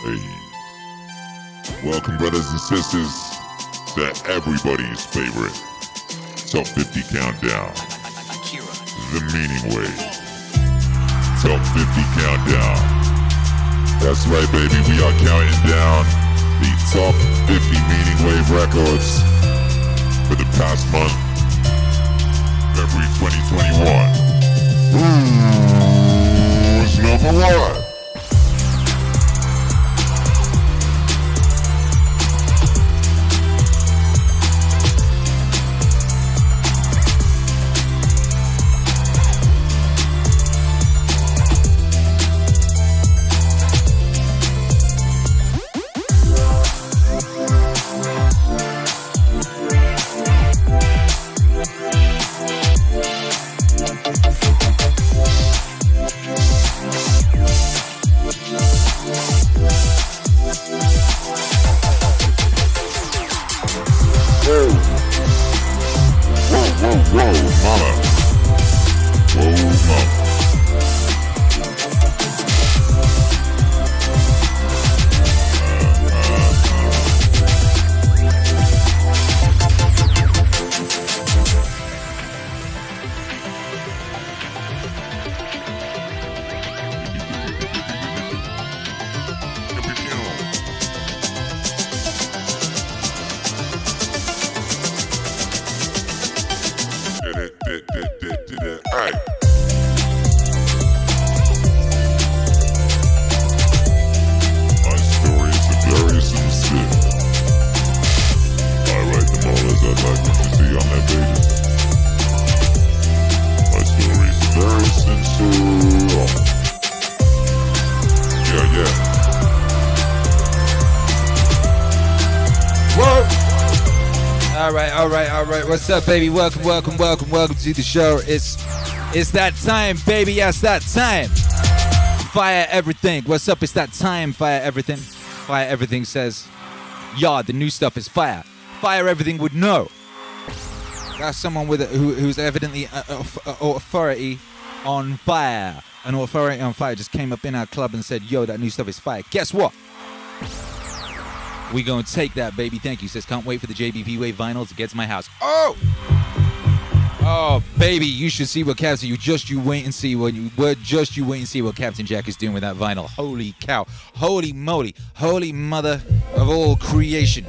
Hey. Welcome, brothers and sisters, to everybody's favorite Top 50 Countdown. Akira. The Meaningwave. Top 50 Countdown. That's right, baby. We are counting down the top 50 Meaningwave records for the past month, February 2021. Who's number one? What's up, baby? Welcome to the show. It's that time, baby. Yes, that time. Fire everything. What's up? It's that time. Fire everything. Fire everything says, yeah, the new stuff is fire. Fire everything would know. That's someone with who's evidently authority on fire. An authority on fire just came up in our club and said, yo, that new stuff is fire. Guess what? We gonna take that, baby. Thank you. Says, can't wait for the JBP Wave vinyl to get to my house. Oh, baby, you should see what Captain. You wait and see what Captain Jack is doing with that vinyl. Holy cow! Holy moly! Holy mother of all creation!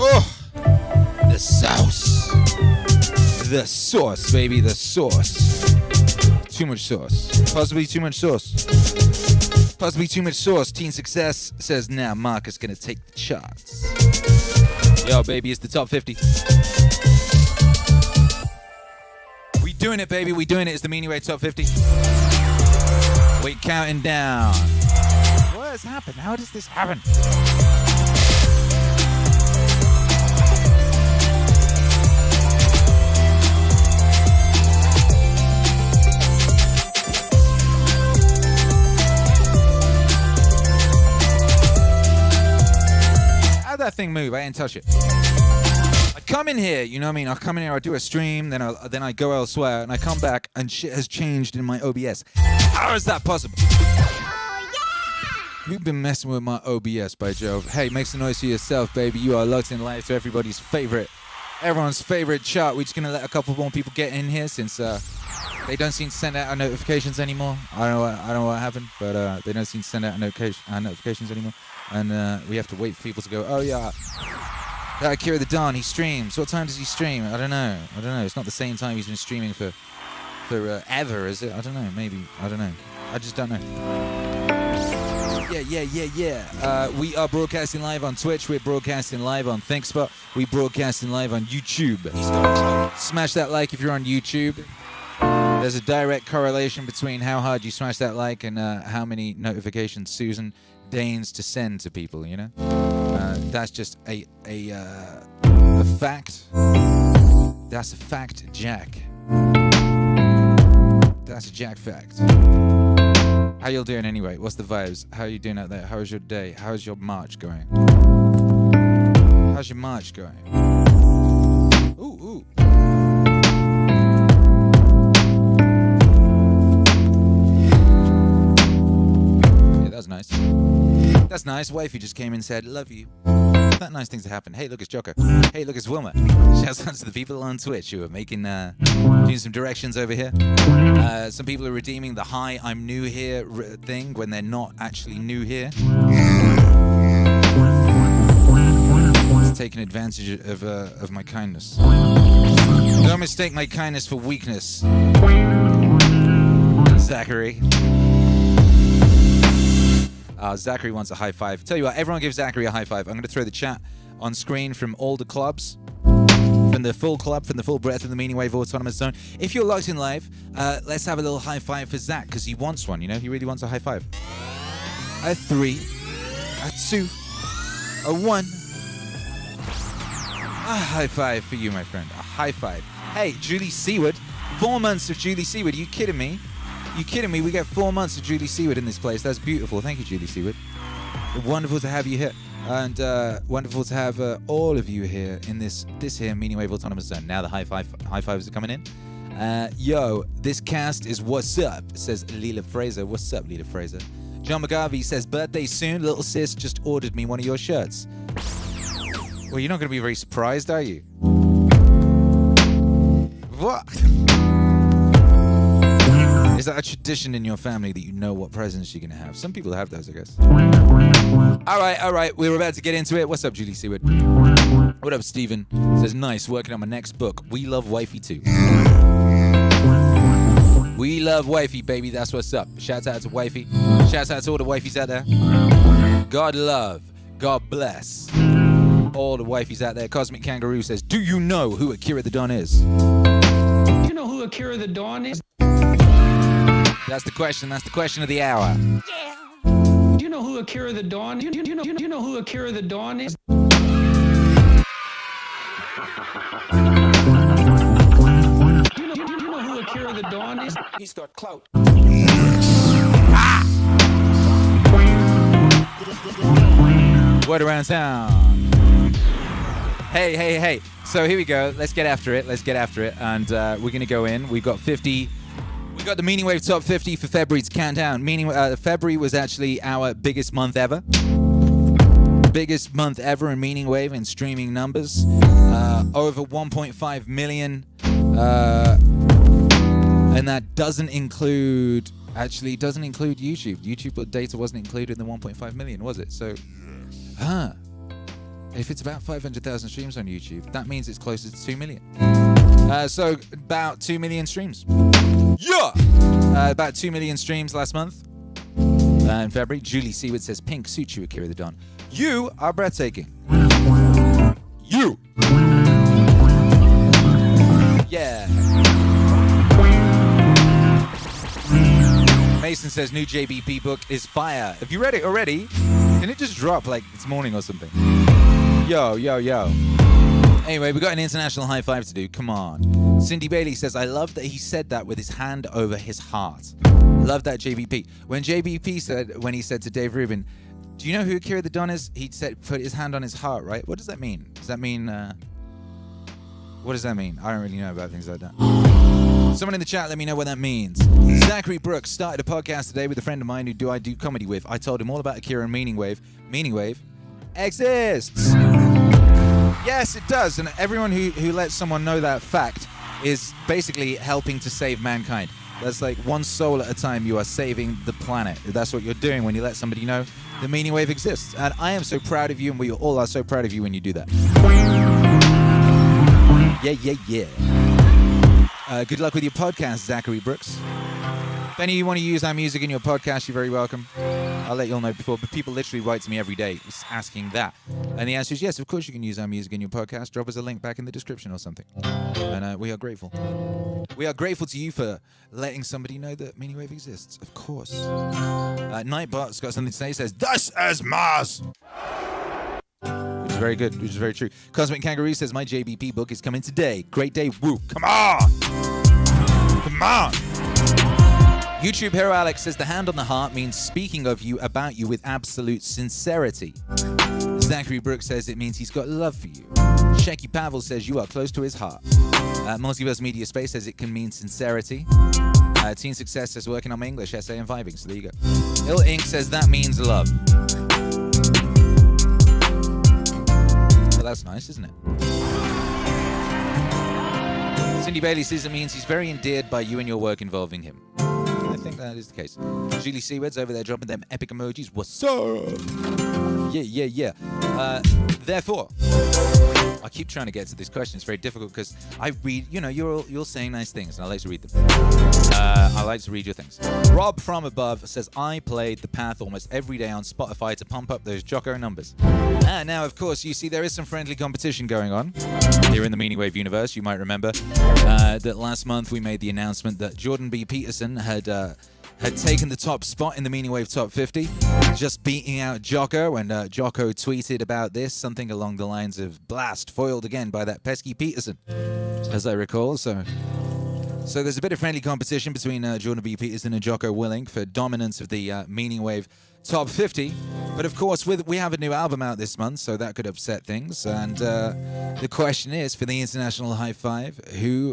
Oh, the sauce, baby, the sauce. Too much sauce. Possibly too much sauce. Possibly too much sauce. Teen Success says, now Marcus gonna take the charts. Yo, baby, it's the top 50. We doing it, baby. We doing it. It's the Meaningwave top 50. We're counting down. What has happened? How does this happen? How'd that thing move? I didn't touch it. I come in here, you know what I mean? I come in here, I do a stream, then I go elsewhere, and I come back, and shit has changed in my OBS. How is that possible? Oh, yeah! You've been messing with my OBS, by Jove. Hey, make some noise for yourself, baby. You are locked in live to everybody's everyone's favorite chart. We're just gonna let a couple more people get in here since they don't seem to send out our notifications anymore. I don't know what happened, but they don't seem to send out our notifications anymore. And we have to wait for people to go, oh yeah, Akira The Don, he streams. What time does he stream? I don't know. It's not the same time he's been streaming for ever, is it? I don't know. Maybe. I don't know. I just don't know. Yeah. We are broadcasting live on Twitch. We're broadcasting live on ThinkSpot. We're broadcasting live on YouTube. Smash that like if you're on YouTube. There's a direct correlation between how hard you smash that like and how many notifications Susan deigns to send to people, you know? That's just a fact. That's a fact, Jack. That's a Jack fact. How y'all doing anyway? What's the vibes? How are you doing out there? How was your day? How's your march going? How's your march going? Ooh. Yeah, that was nice. That's nice. Wifey just came in and said, love you. That nice things to happen. Hey, look, it's Jocko. Hey, look, it's Wilma. Shouts out to the people on Twitch who are making, doing some directions over here. Some people are redeeming the hi, I'm new here thing when they're not actually new here. It's taking advantage of my kindness. Don't mistake my kindness for weakness. Zachary. Zachary wants a high five. Tell you what, everyone give Zachary a high five. I'm going to throw the chat on screen from all the clubs, from the full club, from the full breadth of the Meaningwave Autonomous Zone. If you're locked in live, let's have a little high five for Zach, because he wants one, you know? He really wants a high five. A 3, a 2, a 1. A high five for you, my friend. A high five. Hey, Julie Seward. 4 months of Julie Seward. Are you kidding me? You kidding me? We get 4 months of Julie Seward in this place. That's beautiful. Thank you, Julie Seward. Wonderful to have you here. And wonderful to have all of you here in this here Meaningwave Autonomous Zone. Now the high fives are coming in. Yo, this cast is what's up, says Leela Fraser. What's up, Leela Fraser? John McGarvey says, birthday soon. Little sis just ordered me one of your shirts. Well, you're not going to be very surprised, are you? What? Is that a tradition in your family that you know what presents you're going to have? Some people have those, I guess. All right. We're about to get into it. What's up, Julie Seward? What up, Stephen? Says, nice, working on my next book. We love wifey too. We love wifey, baby. That's what's up. Shout out to wifey. Shout out to all the wifeys out there. God love. God bless. All the wifeys out there. Cosmic Kangaroo says, do you know who Akira the Don is? Do you know who Akira the Don is? That's the question. That's the question of the hour. Yeah. Do you know who Akira the Don? Do you know who Akira the Don is? Do you know who Akira the Don is? He's got clout. Word around town. Hey. So here we go. Let's get after it. And we're going to go in. We've got 50. We got the Meaningwave Top 50 for February's countdown. February was actually our biggest month ever. Biggest month ever in Meaningwave in streaming numbers. Over 1.5 million. And that doesn't include YouTube. YouTube data wasn't included in the 1.5 million, was it? So, if it's about 500,000 streams on YouTube, that means it's closer to 2 million. So about 2 million streams. Yeah! About 2 million streams last month. In February, Julie Seward says, pink suits you, Akira the Don. You are breathtaking. You! Yeah. Mason says, new JBP book is fire. Have you read it already? Didn't it just drop like this morning or something? Yo. Anyway, we got an international high five to do. Come on. Cindy Bailey says, I love that he said that with his hand over his heart. Love that, JBP. When JBP said, when he said to Dave Rubin, do you know who Akira the Don is? He said, put his hand on his heart, right? What does that mean? Does that mean, what does that mean? I don't really know about things like that. Someone in the chat, let me know what that means. Zachary Brooks started a podcast today with a friend of mine who I do comedy with. I told him all about Akira and Meaningwave. Meaningwave exists. Yes, it does. And everyone who lets someone know that fact is basically helping to save mankind. That's like one soul at a time. You are saving the planet. That's what you're doing when you let somebody know the Meaningwave exists. And I am so proud of you, and we all are so proud of you when you do that. Yeah. Good luck with your podcast, Zachary Brooks. If any of you want to use our music in your podcast, you're very welcome. I'll let you all know before, but people literally write to me every day asking that. And the answer is yes, of course you can use our music in your podcast. Drop us a link back in the description or something. And we are grateful. We are grateful to you for letting somebody know that Meaningwave exists, of course. Nightbot's got something to say. Says, "This is Mars." Which is very good, which is very true. Cosmic Kangaroo says, my JBP book is coming today. Great day, woo. Come on. YouTube Hero Alex says, the hand on the heart means speaking of you, about you with absolute sincerity. Zachary Brooks says it means he's got love for you. Shecky Pavel says you are close to his heart. Multiverse Media Space says it can mean sincerity. Teen Success says working on my English essay and vibing, so there you go. Ill Inc says that means love. Well, that's nice, isn't it? Cindy Bailey says it means he's very endeared by you and your work involving him. I think that is the case. Julie Seaward's over there dropping them epic emojis. What's up? Yeah. Therefore, I keep trying to get to this question. It's very difficult because I read, you're saying nice things, and I like to read them. I like to read your things. Rob from above says, I played The Path almost every day on Spotify to pump up those Jocko numbers. Now, of course, you see there is some friendly competition going on here in the Meaningwave universe. You might remember that last month we made the announcement that Jordan B. Peterson had taken the top spot in the Meaningwave Top 50, just beating out Jocko, and Jocko tweeted about this, something along the lines of, blast, foiled again by that pesky Peterson, as I recall. So there's a bit of friendly competition between Jordan B. Peterson and Jocko Willink for dominance of the Meaningwave Top 50. But of course, we have a new album out this month, so that could upset things. And the question is, for the International High Five,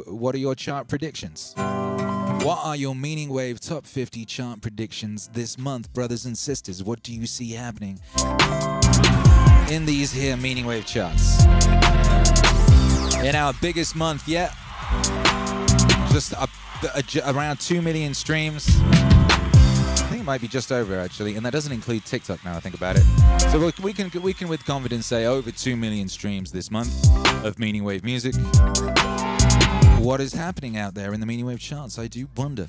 what are your chart predictions? What are your Meaningwave Top 50 chart predictions this month, brothers and sisters? What do you see happening in these here Meaningwave charts? In our biggest month yet, just around 2 million streams. I think it might be just over, actually, and that doesn't include TikTok now I think about it. So we can with confidence say over 2 million streams this month of Meaningwave music. What is happening out there in the Meaningwave charts? I do wonder.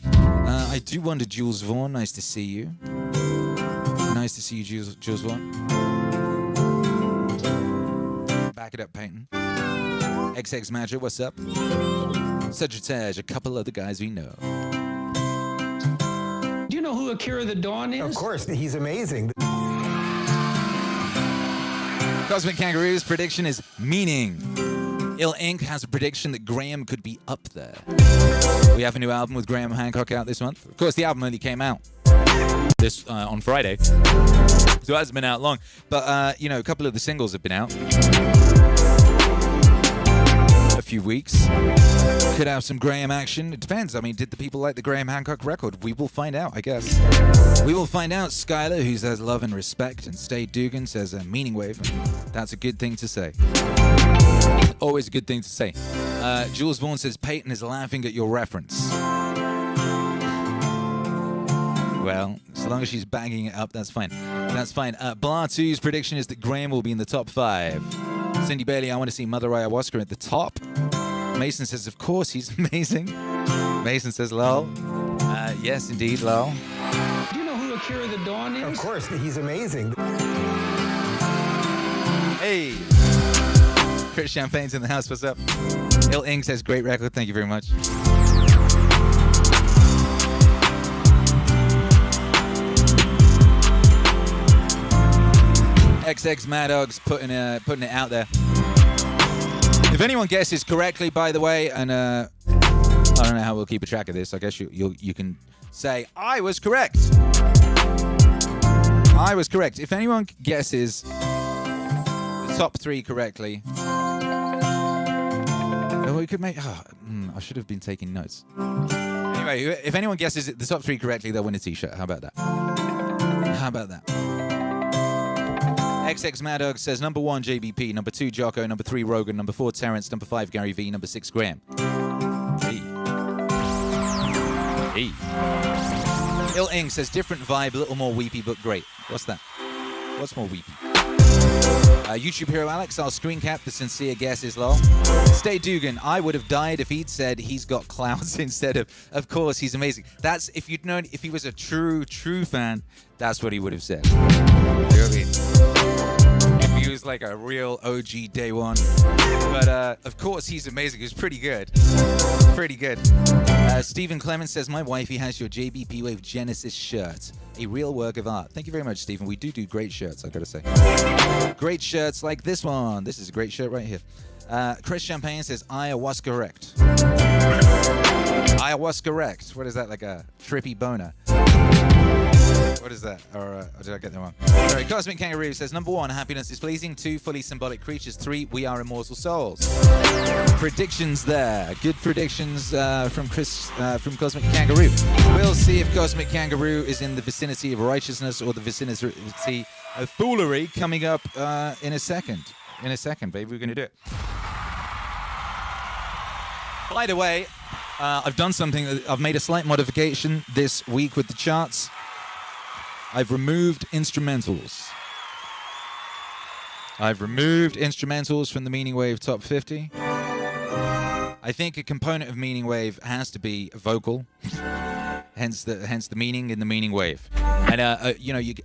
Jules Vaughn, nice to see you. Nice to see you, Jules Vaughn. Back it up, Peyton. XX Magic, what's up? Sagittarius, a couple of the guys we know. Do you know who Akira The Don is? Of course, he's amazing. Cosmic Kangaroo's prediction is meaning. Ill Inc. has a prediction that Graham could be up there. We have a new album with Graham Hancock out this month. Of course, the album only came out on Friday, so it hasn't been out long. But, a couple of the singles have been out. A few weeks. Could have some Graham action. It depends. I mean, did the people like the Graham Hancock record? We will find out, I guess. We will find out. Skylar, who says love and respect, and Stay Dugan says Meaningwave. That's a good thing to say. Always a good thing to say. Jules Vaughn says Peyton is laughing at your reference. Well, as long as she's banging it up, that's fine. That's fine. Blah2's prediction is that Graham will be in the top 5. Cindy Bailey, I want to see Mother Ayahuasca at the top. Mason says, of course, he's amazing. Mason says, lol. Yes, indeed, lol. Do you know who Akira The Don is? Of course, he's amazing. Hey. Chris Champagne's in the house. What's up? Ill Ing says, great record. Thank you very much. XX Mad Dogs putting it out there. If anyone guesses correctly, by the way, and I don't know how we'll keep a track of this. I guess you can say I was correct. I was correct. If anyone guesses the top 3 correctly, we could make. I should have been taking notes. Anyway, if anyone guesses the top 3 correctly, they'll win a T-shirt. How about that? How about that? XX Mad Dog says number 1 JBP, number 2 Jocko, number 3 Rogan, number 4 Terence, number 5 Gary V, number 6 Graham. Hey. Ill Ing says different vibe, a little more weepy but great. What's that? What's more weepy? YouTube Hero Alex, I'll screen cap the sincere guesses, lol. Stay Dugan, I would have died if he'd said he's got clouds instead of course, he's amazing. That's, if you'd known, if he was a true fan, that's what he would have said. You know what I mean? If he was like a real OG day one. But, of course, he's amazing. He's pretty good. Pretty good. Stephen Clemens says, my wifey has your JBP Wave Genesis shirt. A real work of art. Thank you very much, Stephen. We do great shirts, I gotta say. Great shirts like this one. This is a great shirt right here. Chris Champagne says, Ayahuasca correct. Ayahuasca correct. What is that, like a trippy boner? What is that? Or did I get that wrong? Sorry, Cosmic Kangaroo says, number 1, happiness is pleasing. 2, fully symbolic creatures. 3, we are immortal souls. Predictions there. Good predictions from Chris, from Cosmic Kangaroo. We'll see if Cosmic Kangaroo is in the vicinity of righteousness or the vicinity of foolery coming up in a second. In a second, baby. We're going to do it. By the way, I've done something. I've made a slight modification this week with the charts. I've removed instrumentals. I've removed instrumentals from the Meaningwave Top 50. I think a component of Meaningwave has to be vocal, hence the meaning in the Meaningwave. And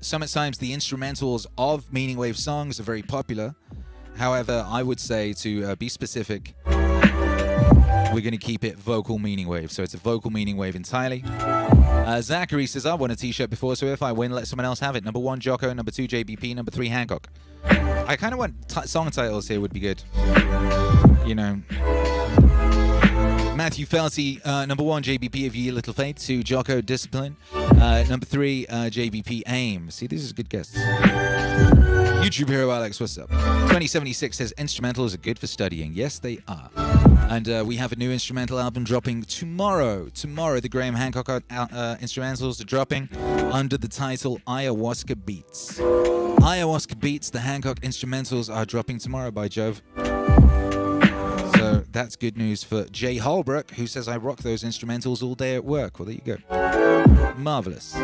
sometimes the instrumentals of Meaningwave songs are very popular. However, I would say to be specific, we're going to keep it vocal Meaningwave. So it's a vocal Meaningwave entirely. Zachary says, I won a t-shirt before, so if I win, let someone else have it. Number 1, Jocko. Number 2, JBP. Number 3, Hancock. I kind of want song titles here would be good. You know. Matthew Felty, number 1, JBP of Ye Little Faith. 2, Jocko, Discipline. Number 3, JBP, Aim. See, these are good guests. YouTube Hero Alex, what's up? 2076 says instrumentals are good for studying. Yes, they are. And we have a new instrumental album dropping tomorrow. Tomorrow, the Graham Hancock instrumentals are dropping under the title Ayahuasca Beats. Ayahuasca Beats, the Hancock instrumentals are dropping tomorrow, by Jove. So that's good news for Jay Holbrook, who says, I rock those instrumentals all day at work. Well, there you go. Marvelous.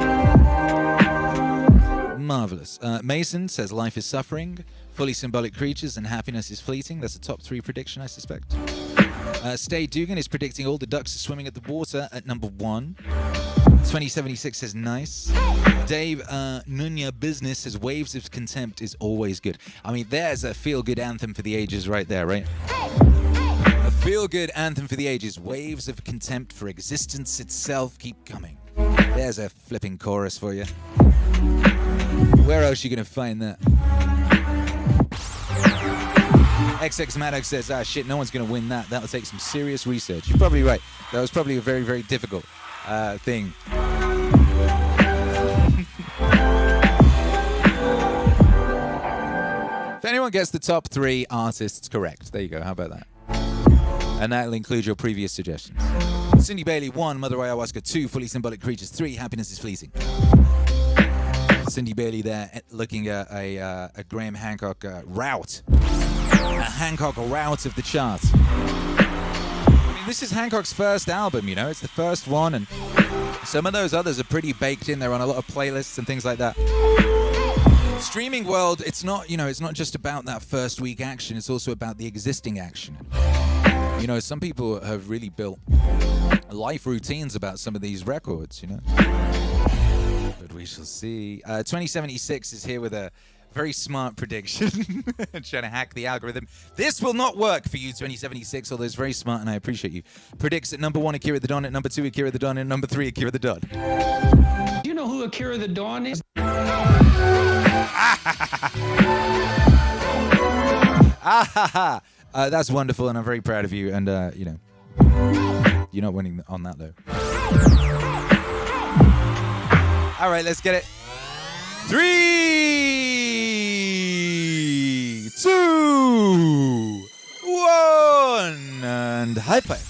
Marvelous. Mason says, life is suffering, fully symbolic creatures, and happiness is fleeting. That's a top 3 prediction, I suspect. Stay Dugan is predicting all the ducks are swimming at the water at number 1. 2076 says, nice. Dave Nunya Business says, waves of contempt is always good. I mean, there's a feel-good anthem for the ages right there, right? A feel-good anthem for the ages. Waves of contempt for existence itself keep coming. There's a flipping chorus for you. Where else are you going to find that? XX Maddox says, shit, no one's going to win that. That'll take some serious research. You're probably right. That was probably a very, very difficult thing. If anyone gets the top 3 artists correct, there you go. How about that? And that'll include your previous suggestions. Cindy Bailey, 1, Mother Ayahuasca. 2, Fully Symbolic Creatures. 3, Happiness is Fleeting. Cindy Bailey there looking at a Graham Hancock route. A Hancock route of the chart. I mean, this is Hancock's first album, you know. It's the first one, and some of those others are pretty baked in. They're on a lot of playlists and things like that. Streaming world, it's not, it's not just about that first week action. It's also about the existing action. You know, some people have really built life routines about some of these records, you know. But we shall see. 2076 is here with a very smart prediction. Trying to hack the algorithm. This will not work for you, 2076, although it's very smart and I appreciate you. Predicts at number 1, Akira The Don. At number 2, Akira The Don. And number 3, Akira The Don. Do you know who Akira The Don is? That's wonderful, and I'm very proud of you. And, you're not winning on that, though. All right, let's get it. 3, 2, 1, and high five.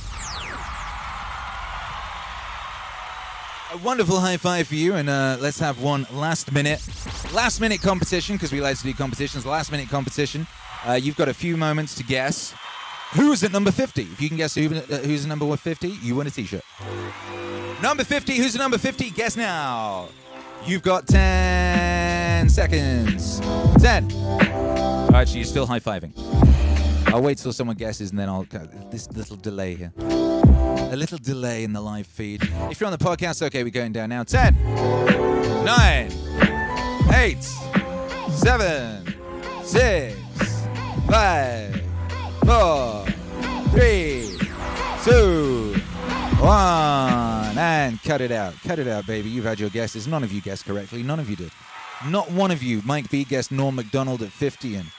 A wonderful high five for you, and let's have one last minute competition, because we like to do competitions. Last minute competition. You've got a few moments to guess who's at number 50. If you can guess who's at number 50, you win a t-shirt. Number 50, who's at number 50? Guess now. You've got 10 seconds. 10. All right, so you're still high-fiving. I'll wait till someone guesses, and then I'll... This little delay here. A little delay in the live feed. If you're on the podcast, okay, we're going down now. 10, 9, 8, 7, 6, 5, 4, 3, 2, 1, and cut it out. Cut it out, baby. You've had your guesses. None of you guessed correctly. None of you did. Not one of you. Mike B guessed Norm MacDonald at 50, and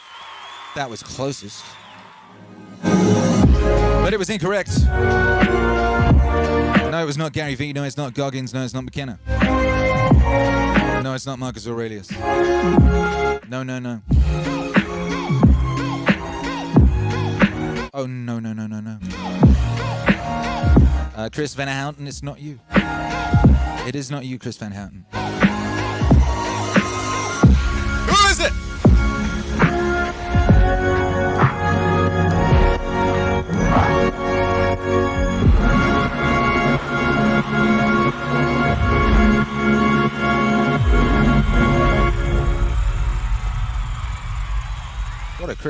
that was closest. But it was incorrect. No, it was not Gary V. No, it's not Goggins. No, it's not McKenna. No, it's not Marcus Aurelius. No. Oh, no. Chris Van Houten, it's not you. It is not you, Chris Van Houten. Who is it?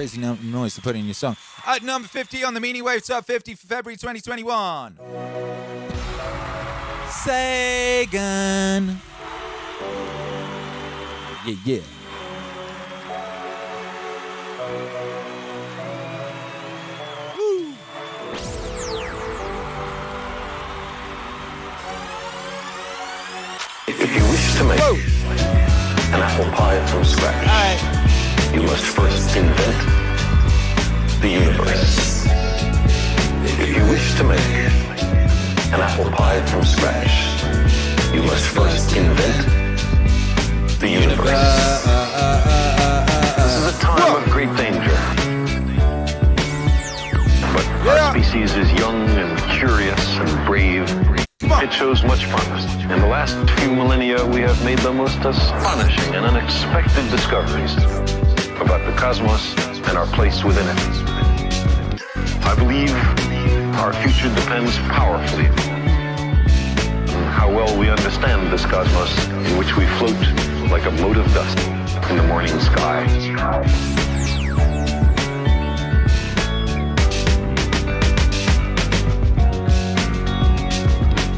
crazy noise to put in your song. At number 50 on the Meaningwave Top 50 for February 2021. Sagan. Yeah. Woo. If you wish to make an apple pie from scratch, you must first invent the universe. If you wish to make an apple pie from scratch, you must first invent the universe. This is a time of great danger. But our species is young and curious and brave. It shows much promise. In the last few millennia, we have made the most astonishing and unexpected discoveries about the cosmos and our place within it. I believe our future depends powerfully on how well we understand this cosmos in which we float like a mote of dust in the morning sky.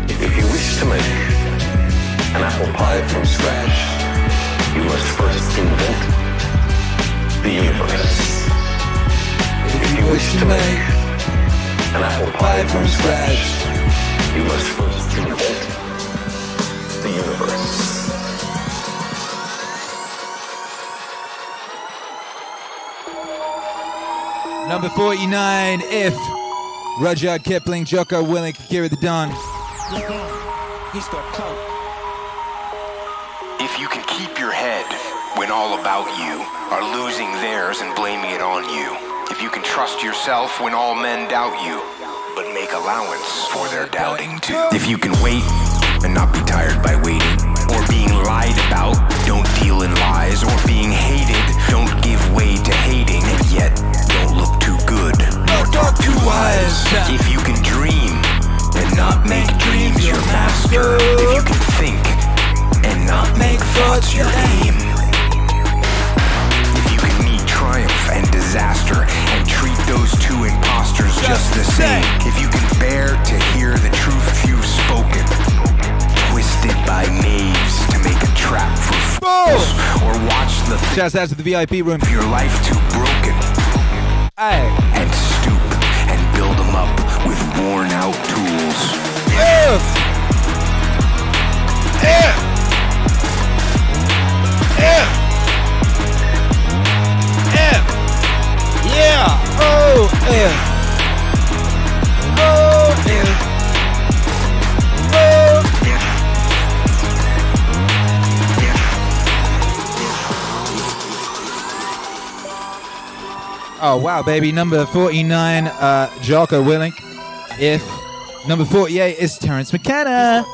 If you wish to make an apple pie from scratch, you must first invent the universe. If you wish to make an apple pie from scratch, you must first invent the universe. Number 49, If. Rudyard Kipling, Jocko Willink, Akira The Don. He's got clout. If you can keep your head when all about you are losing theirs and blaming it on you. If you can trust yourself when all men doubt you, but make allowance for their doubting too. If you can wait and not be tired by waiting, or being lied about, don't deal in lies, or being hated, don't give way to hating, and yet don't look too good, nor talk too wise. If you can dream and not make dreams your master, if you can think and not make thoughts your aim, if you can meet triumph and disaster and treat those two imposters just the same, if you can bear to hear the truth you've spoken, twisted by knaves to make a trap for fools, or watch the Shouts out to the VIP room. of your life too broken, and stoop and build them up with worn out tools. Oh, wow, baby. Number 49, Jocko Willink. If. Number 48 is Terence McKenna.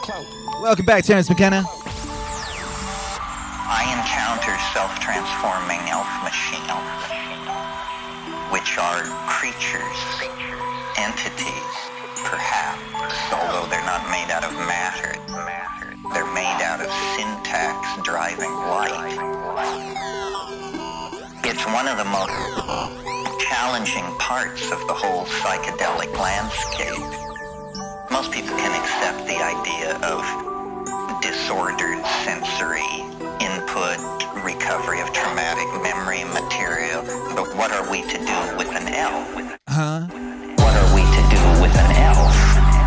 Welcome back, Terence McKenna. I encounter self-transforming elf machines, which are creatures, entities, perhaps, although they're not made out of matter. They're made out of syntax driving light. It's one of the most challenging parts of the whole psychedelic landscape. Most people can accept the idea of disordered sensory input, recovery of traumatic memory material, but what are we to do with an elf? What are we to do with an elf?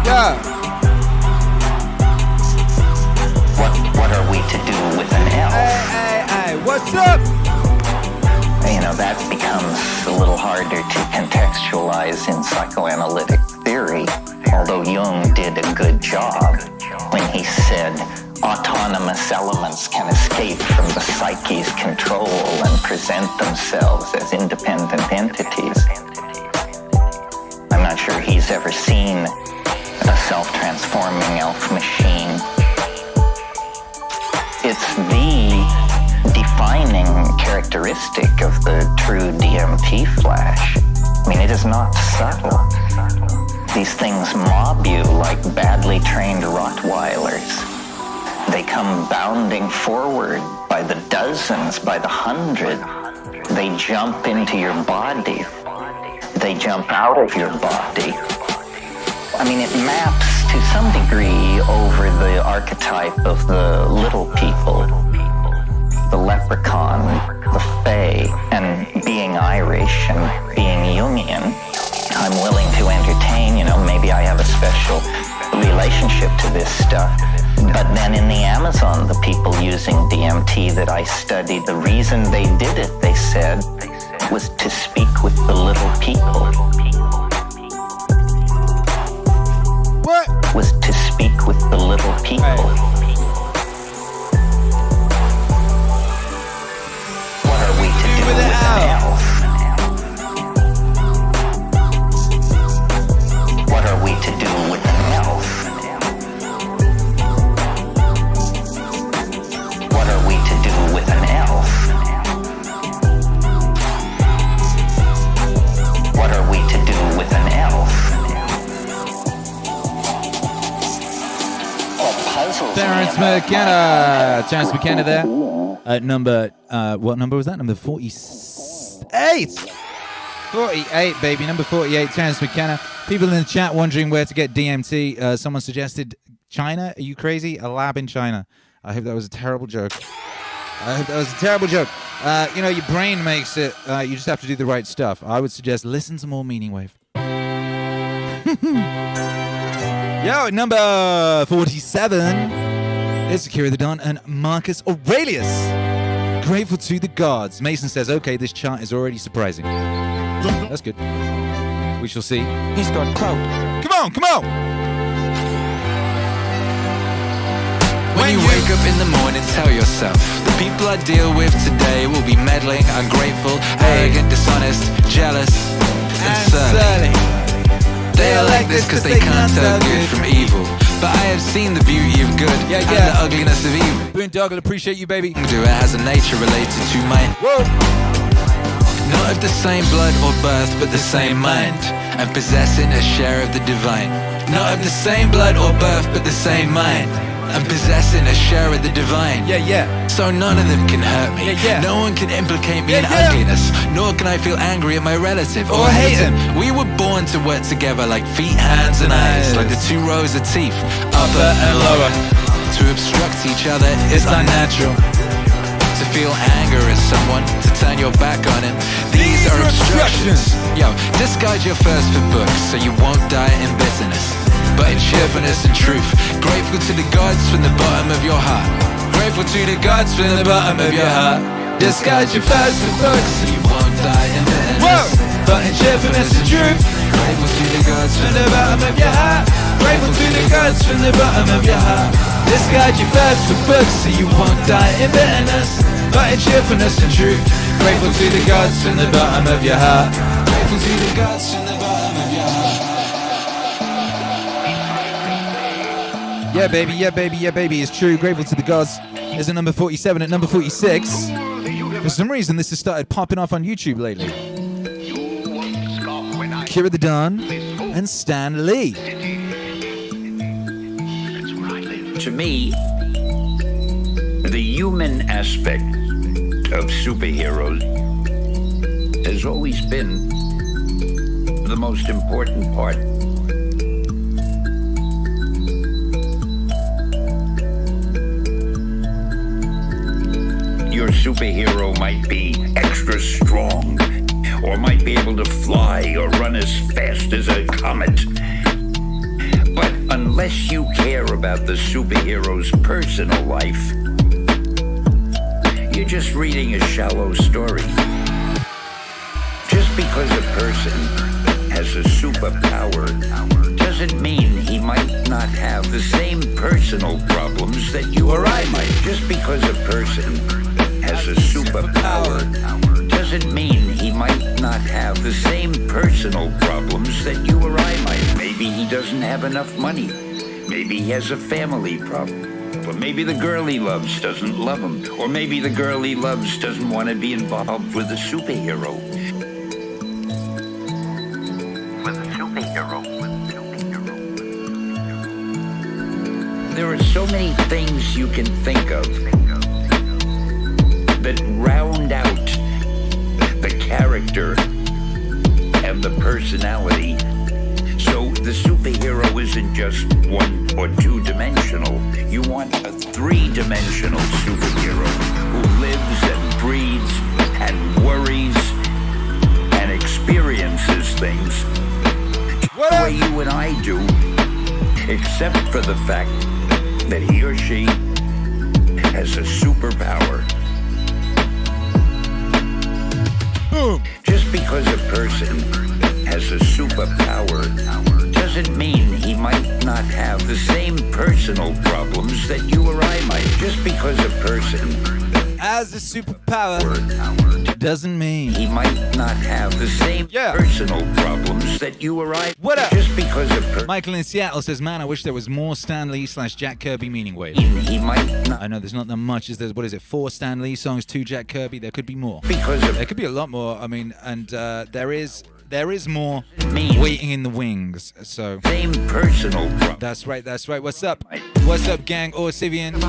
Yeah. What are we to do with an elf? Hey, what's up? You know, that becomes a little harder to contextualize in psychoanalytic theory, although Jung did a good job when he said autonomous elements can escape from the psyche's control and present themselves as independent entities. I'm not sure he's ever seen a self-transforming elf machine. It's the defining characteristic of the true DMT flash. I mean, it is not subtle. These things mob you like badly trained Rottweilers. They come bounding forward by the dozens, by the hundred, They jump into your body. They jump out of your body. I mean, it maps to some degree over the archetype of the little people, the leprechaun, the fae, and being Irish and being Jungian. I'm willing to entertain, maybe I have a special relationship to this stuff. But then in the Amazon, the people using DMT that I studied, the reason they did it, they said, was to speak with the little people. What? Was to speak with the little people. Right. What are we to do with an elf? What are we to do with an elf? What are we to do with an elf? What are we to do with an elf? What puzzles Terence me about McKenna. Terence McKenna there. Number, what number was that? Number 48. 48, baby. Number 48, Terence McKenna. People in the chat wondering where to get DMT. Someone suggested China. Are you crazy? A lab in China. I hope that was a terrible joke. Your brain makes it. You just have to do the right stuff. I would suggest listen to more Meaningwave. Yo, number 47. It's Akira The Don and Marcus Aurelius. Grateful to the gods. Mason says, okay, this chart is already surprising. That's good. We shall see. He's got clout. Come on! When you wake up in the morning, tell yourself the people I deal with today will be meddling, ungrateful, arrogant, dishonest, jealous, and surly. They are like this because they can't tell good from evil. But I have seen the beauty of good and the ugliness of evil. Boondoggle, appreciate you, baby. It has a nature related to mine. Whoa! Not of the same blood or birth, but the same mind, and possessing a share of the divine. Not of the same blood or birth, but the same mind, and possessing a share of the divine. Yeah. So none of them can hurt me. No one can implicate me in ugliness, nor can I feel angry at my relative or hate him. We were born to work together like feet, hands, and eyes, like the two rows of teeth, upper and lower. To obstruct each other is unnatural. To feel anger at someone, to turn your back on him, these are obstructions. Yo, disguise your thirst for books so you won't die in bitterness, but in cheerfulness and truth. Grateful to the gods from the bottom of your heart. Grateful to the gods from the bottom of your heart. Disguise your thirst for books so you won't die in bitterness, but in cheerfulness and truth. Grateful to the gods from the bottom of your heart. Grateful to the gods from the bottom of your heart. Disguise your thirst for books so you won't die in bitterness, but in cheerfulness and truth. Grateful to the gods from the bottom of your heart. Grateful to the gods from the bottom of your heart. Yeah, baby, it's true. Grateful to the gods is at number 47. At number 46, for some reason, this has started popping off on YouTube lately. Akira The Don and Stan Lee. To me, the human aspect of superheroes has always been the most important part. Your superhero might be extra strong, or might be able to fly or run as fast as a comet. But unless you care about the superhero's personal life, you're just reading a shallow story. Just because a person has a superpower doesn't mean he might not have the same personal problems that you or I might. Just because a person has a superpower doesn't mean he might not have the same personal problems that you or I might. Maybe he doesn't have enough money. Maybe he has a family problem. Or maybe the girl he loves doesn't love him. Or maybe the girl he loves doesn't want to be involved with a superhero. There are so many things you can think of that round out character and the personality. So the superhero isn't just one or two dimensional. You want a three-dimensional superhero who lives and breathes and worries and experiences things the way you and I do, except for the fact that he or she has a superpower. Boom. Just because a person has a superpower doesn't mean he might not have the same personal problems that you or I might. Just because a person has a superpower doesn't mean he might not have the same personal problems that you or I. What up? Just because a Michael in Seattle says, man, I wish there was more Stan Lee / Jack Kirby Meaningwave. He might not. I know there's not that much. There's, what is it, 4 Stan Lee songs, 2 Jack Kirby? There could be more. There could be a lot more. I mean, and there is more waiting in the wings. So same personal problem. That's right. What's up? What's up, gang? Or Sivian?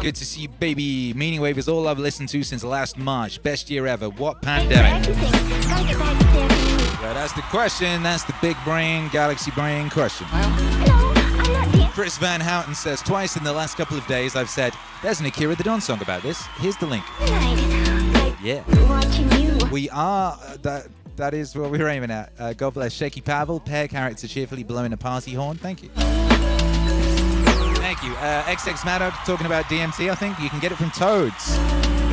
Good to see you, baby. Meaningwave is all I've listened to since last March. Best year ever. What pandemic? Yeah, that's the question. That's the big brain, galaxy brain question. Chris Van Houten says, twice in the last couple of days I've said, there's an Akira The Don song about this. Here's the link. Yeah. We are... That is what we're aiming at. God bless. Shaky Pavel, pair character cheerfully blowing a party horn. Thank you. Thank you. XX Maddox talking about DMT, I think. You can get it from Toads.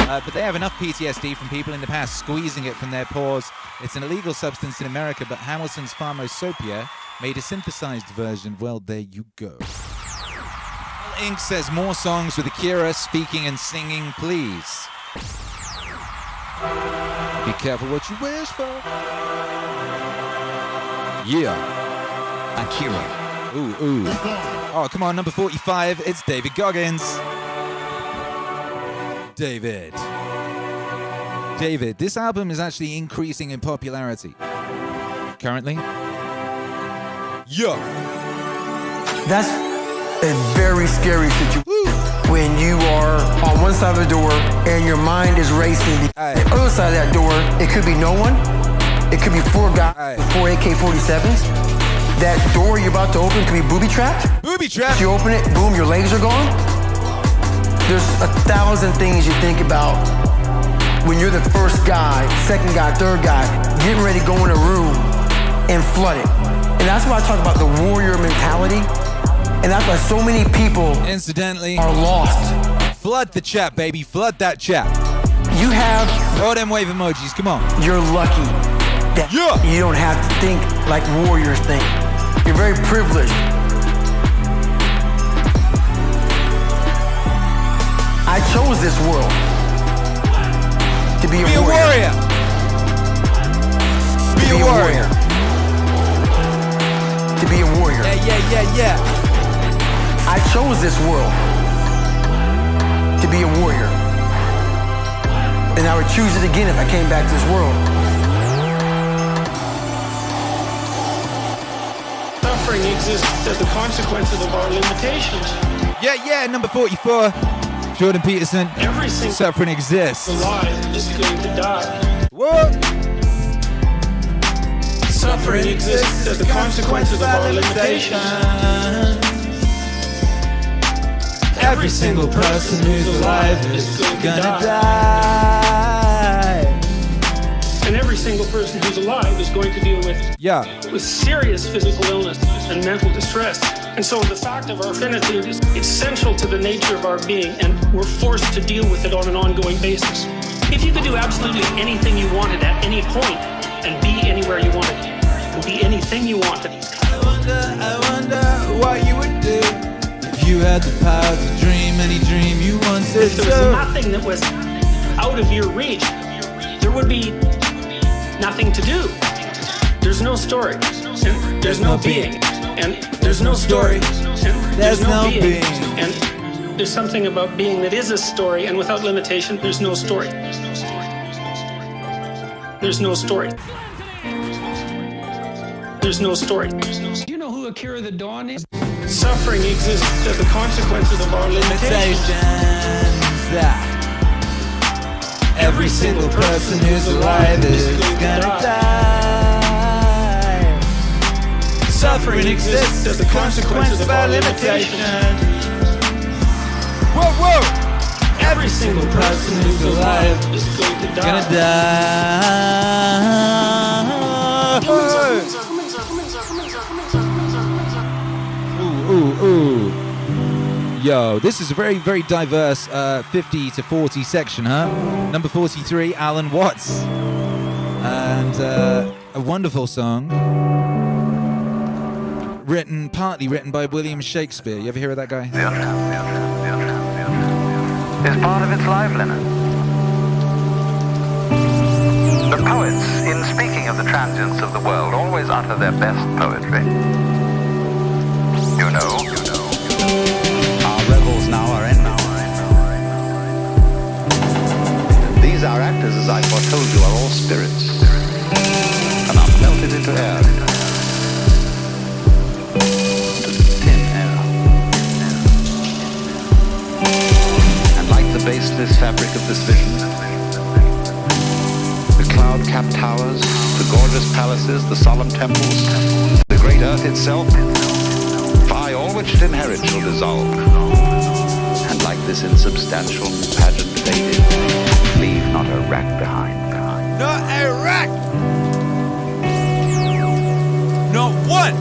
But they have enough PTSD from people in the past squeezing it from their pores. It's an illegal substance in America, but Hamilton's Pharmacopoeia made a synthesized version. Well, there you go. Ink says more songs with Akira speaking and singing, please. Be careful what you wish for. Yeah. Akira. Ooh. Oh, come on, number 45. It's David Goggins. David, this album is actually increasing in popularity. Currently. Yeah. That's a very scary situation. When you are on one side of the door and your mind is racing. The other side of that door, it could be no one. It could be 4 guys with 4 AK-47s. That door you're about to open could be booby-trapped. Booby-trapped. You open it, boom, your legs are gone. There's 1,000 things you think about when you're the first guy, second guy, third guy, getting ready to go in a room and flood it. And that's why I talk about the warrior mentality. And that's why so many people incidentally are lost. Flood the chat, baby. Flood that chat. You have all them wave emojis. Come on. You're lucky that you don't have to think like warriors think. You're very privileged. I chose this world to be a warrior. Be a warrior. To be a warrior. Yeah. I chose this world to be a warrior. And I would choose it again if I came back to this world. Suffering exists as a consequence of our limitations. Yeah, number 44. Jordan Peterson. Everything suffering exists. Alive is going to die. What? Suffering exists as a consequence of our limitations. Every single person who's alive is gonna die. And every single person who's alive is going to deal with serious physical illness and mental distress. And so the fact of our finitude is essential to the nature of our being, and we're forced to deal with it on an ongoing basis. If you could do absolutely anything you wanted at any point and be anywhere you wanted and be anything you wanted. I wonder what you would do. You had the power to dream any dream you once did. If there was nothing that was out of your reach, there would be nothing to do. There's no story, and there's no being, and there's no story, and there's no being, and there's something about being that is a story, and without limitation, there's no story. There's no story. There's no story. Do you know who Akira The Don is? Suffering exists as a consequence of our limitations. Every single person who's alive is gonna die. Suffering exists as a consequence of our limitations. Whoa, whoa! Every single person who's alive is gonna die. Ooh, ooh, ooh. Yo, this is a very, very diverse 50 to 40 section, huh? Number 43, Alan Watts. And a wonderful song. Partly written by William Shakespeare. You ever hear of that guy? Is part of its liveliness. The poets, in speaking of the transience of the world, always utter their best poetry. You know. Our revels now are ending. These our actors, as I foretold you, are all spirits, and are melted into air. The baseless fabric of this vision. The cloud-capped towers, the gorgeous palaces, the solemn temples, the great earth itself, by all which it inherits shall dissolve. And like this insubstantial pageant faded, leave not a rack behind. Not a rack! Not one!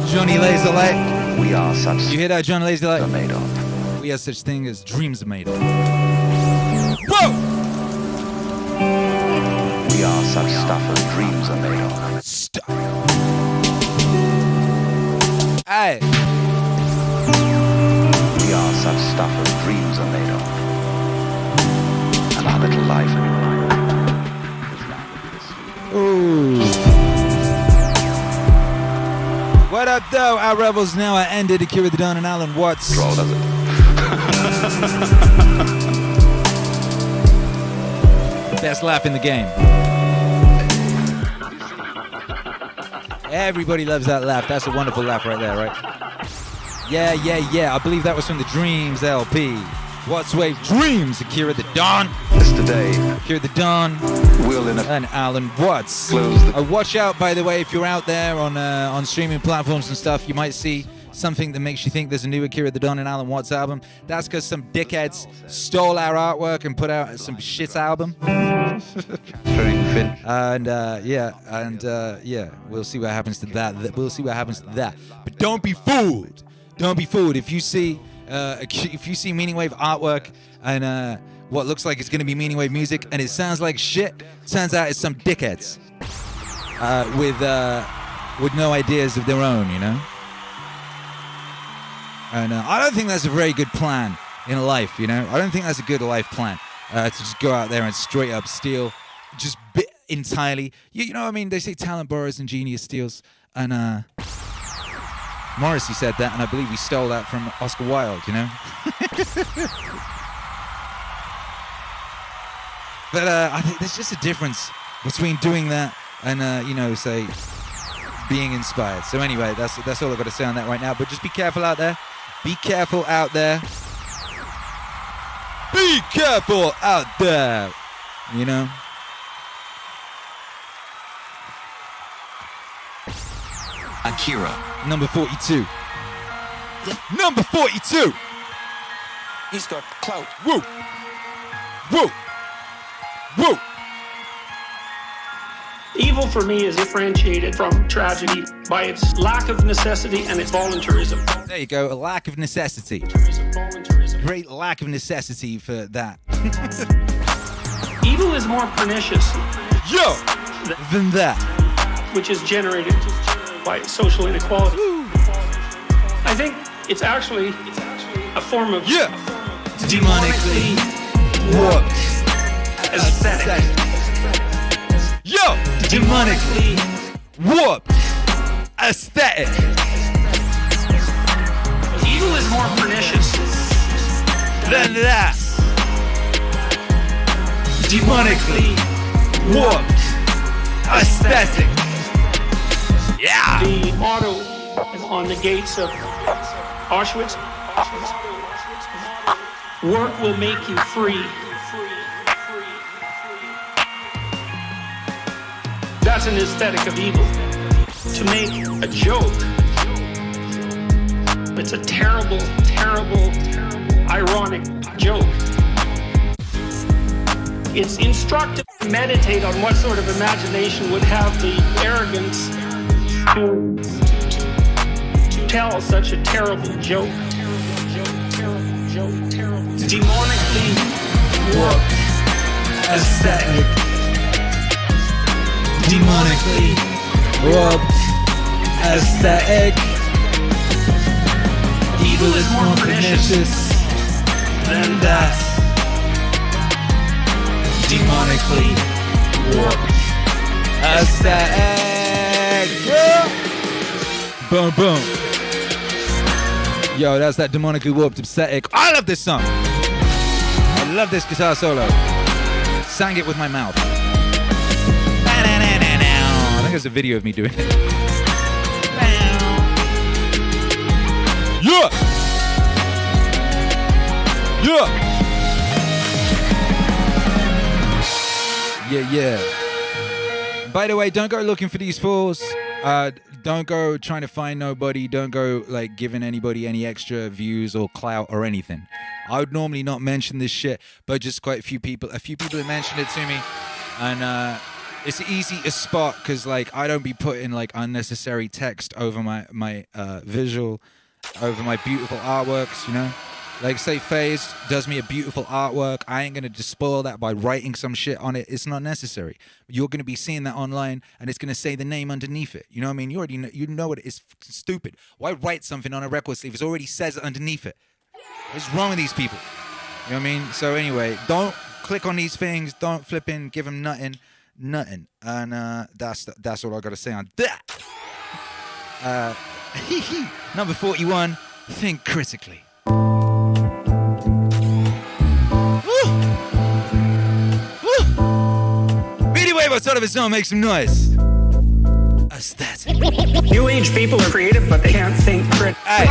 Johnny Lays the Light. We are such. You hear that, Johnny Lays the Light? Made of. We have such thing as dreams are made of. Whoa! We are such stuff as dreams are made of. Stuff. Aye. We are such stuff as dreams are made of. And our little life. Ooh. What up, though? Our revels now are ended. Akira The Don and Alan Watts. Draw, does it? Best laugh in the game. Everybody loves that laugh. That's a wonderful laugh right there, right? Yeah, yeah, yeah. I believe that was from the Dreams LP. Watts Wave Dreams, Akira The Don. Yesterday. Akira The Don. And Alan Watts. Watch out, by the way, if you're out there on streaming platforms and stuff, you might see something that makes you think there's a new Akira The Don and Alan Watts album. That's because some dickheads stole our artwork and put out some shit album. We'll see what happens to that. But don't be fooled. Don't be fooled. If you see Meaningwave artwork and what looks like it's going to be Meaningwave music and it sounds like shit, turns out it's some dickheads with no ideas of their own, you know. And I don't think that's a very good plan in life, you know. I don't think that's a good life plan to just go out there and straight up steal, just entirely. You know what I mean? They say talent borrows and genius steals, and Morrissey said that, and I believe he stole that from Oscar Wilde, you know. But I think there's just a difference between doing that and say being inspired. So anyway, that's all I've got to say on that right now. But just be careful out there. Be careful out there. Be careful out there. You know? Akira. Number 42. Number 42. He's got clout. Woo. Woo. Woo. Evil for me is differentiated from tragedy by its lack of necessity and its voluntarism. There you go, a lack of necessity. Great lack of necessity for that. Evil is more pernicious than that, which is generated by social inequality. I think it's actually a form of demonically warped aesthetic. Demonically warped aesthetic. Evil is more pernicious than that. Demonically warped aesthetic. Yeah. The motto on the gates of Auschwitz: work will make you free. That's an aesthetic of evil. To make a joke, it's a terrible, terrible, ironic joke. It's instructive to meditate on what sort of imagination would have the arrogance to tell such a terrible joke. Demonically warped aesthetic. Demonically warped aesthetic. Evil is more pernicious than death. Demonically warped aesthetic. Boom, boom. Yo, that's that demonically warped aesthetic. I love this song. I love this guitar solo. Sang it with my mouth. I think there's a video of me doing it. Yeah! Yeah! Yeah. By the way, don't go looking for these fools. Don't go trying to find nobody. Don't go like giving anybody any extra views or clout or anything. I would normally not mention this shit, but just quite a few people have mentioned it to me, and it's easy to spot because like I don't be putting like unnecessary text over my visual, over my beautiful artworks, you know. Like, say FaZe does me a beautiful artwork, I ain't gonna just spoil that by writing some shit on it. It's not necessary. You're gonna be seeing that online, and it's gonna say the name underneath it. You know what I mean? You already know it. It's stupid. Why write something on a record sleeve? It already says it underneath it. What's wrong with these people? You know what I mean? So anyway, don't click on these things. Don't flip in. Give them nothing. And that's all I gotta say on that. Number 41. Think critically. Meaningwave, what sort of a song makes some noise? Aesthetic. New age people are creative, but they can't think critically.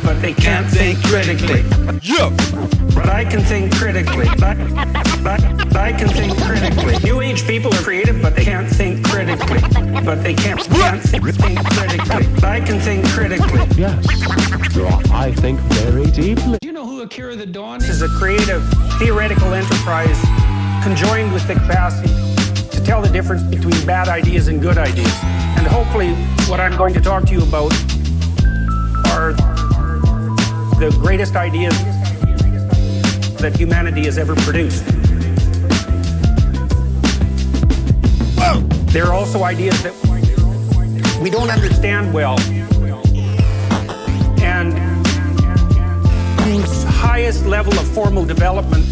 But they can't think critically. Yo! But I can think critically. But I can think critically. New age people are creative, but they can't think critically. But they can't think critically. But I can think critically. Yes. I think very deeply. Do you know who Akira The Don This is a creative, theoretical enterprise conjoined with the capacity to tell the difference between bad ideas and good ideas. And hopefully what I'm going to talk to you about are the greatest ideas that humanity has ever produced. There are also ideas that we don't understand well, and whose highest level of formal development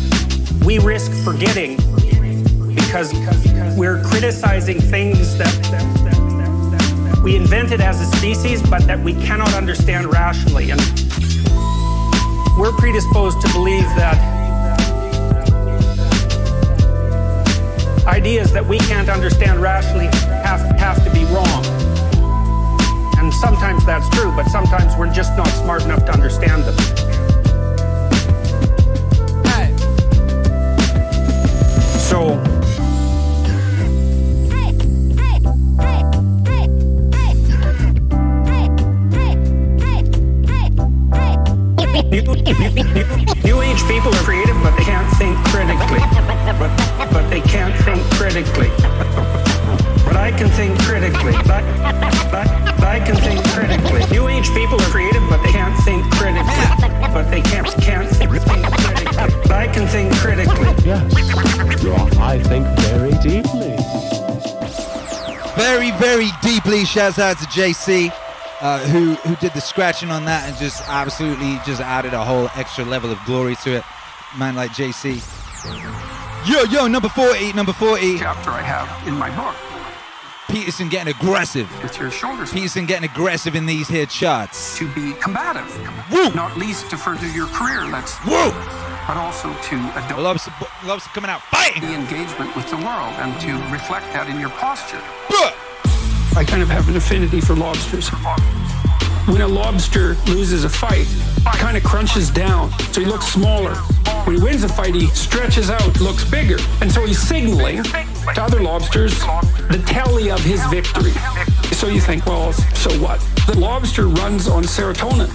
we risk forgetting because we're criticizing things that we invented as a species, but that we cannot understand rationally. And we're predisposed to believe that ideas that we can't understand rationally have to be wrong. And sometimes that's true, but sometimes we're just not smart enough to understand them. So New age people are creative, but they can't think critically. But they can't think critically. But I can think critically. But I can think critically. New age people are creative, but they can't think critically. But they can't think critically. But I can think critically. Yes. I think very deeply. Very, very deeply. Shouts out to JC. Who did the scratching on that and just absolutely just added a whole extra level of glory to it. Man like JC. Yo, number 40. Chapter I have in my book. Peterson getting aggressive. With your shoulders. Peterson getting aggressive in these here charts. To be combative. Woo! Not least to further your career. That's woo! But also to loves coming out fighting. The engagement with the world and to reflect that in your posture. I kind of have an affinity for lobsters. When a lobster loses a fight, he kind of crunches down, so he looks smaller. When he wins a fight, he stretches out, looks bigger. And so he's signaling to other lobsters the telly of his victory. So you think, well, so what? The lobster runs on serotonin,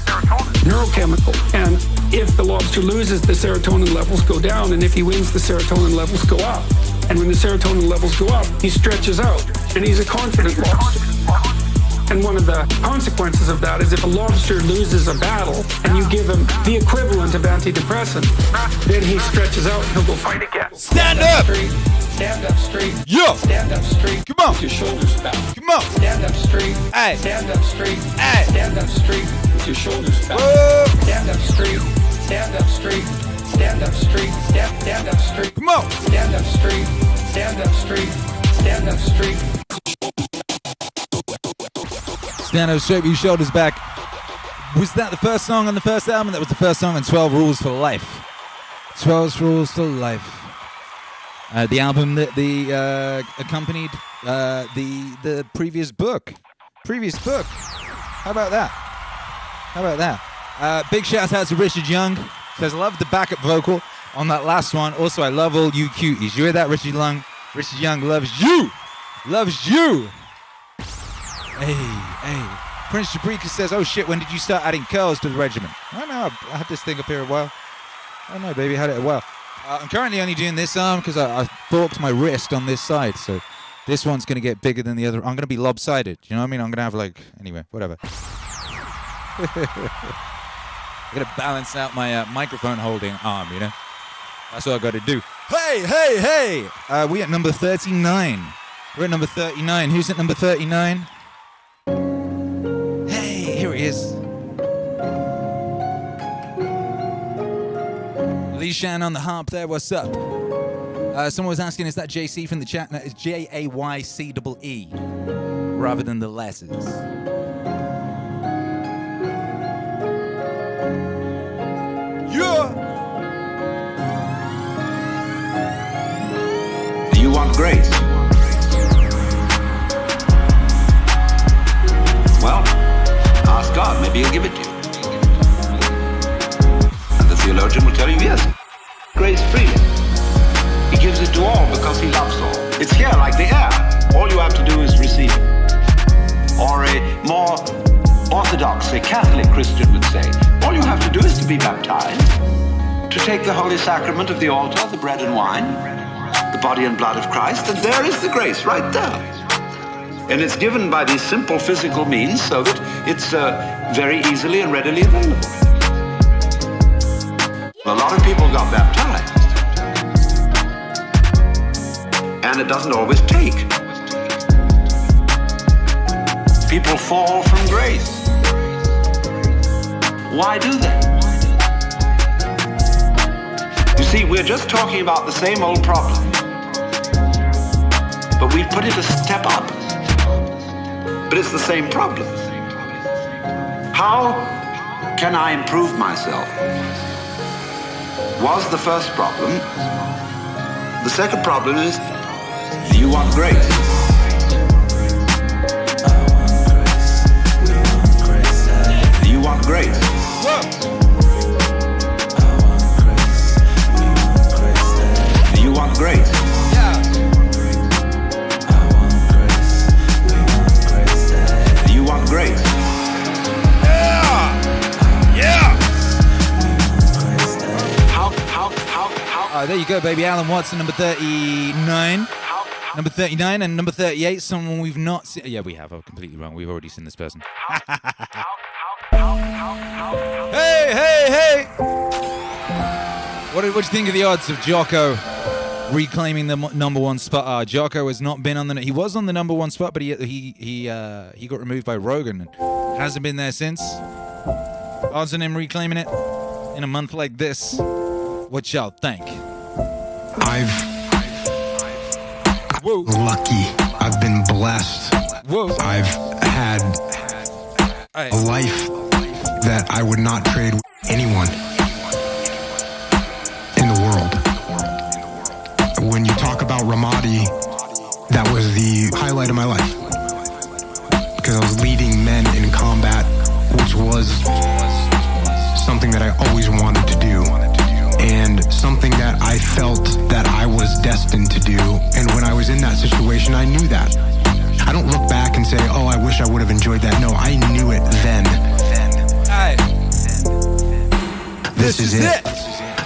neurochemical. And if the lobster loses, the serotonin levels go down. And if he wins, the serotonin levels go up. And when the serotonin levels go up, he stretches out. And he's a confident lobster. And one of the consequences of that is if a lobster loses a battle and you give him the equivalent of antidepressant, then he stretches out and he'll go fight again. Stand up! Stand up straight. Yo! Stand up straight. Come on! With your shoulders back. Come on! Stand up straight. Hey! Stand up straight. Hey! Stand up straight. With your shoulders back. Whoa. Stand up straight. Stand up straight. Stand up straight. Stand up straight. Come on! Stand up straight. Stand up straight. Stand up straight. Stand up straight with your shoulders back. Was that the first song on the first album? That was the first song on 12 Rules for Life. 12 Rules for Life. The album that accompanied the previous book. How about that? Big shout out to Richard Young. Says, love the backup vocal on that last one. Also, I love all you cuties. You hear that, Richard Young? Richard Young loves you. Loves you. Hey. Prince Jabrika says, oh shit, when did you start adding curls to the regimen? I don't know, I had this thing up here a while. I don't know, baby, I had it a while. I'm currently only doing this arm because I forked my wrist on this side, so this one's going to get bigger than the other. I'm going to be lopsided, you know what I mean? I'm going to have anyway, whatever. I'm going to balance out my microphone holding arm, you know? That's what I got to do. Hey! We at number 39. We're at number 39. Who's at number 39? Here he is. Lee Shan on the harp there, what's up? Someone was asking, is that JC from the chat? No, it's Jaycee rather than the letters. Yeah! Do you want grace? Well, ask God, maybe he'll give it to you. And the theologian will tell you yes. Grace freely. He gives it to all because he loves all. It's here like the air. All you have to do is receive it. Or a more orthodox, a Catholic Christian would say, all you have to do is to be baptized, to take the holy sacrament of the altar, the bread and wine, the body and blood of Christ, and there is the grace right there. And it's given by these simple physical means so that it's very easily and readily available. A lot of people got baptized. And it doesn't always take. People fall from grace. Why do they? You see, we're just talking about the same old problem. But we put it a step up. But it's the same problem. How can I improve myself? Was the first problem. The second problem is, do you want grace? Do you want grace? Whoa. Do you want grace? Yeah. Do you want grace? Yeah. How? There you go, baby. Alan Watson, number 39. Number 39 and number 38, someone we've not seen. Yeah, we have. I'm completely wrong. We've already seen this person. Hey! What do you think of the odds of Jocko reclaiming the number one spot? Jocko has not been on the. He was on the number one spot, but he got removed by Rogan and hasn't been there since. Odds on him reclaiming it in a month like this. What y'all think? Whoa. Lucky. I've been blessed. Whoa. I've had a life that I would not trade with anyone in the world. When you talk about Ramadi, that was the highlight of my life. Because I was leading men in combat, which was something that I always wanted to do. And something that I felt that I was destined to do. And when I was in that situation, I knew that. I don't look back and say, oh, I wish I would have enjoyed that. No, I knew it then. Aye. This is it.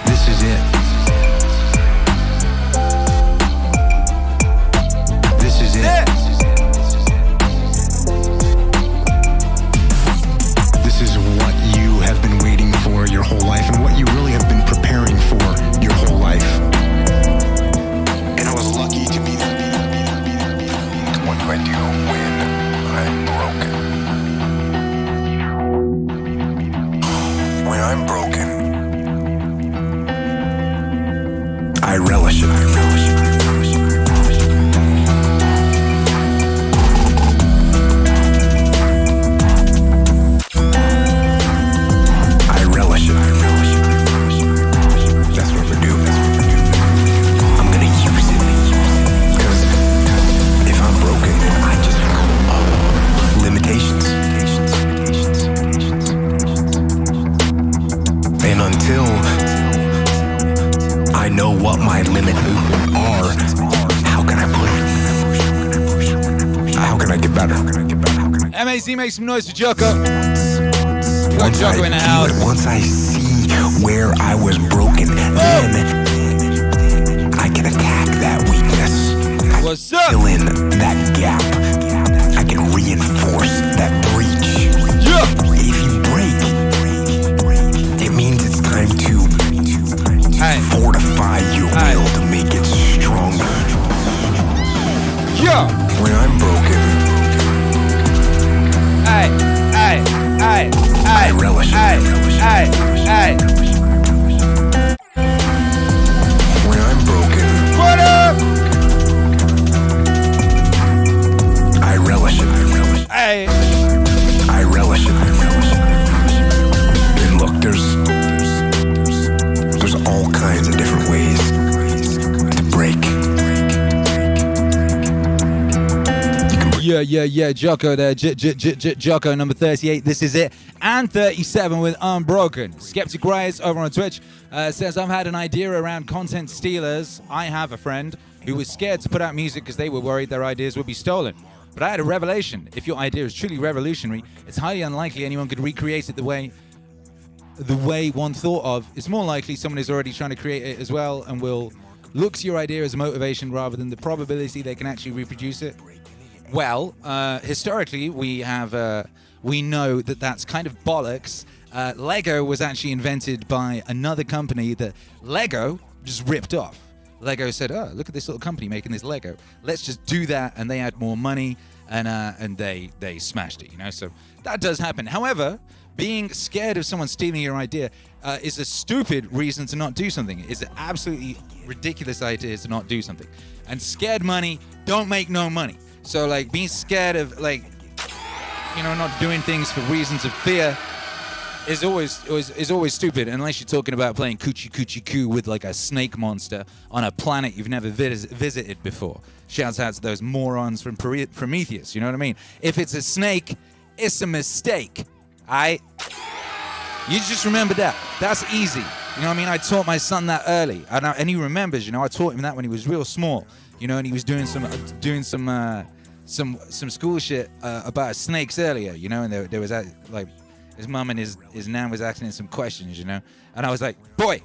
This is it. This is it. This is what you have been waiting for your whole life and what you really have been preparing for your whole life. And I was lucky to be that. What do I do when I'm broken? When I'm broken, I relish it. What my limits are, how can I push? How can I get better? MAZ, make some noise for Jocko. We got Jocko in the house. Once I see where I was broken, then I can attack that weakness. What's up? Fill in that gap. I can reinforce that breach. Yeah. If you break, it means it's time to fortify your will to make it stronger. Yeah. When I'm broken, I relish it. When I'm broken, what up? I relish it. I relish it. And look, there's all kinds of different ways to break. Yeah, Jocko there. Jocko number 38, this is it. And 37 with Unbroken. Skeptic Rise over on Twitch says, I've had an idea around content stealers. I have a friend who was scared to put out music because they were worried their ideas would be stolen. But I had a revelation. If your idea is truly revolutionary, it's highly unlikely anyone could recreate it the way one thought of. It's more likely someone is already trying to create it as well and will look to your idea as a motivation rather than the probability they can actually reproduce it. Well, historically, we know that that's kind of bollocks. Lego was actually invented by another company that Lego just ripped off. Lego said, oh, look at this little company making this Lego. Let's just do that, and they had more money, and they smashed it, you know? So that does happen. However, being scared of someone stealing your idea is a stupid reason to not do something. It's an absolutely ridiculous idea to not do something. And scared money don't make no money. So, like, being scared of, like, you know, not doing things for reasons of fear is always stupid, unless you're talking about playing Coochie Coochie Coo with, like, a snake monster on a planet you've never visited before. Shouts out to those morons from Prometheus, you know what I mean? If it's a snake, it's a mistake. You just remember that. That's easy. You know what I mean? I taught my son that early, and he remembers. You know, I taught him that when he was real small. You know, and he was doing some school shit about snakes earlier. You know, and there was like his mum and his nan was asking him some questions. You know, and I was like, boy,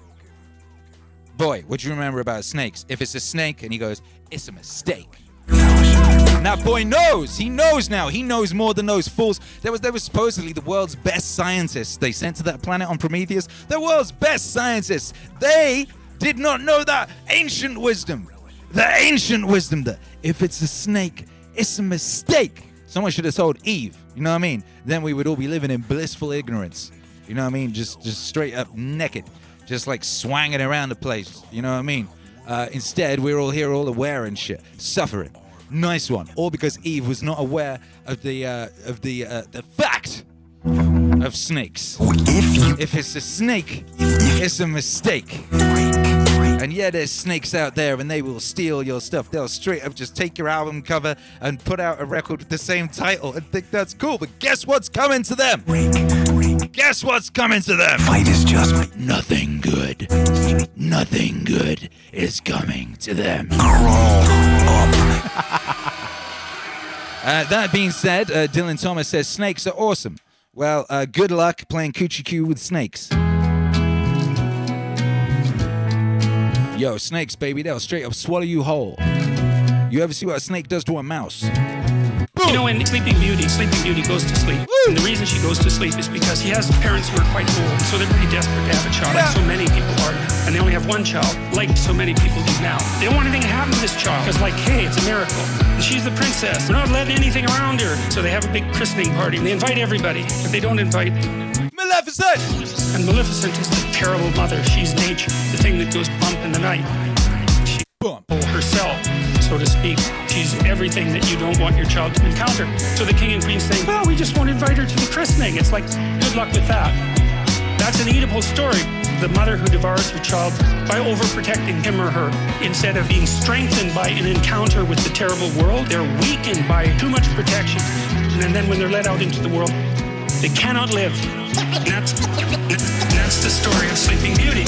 what do you remember about snakes? If it's a snake, and he goes, it's a mistake. And that boy knows. He knows now. He knows more than those fools. There was supposedly the world's best scientists they sent to that planet on Prometheus. The world's best scientists. They did not know that ancient wisdom. The ancient wisdom that if it's a snake, it's a mistake. Someone should have told Eve. You know what I mean? Then we would all be living in blissful ignorance. You know what I mean? Just straight up naked. Just like swanging around the place. You know what I mean? Instead, we're all here all aware and shit. Suffering. Nice one. All because Eve was not aware of the fact of snakes. If it's a snake, it's a mistake. And yeah, there's snakes out there and they will steal your stuff. They'll straight up just take your album cover and put out a record with the same title and think that's cool. But guess what's coming to them? Guess what's coming to them? Fight is just nothing good. nothing good is coming to them. Crawl up. That being said, Dylan Thomas says snakes are awesome. Well, good luck playing Coochie Coo with snakes. Yo, snakes, baby, they'll straight up swallow you whole. You ever see what a snake does to a mouse? You know, in Sleeping Beauty goes to sleep. Woo! And the reason she goes to sleep is because he has parents who are quite old, so they're pretty desperate to have a child, like so many people are. And they only have one child, like so many people do now. They don't want anything to happen to this child, because like, hey, it's a miracle. And she's the princess. They're not letting anything around her. So they have a big christening party, and they invite everybody, but they don't invite Maleficent! And Maleficent is the terrible mother. She's nature, the thing that goes bump in the night. She herself, so to speak. She's everything that you don't want your child to encounter. So the king and queen saying, well, we just won't invite her to the christening. It's like, good luck with that. That's an Oedipal story. The mother who devours her child by overprotecting him or her. Instead of being strengthened by an encounter with the terrible world, they're weakened by too much protection. And then when they're let out into the world, they cannot live. And that's the story of Sleeping Beauty.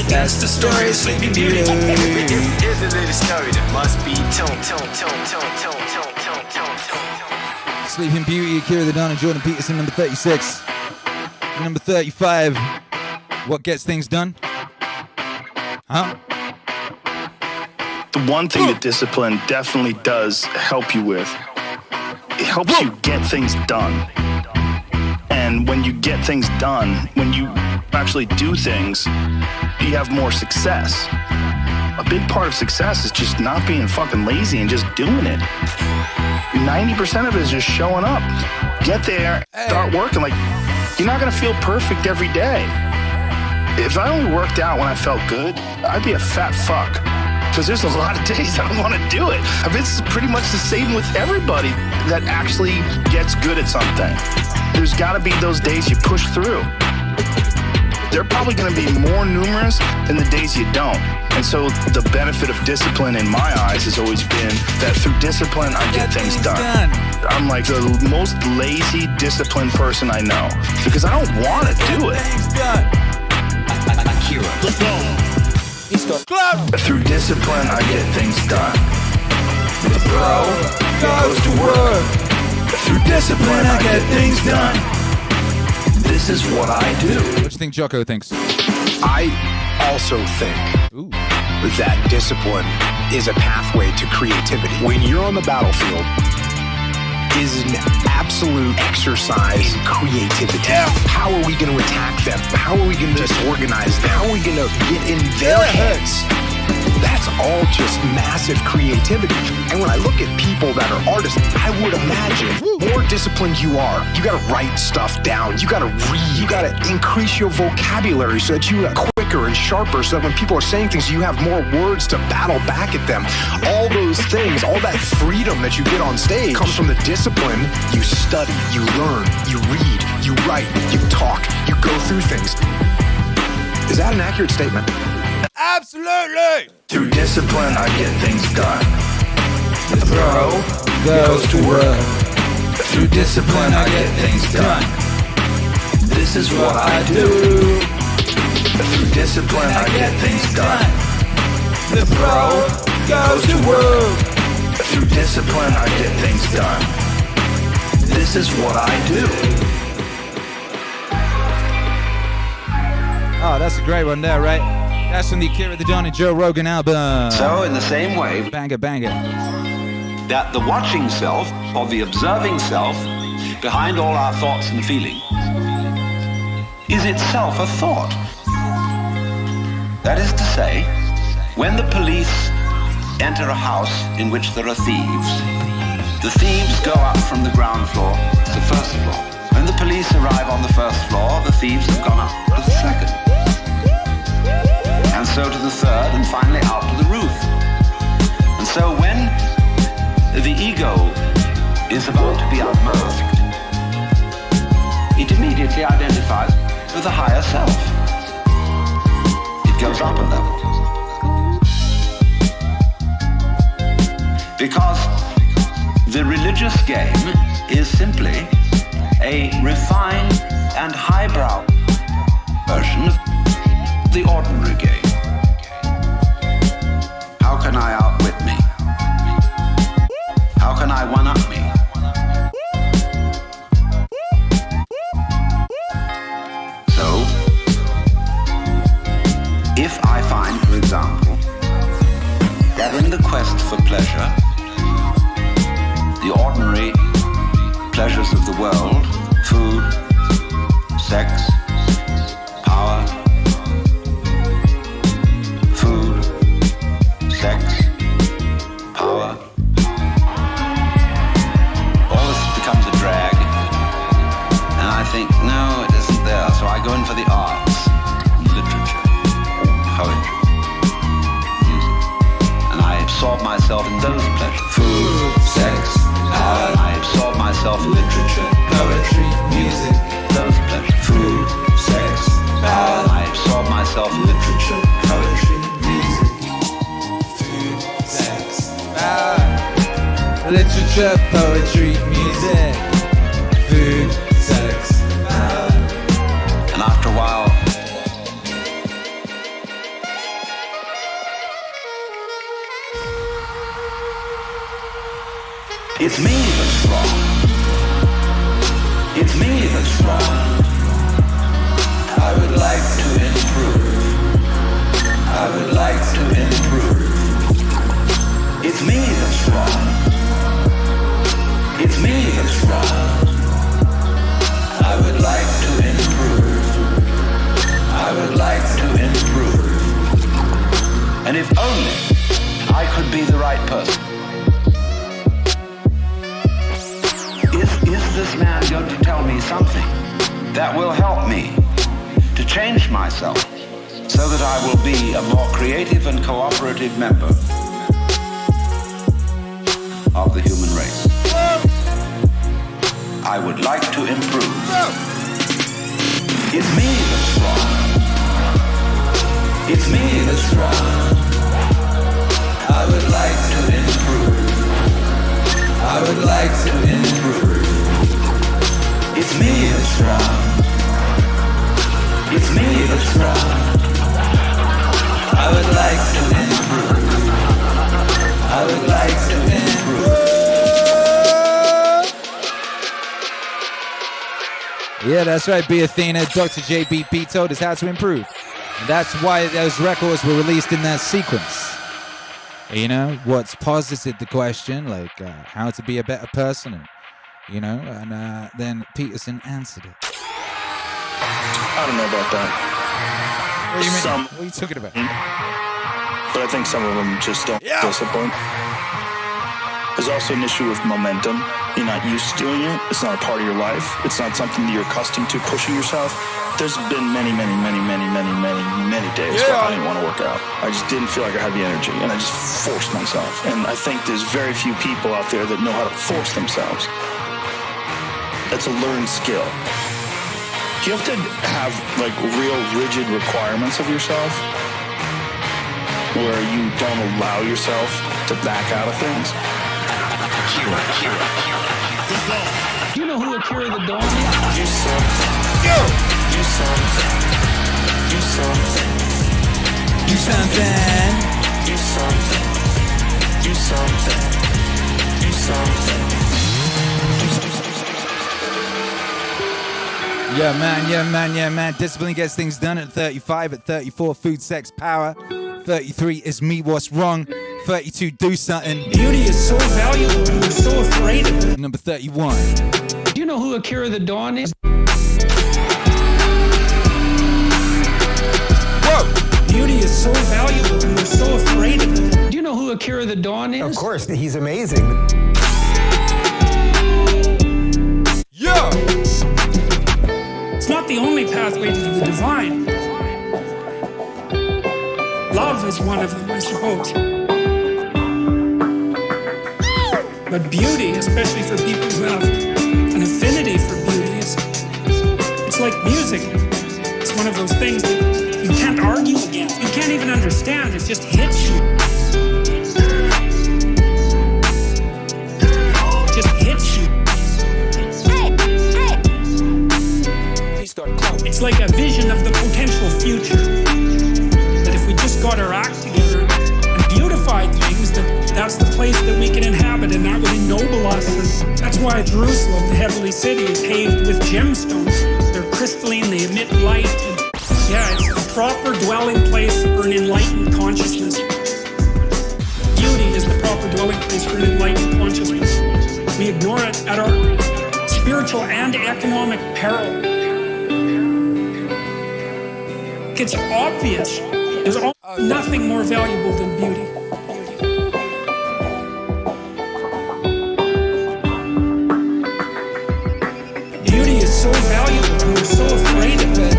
That's the story of Sleeping Beauty. Here's a little story that must be told. Sleeping Beauty, Akira The Don and Jordan Peterson, number 36. Number 35, what gets things done? Huh? The one thing that discipline definitely does help you with, it helps you get things done. And when you get things done, when you actually do things, you have more success. A big part of success is just not being fucking lazy and just doing it. 90% of it is just showing up. Get there, start working. Like, you're not gonna feel perfect every day. If I only worked out when I felt good, I'd be a fat fuck. Because there's a lot of days I don't want to do it. I mean, it's pretty much the same with everybody that actually gets good at something. There's gotta be those days you push through. They're probably going to be more numerous than the days you don't. And so the benefit of discipline in my eyes has always been that through discipline, I get things done. I'm like the most lazy, disciplined person I know because I don't want to do it. Akira The Don. Through discipline, I get things done. The bro goes to work. Through discipline, I get things done. This is what I do. What do you think Jocko thinks? I also think that discipline is a pathway to creativity. When you're on the battlefield, is an absolute exercise in creativity. How are we going to attack them? How are we going to disorganize them? How are we going to get in their heads? That's all just massive creativity. And when I look at people that are artists, I would imagine more disciplined you are, you gotta write stuff down, you gotta read, you gotta increase your vocabulary so that you are quicker and sharper so that when people are saying things, you have more words to battle back at them. All those things, all that freedom that you get on stage comes from the discipline. You study, you learn, you read, you write, you talk, you go through things. Is that an accurate statement? Absolutely! Through discipline, I get things done. The bro goes to work. Through discipline, I get things done. This is what I do. Through discipline, I get things done. The bro goes to work. Through discipline, I get things done. This is what I do. Oh, that's a great one there, right? That's from the Akira The Don and Joe Rogan album. So, in the same way, banger, that the watching self, or the observing self, behind all our thoughts and feelings, is itself a thought. That is to say, when the police enter a house in which there are thieves, the thieves go up from the ground floor to the first floor. When the police arrive on the first floor, the thieves have gone up to the second. And so to the third, and finally out to the roof. And so when the ego is about to be unmasked, it immediately identifies with the higher self. It goes up a level. Because the religious game is simply a refined and highbrow version of the ordinary game. How can I outwit me? How can I one-up me? So, if I find, for example, that in the quest for pleasure, the ordinary pleasures of the world, food, sex, power, food, sex, power, all this becomes a drag, and I think, no, it isn't there, so I go in for the arts, literature, poetry, music, and I absorb myself in those pleasures, food, sex, power, I absorb myself in literature, poetry, music, those pleasures, food, sex, power, I absorb myself in literature, poetry, music, food, sex, power, literature, poetry, music, food, sex, power. And after a while, it's me that's wrong. It's me that's wrong. I would like to improve. I would like to improve. It's me that's wrong. It's me that's wrong. I would like to improve. I would like to improve. And if only I could be the right person. Is this man going to tell me something that will help me to change myself so that I will be a more creative and cooperative member of the human race? I would like to improve. It's me that's wrong. It's me that's wrong. I would like to improve. I would like to improve. It's me that's wrong. It's me that's wrong. I would like to improve. I would like to improve. Yeah, that's right, B. Athena. Dr. JBP told us how to improve. And that's why those records were released in that sequence. You know, what's posited the question, like how to be a better person, and, you know, and then Peterson answered it. I don't know about that. What do you mean? What are you talking about? But I think some of them just don't discipline. There's also an issue with momentum. You're not used to doing it. It's not a part of your life. It's not something that you're accustomed to, pushing yourself. There's been many days where I didn't want to work out. I just didn't feel like I had the energy, and I just forced myself. And I think there's very few people out there that know how to force themselves. That's a learned skill. You have to have like real rigid requirements of yourself where you don't allow yourself to back out of things. Do you know who Akira The Don is? Do something. Do something. Do something. Do something. Do something. Do something. Do something. Yeah, man. Discipline gets things done at 35. At 34, food, sex, power. 33 is me, what's wrong. 32, do something. Beauty is so valuable and we're so afraid of it. Number 31. Do you know who Akira The Don is? Whoa! Beauty is so valuable and we're so afraid of it. Do you know who Akira The Don is? Of course, he's amazing. Yeah! It's not the only pathway to the divine. Love is one of them, I suppose. But beauty, especially for people who have an affinity for beauty, it's like music. It's one of those things that you can't argue against. You can't even understand. It just hits you. It just hits you. It's like a vision of the potential us. And that's why Jerusalem, the heavenly city, is paved with gemstones. They're crystalline, they emit light. And yeah, it's the proper dwelling place for an enlightened consciousness. Beauty is the proper dwelling place for an enlightened consciousness. We ignore it at our spiritual and economic peril. It's obvious. There's nothing more valuable than beauty. Beauty is so valuable and we're so afraid of it.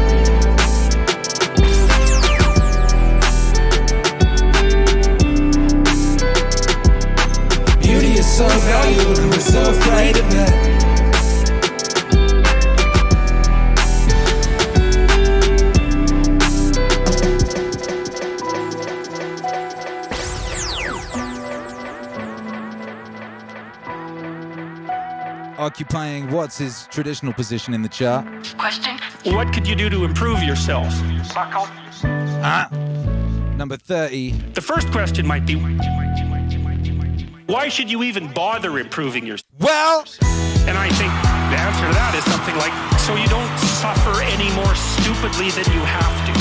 Beauty is so valuable and we're so afraid of it. Occupying what's his traditional position in the chart? Question? What could you do to improve yourself? Number 30. The first question might be, why should you even bother improving yourself? Well, and I think the answer to that is something like, so you don't suffer any more stupidly than you have to.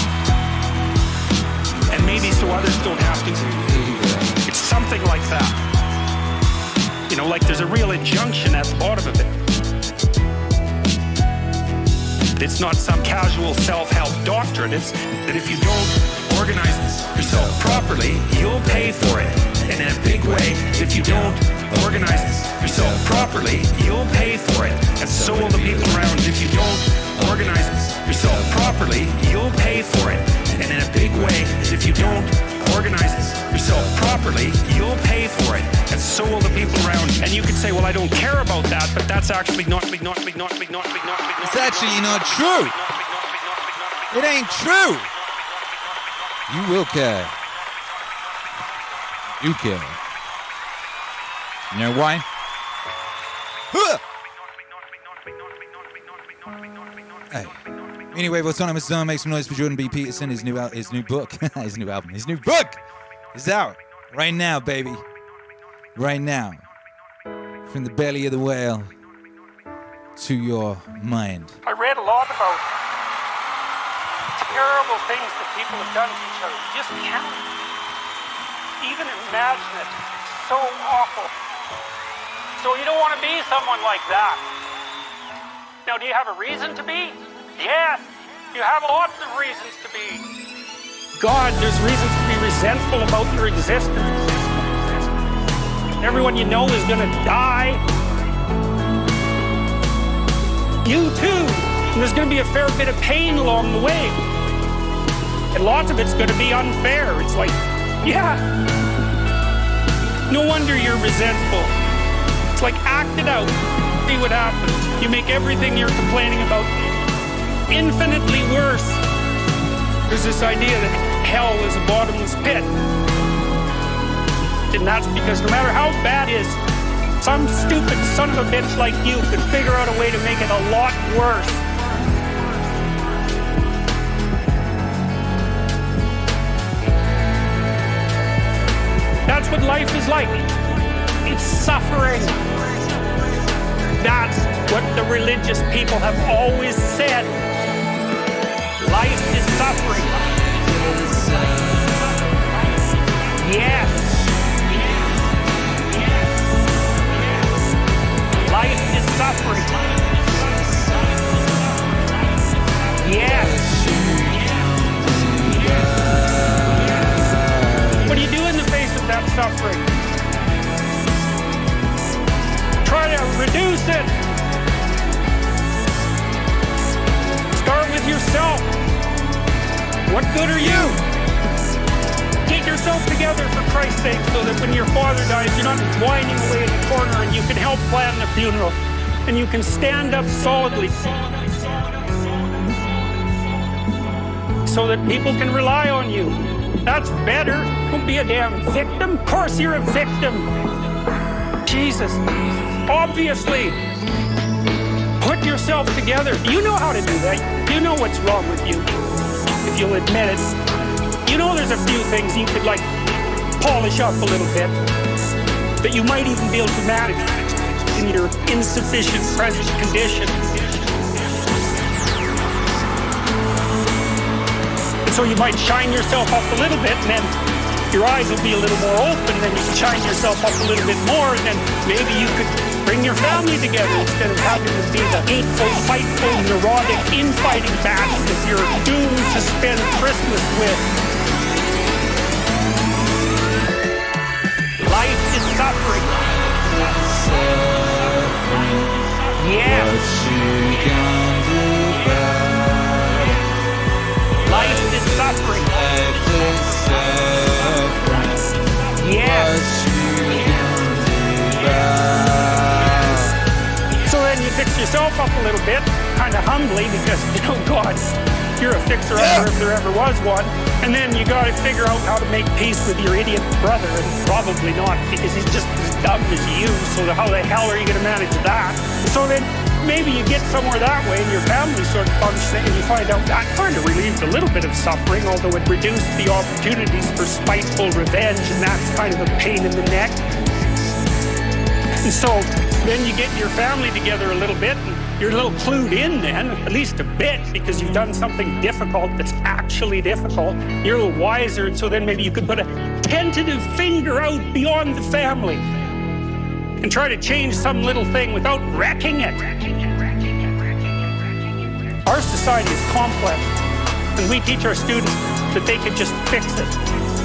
And maybe so others don't have to. It's something like that. You know, like there's a real injunction at the bottom of it. It's not some casual self-help doctrine. It's that if you don't organize yourself properly, you'll pay for it. And in a big way, if you don't organize yourself properly, you'll pay for it. And so will the people around. If you don't organize yourself properly, you'll pay for it. And in a big way, if you don't organize yourself properly, you'll pay for it. And so will the people around. And you could say, well, I don't care about that, but that's actually not. It's actually not true. It ain't true. You will care. You care. You know why? Hey. Meaningwave Autonomous Zone, make some noise for Jordan B. Peterson. His new book, his new book is out right now, baby. Right now. From the belly of the whale to your mind. I read a lot about terrible things that people have done to each other. You just can't even imagine it. It's so awful. So you don't want to be someone like that. Now, do you have a reason to be? Yes, you have lots of reasons to be. God, there's reasons to be resentful about your existence. Everyone you know is going to die. You too. And there's going to be a fair bit of pain along the way. And lots of it's going to be unfair. It's like, yeah. No wonder you're resentful. It's like, act it out. See what happens. You make everything you're complaining about infinitely worse. There's this idea that hell is a bottomless pit. And that's because no matter how bad it is, some stupid son of a bitch like you could figure out a way to make it a lot worse. That's what life is like. It's suffering. That's what the religious people have always said. Life is suffering. Yes. Life is suffering. Yes. What do you do in the face of that suffering? Try to reduce it. Start with yourself. What good are you? Get yourself together for Christ's sake so that when your father dies, you're not whining away in the corner and you can help plan the funeral and you can stand up solidly so that people can rely on you. That's better. Don't be a damn victim. Of course you're a victim. Jesus. Obviously. Put yourself together. You know how to do that. You know what's wrong with you. If you'll admit it. You know there's a few things you could polish up a little bit. That you might even be able to manage. in your insufficient present condition. And so you might shine yourself up a little bit, and then your eyes will be a little more open, and then you can shine yourself up a little bit more, and then maybe you could bring your family together instead of having to be the hateful, fightful, neurotic, infighting batch that you're doomed to spend Christmas with. Life is suffering. Yes. Life is suffering. Yes. So then you fix yourself up a little bit, kind of humbly, because, God, you're a fixer-upper if there ever was one. And then you got to figure out how to make peace with your idiot brother, and probably not, because he's just as dumb as you, so how the hell are you going to manage that? So then maybe you get somewhere that way, and your family sort of functions, and you find out that kind of relieved a little bit of suffering, although it reduced the opportunities for spiteful revenge, and that's kind of a pain in the neck. And so then you get your family together a little bit, and you're a little clued in then, at least a bit, because you've done something difficult that's actually difficult. You're a little wiser, and so then maybe you could put a tentative finger out beyond the family and try to change some little thing without wrecking it. Our society is complex, and we teach our students that they could just fix it.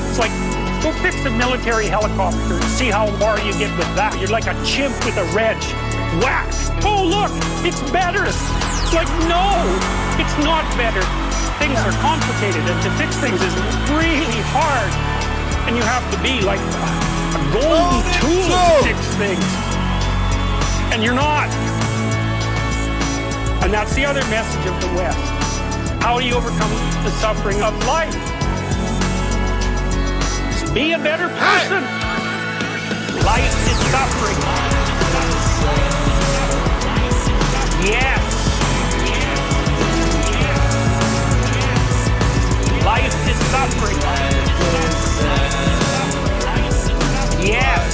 It's like, go fix a military helicopter and see how far you get with that. You're like a chimp with a wrench. Whack! Oh, look, it's better. It's like, no, it's not better. Things are complicated, and to fix things is really hard. And you have to be like a golden tool to fix things. And you're not. And that's the other message of the West. How do you overcome the suffering of life? Just be a better person. Life is suffering. Yes. Life is suffering. Yes.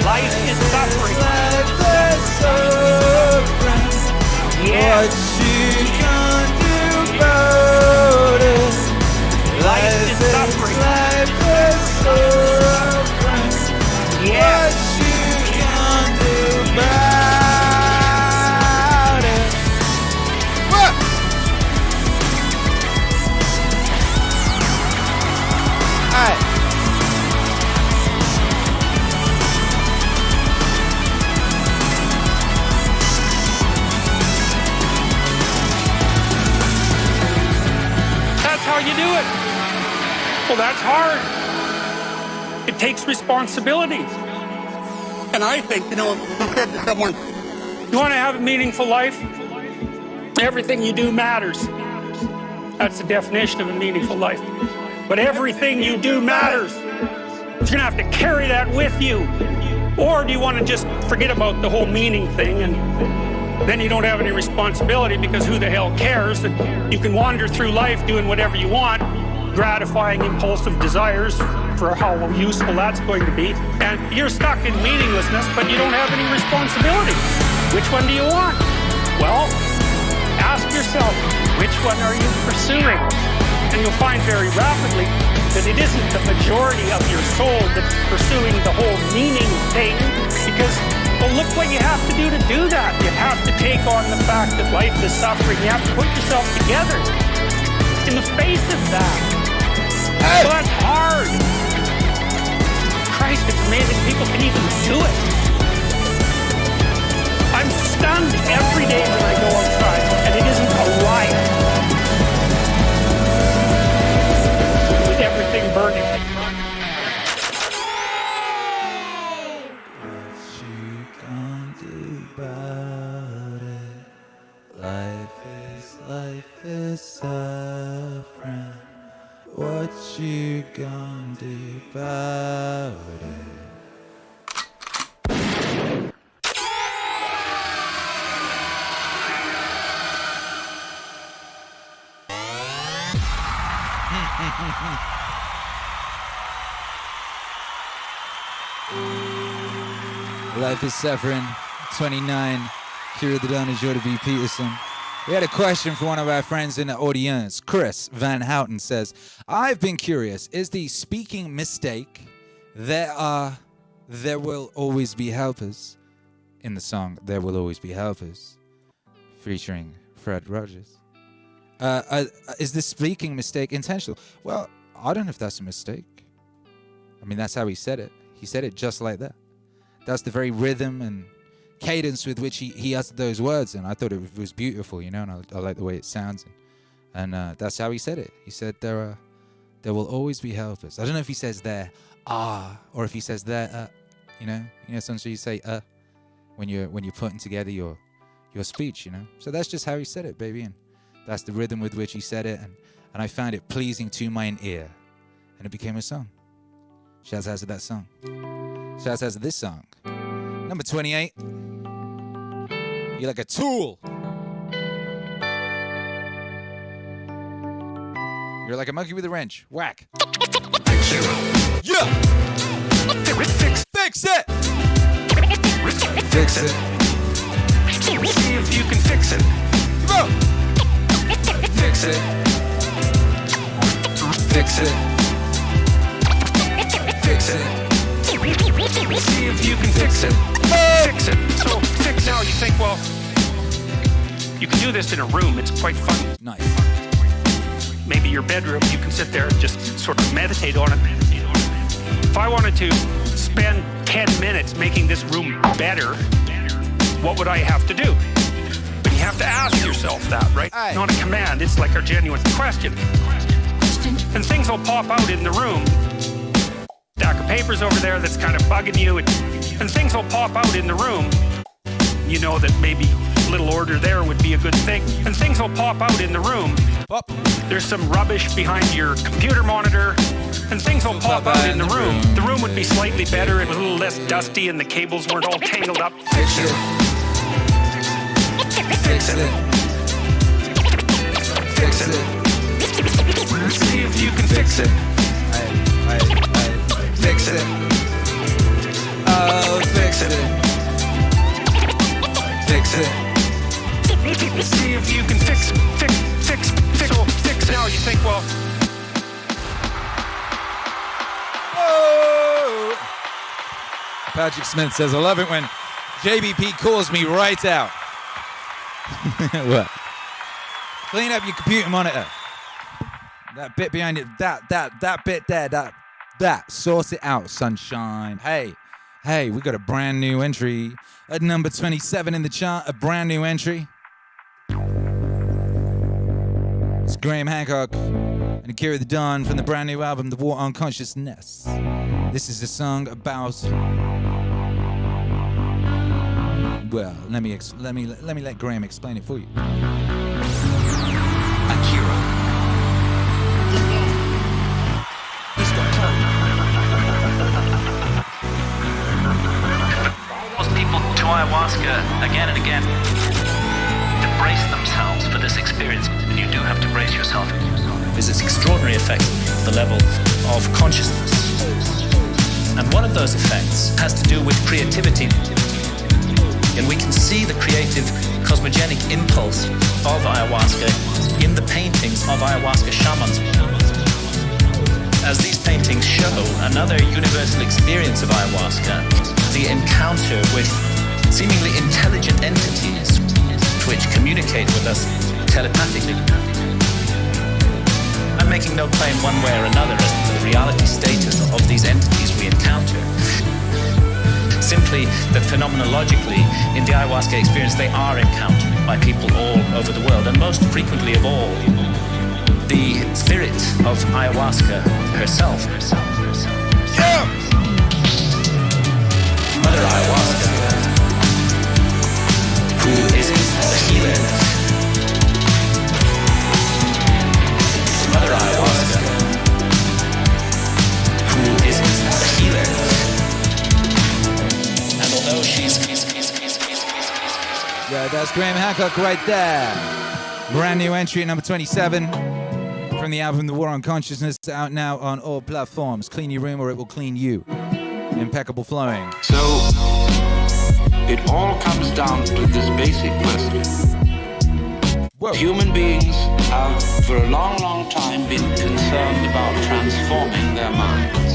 Life is suffering. Yes. What you gonna do about it? Life is suffering. Life is suffering. Yes. What you gonna do about it? What? All right. How you do it? Well, that's hard. It takes responsibility. And I think, who said to someone, you want to have a meaningful life? Everything you do matters. That's the definition of a meaningful life. But everything you do matters. You're going to have to carry that with you. Or do you want to just forget about the whole meaning thing, and then you don't have any responsibility, because who the hell cares? That you can wander through life doing whatever you want, gratifying impulsive desires for how useful that's going to be, and you're stuck in meaninglessness, but you don't have any responsibility. Which one do you want? Well, ask yourself, which one are you pursuing? And you'll find very rapidly that it isn't the majority of your soul that's pursuing the whole meaning thing, because well, look what you have to do that. You have to take on the fact that life is suffering. You have to put yourself together in the face of that. Well, that's hard. Christ, it's amazing people can even do it. I'm stunned every day when I go outside, and it isn't a riot with everything burning. Life is suffering. What you gonna do about it? Life is Suffering, 29. Akira The Don is Jocko V. Peterson. We had a question for one of our friends in the audience. Chris Van Houten says, I've been curious, is the speaking mistake there will always be helpers in the song There Will Always Be Helpers featuring Fred Rogers? Is the speaking mistake intentional? Well, I don't know if that's a mistake. I mean, that's how he said it. He said it just like that. That's the very rhythm and cadence with which he uttered those words, and I thought it was beautiful, you know, and I like the way it sounds, and that's how he said it. He said there will always be helpers. I don't know if he says there or if he says there, you know, sometimes you say when you're putting together your speech, you know. So that's just how he said it, baby, and that's the rhythm with which he said it, and I found it pleasing to mine ear, and it became a song. Shouts out to that song. Shouts out to this song. Number 28. You're like a tool. You're like a monkey with a wrench. Whack. Yeah. Fix it. Fix it. See if you can fix it. Come on. Fix it. Fix it. Fix it. See if you can fix it. Fix it. So fix now. You think, well, you can do this in a room. It's quite fun. Nice. Maybe your bedroom. You can sit there and just sort of meditate on it. If I wanted to spend 10 minutes making this room better, what would I have to do? But you have to ask yourself that, right? Aye. Not a command. It's like a genuine question. And things will pop out in the room. Stack of papers over there that's kind of bugging you, and things will pop out in the room. You know that maybe a little order there would be a good thing, and things will pop out in the room. Pop. There's some rubbish behind your computer monitor, and things will pop out in the room. The room would be slightly better, it was a little less dusty, and the cables weren't all tangled up. Fix it. Fix it. Fix it. See if you can fix it. Fix it. Oh, fix it. Fix it. See if you can fix now. You think, well, oh. Patrick Smith says, I love it when JBP calls me right out. What? Clean up your computer monitor. That bit behind it, that bit there, that. Sort it out, sunshine. Hey, we got a brand new entry at number 27 in the chart, a brand new entry. It's Graham Hancock and Akira The Don from the brand new album, The War on Consciousness. This is a song about, well, let me let Graham explain it for you. Akira. Most people to ayahuasca again and again to brace themselves for this experience, and you do have to brace yourself. There's this extraordinary effect, the level of consciousness. And one of those effects has to do with creativity. And we can see the creative cosmogenic impulse of ayahuasca in the paintings of ayahuasca shamans. As these paintings show another universal experience of ayahuasca, the encounter with seemingly intelligent entities which communicate with us telepathically. I'm making no claim one way or another as to the reality status of these entities we encounter. Simply that phenomenologically, in the ayahuasca experience, they are encountered by people all over the world, and most frequently of all, the spirit of ayahuasca herself. Yeah! Mother Ayahuasca, who is the healer. Mother Ayahuasca, who is the healer. And although she's Yeah, that's Graham Hancock right there. Brand new entry at number 27 from the album The War on Consciousness, out now on all platforms. Clean your room or it will clean you. Impeccable flowing. So, It all comes down to this basic question. Human beings have for a long, long time been concerned about transforming their minds.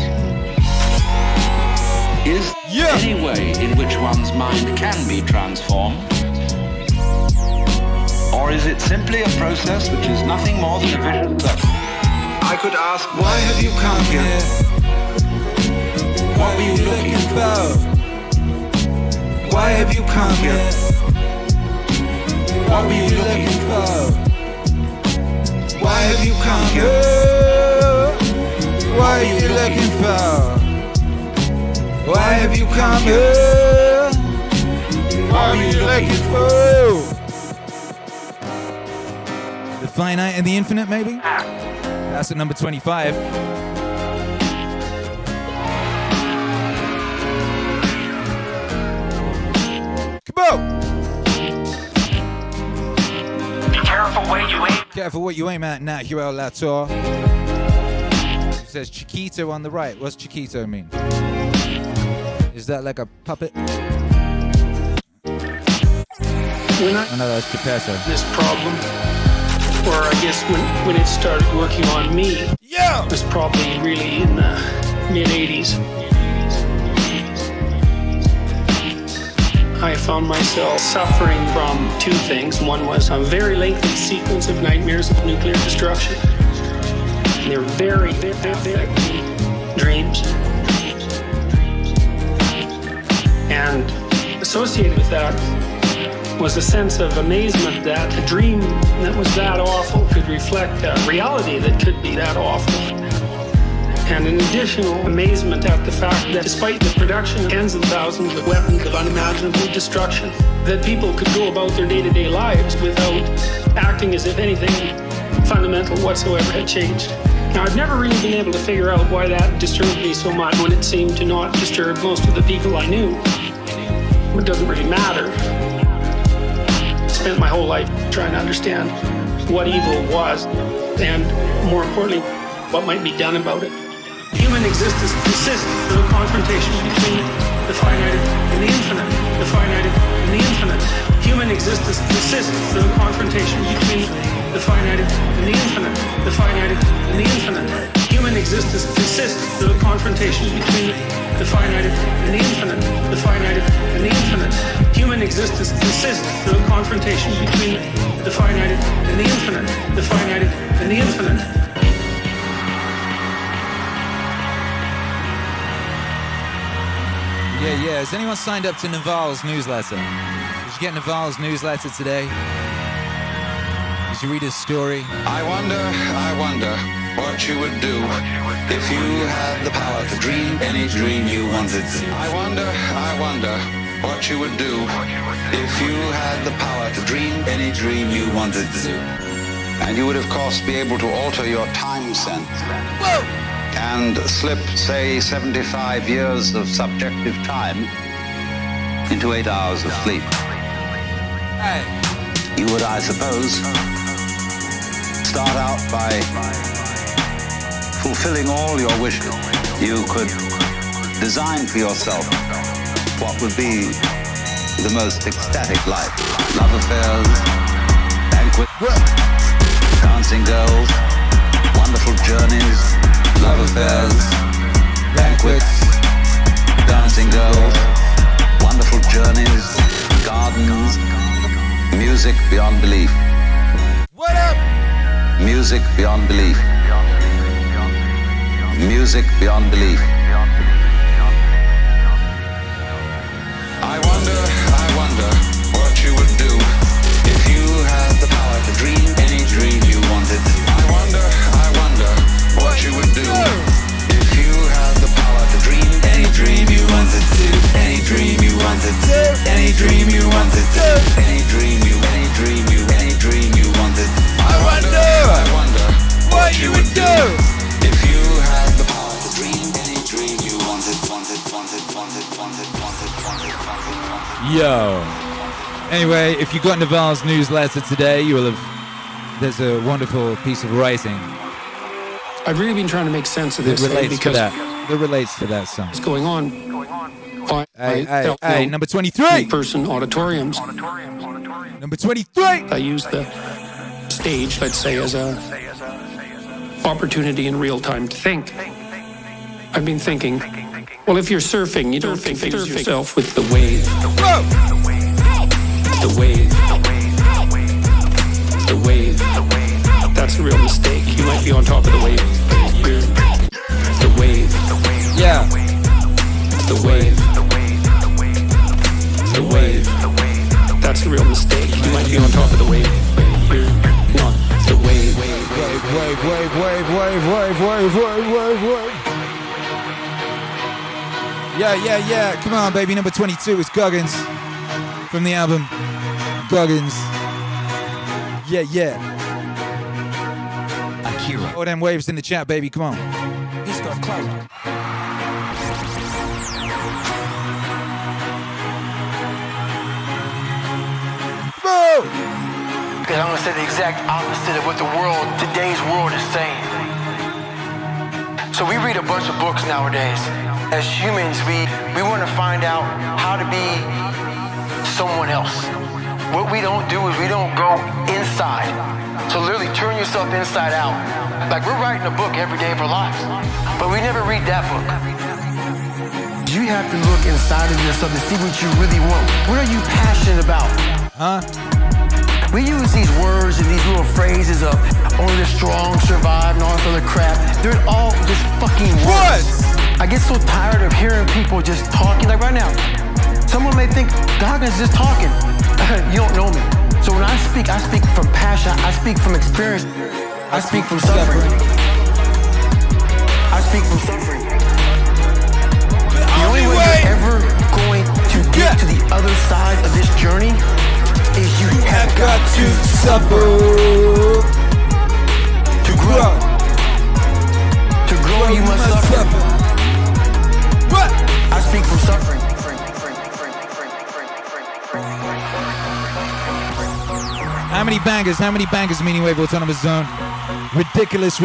Is there any way in which one's mind can be transformed? Or is it simply a process which is nothing more than a vicious circle? I could ask, why have you come here? What were you looking for? Why have you come here? What were you looking for? Why have you come here? What are you looking for? Why have you come here? What are you looking for? The finite and the infinite, maybe? That's at number 25. Come on! Be careful where you aim. Careful what you aim at, Nat Hero Latour. It says Chiquito on the right. What's Chiquito mean? Is that like a puppet? When I know that's Geppetto. This problem, or I guess when it started working on me, it was probably really in the mid-'80s. I found myself suffering from two things. One was a very lengthy sequence of nightmares of nuclear destruction. And they're very, very, very dreams. And associated with that was a sense of amazement that a dream that was that awful could reflect a reality that could be that awful. And an additional amazement at the fact that despite the production of tens of thousands of weapons of unimaginable destruction, that people could go about their day-to-day lives without acting as if anything fundamental whatsoever had changed. Now, I've never really been able to figure out why that disturbed me so much when it seemed to not disturb most of the people I knew. It doesn't really matter. I spent my whole life trying to understand what evil was, and more importantly, what might be done about it. Human existence consists of a confrontation between the finite and the infinite. The finite and the infinite. Human existence consists of a confrontation between the finite and the infinite. The finite and the infinite. Human existence consists of a confrontation between the finite and the infinite. The finite and the infinite. Human existence consists of a confrontation between the finite and the infinite. The finite and the infinite. Yeah. Has anyone signed up to Naval's newsletter? Did you get Naval's newsletter today? Did you read his story? I wonder what you would do if you had the power to dream any dream you wanted. I wonder what you would do if you had the power to dream any dream you wanted. And you would, of course, be able to alter your time sense. Whoa! And slip, say, 75 years of subjective time into 8 hours of sleep. Hey. You would, I suppose, start out by fulfilling all your wishes. You could design for yourself what would be the most ecstatic life. Love affairs, banquets, dancing girls, wonderful journeys. Love affairs, banquets, dancing girls, wonderful journeys, gardens, music beyond belief. What up? Music beyond belief. Music beyond belief. I wonder what you would do if you had the power to dream any dream you wanted. I wonder what you would do if you had the power to dream any dream you wanted to. Any dream you wanted to. Any dream you wanted to. Any dream you wanted. I wonder what you would do if you had the power to dream any dream you wanted. Yo. Anyway, if you got Naval's newsletter today, you will have. There's a wonderful piece of writing. I've really been trying to make sense of this That relates because to that. That relates to that song. what's going on Hey, number 23. In-person auditoriums. Number 23. I use the stage, let's say, as a opportunity in real time to think. I've been thinking, well, if you're surfing, you don't confuse yourself with the wave. The wave. The wave. That's a real mistake. You might be on top of the wave. The wave. Yeah. The wave. The wave. That's a real mistake. You might be on top of the wave. You're not the wave. Wave. Yeah. Come on, baby. Number 22 is Goggins from the album Goggins. Yeah. Akira. All them waves in the chat, baby. Come on. He's got clout. Because I'm going to say the exact opposite of what today's world is saying. So we read a bunch of books nowadays. As humans, we want to find out how to be someone else. What we don't do is we don't go inside. So literally turn yourself inside out. Like we're writing a book every day of our lives, but we never read that book. You have to look inside of yourself to see what you really want. What are you passionate about? Huh? We use these words and these little phrases of only the strong survive and all this other crap. They're all just fucking words. I get so tired of hearing people just talking. Like right now, someone may think Goggins is just talking. You don't know me. So when I speak from passion. I speak from experience. I speak from suffering. I speak from suffering. The only way you're ever going to get to the other side of this journey is you have got to suffer. To grow. To grow, you must suffer. What? I speak from suffering. How many bangers, Meaningwave Autonomous Zone? Ridiculous.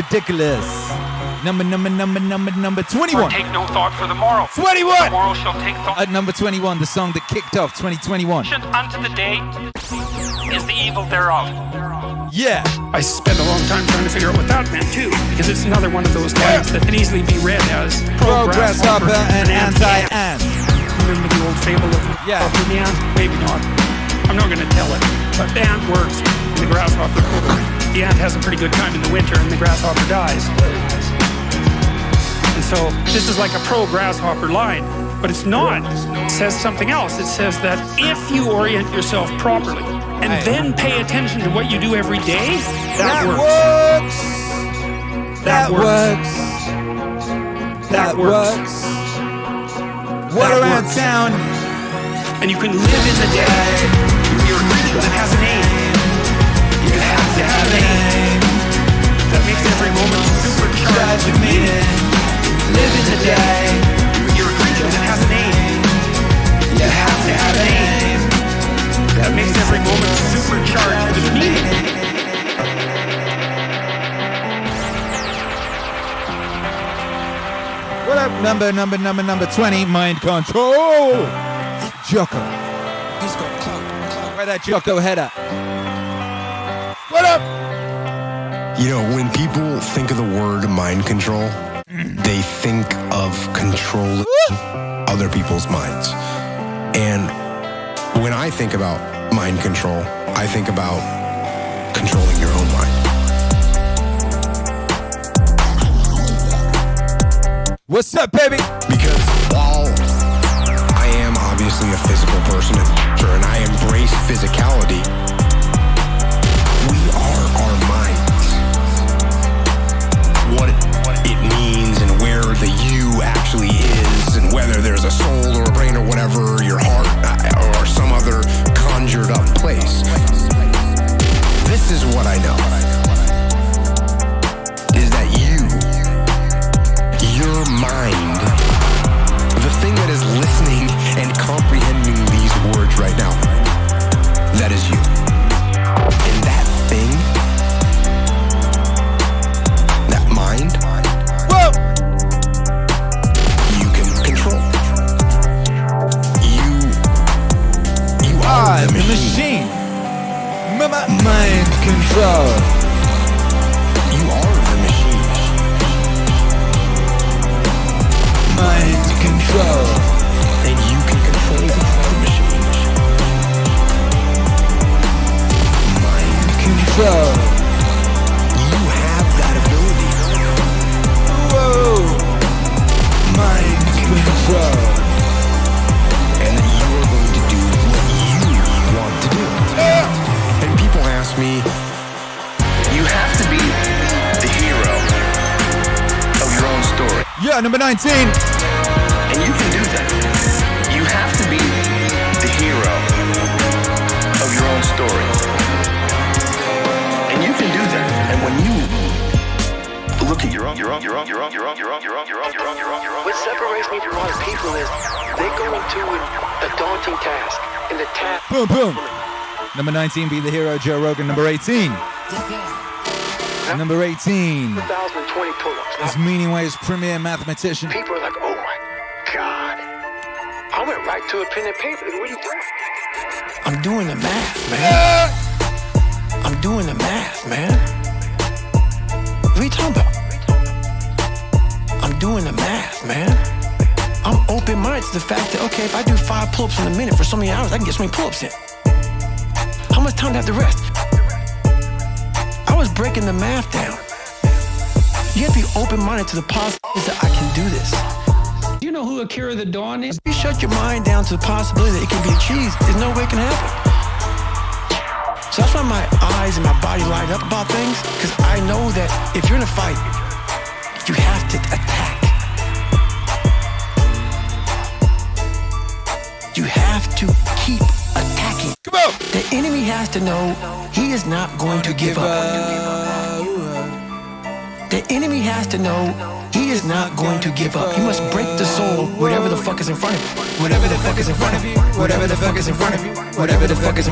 Number 21. Take no thought for the morrow. 21! Tomorrow shall take thought. At number 21, the song that kicked off 2021. Unto the day is the evil thereof. Yeah. I spent a long time trying to figure out what that meant too, because it's another one of those lines that can easily be read as pro-grasshopper and anti-ant. Remember the old fable of the ant? Maybe not. I'm not going to tell it. But the ant works and the grasshopper cold. The ant has a pretty good time in the winter and the grasshopper dies. And so this is like a pro-grasshopper line, but it's not. It says something else. It says that if you orient yourself properly and then pay attention to what you do every day, that works. That works. What around town? And you can live in the day. You're a creature that has a name. You have to have a name. That makes every moment supercharged with meaning. Live in the day. You're a creature that has a name. You have to have a name. That makes every moment supercharged with meaning. What up, number 20, Mind Control. Jocko. He's got clout. Where that Jocko header? What up? You know, when people think of the word mind control, they think of controlling other people's minds. And when I think about mind control, I think about controlling your own mind. What's up, baby? Because while I am obviously a physical person and I embrace physicality, we are our minds. What it means and where the you actually is and whether there's a soul or a brain or whatever, your heart or some other conjured up place. This is what I know. Is that your mind, the thing that is listening and comprehending these words right now, that is you. And that thing, that mind, you can control. machine. Mind control. You are the machine. Mind control. And you can control the machine. Mind control. You have that ability. Whoa. Mind control. And you are going to do what you want to do. And people ask me, you have to be the hero of your own story. Yeah, number 19. And you can do that. You have to be the hero of your own story. And you can do that. And when you look at your own. What separates me from other people is they go into a daunting task. And the task. Boom, boom. Number 19, Be the Hero, Joe Rogan. Number 18. Number 18 1,020 pull-ups. is Meaningwave's premier mathematician. People are like, oh my God. I went right to a pen and paper. What are you doing? I'm doing the math, man. I'm doing the math, man. What are you talking about? I'm doing the math, man. I'm open-minded to the fact that, okay, if I do 5 pull-ups in a minute for so many hours, I can get so many pull-ups in. How much time do I have to rest? I was breaking the math down. You have to be open-minded to the possibilities that I can do this. Do you know who Akira the Don is? If you shut your mind down to the possibility that it can be achieved, there's no way it can happen. So that's why my eyes and my body light up about things, because I know that if you're in a fight, you have to attack. You have to keep attacking. Come on! The enemy has to know he is not going to give up. The enemy has to know he is not going to give up. You must break the soul, whatever the fuck is in front of you. Whatever the fuck is in front of you. Whatever the fuck is in front of you. Whatever the fuck is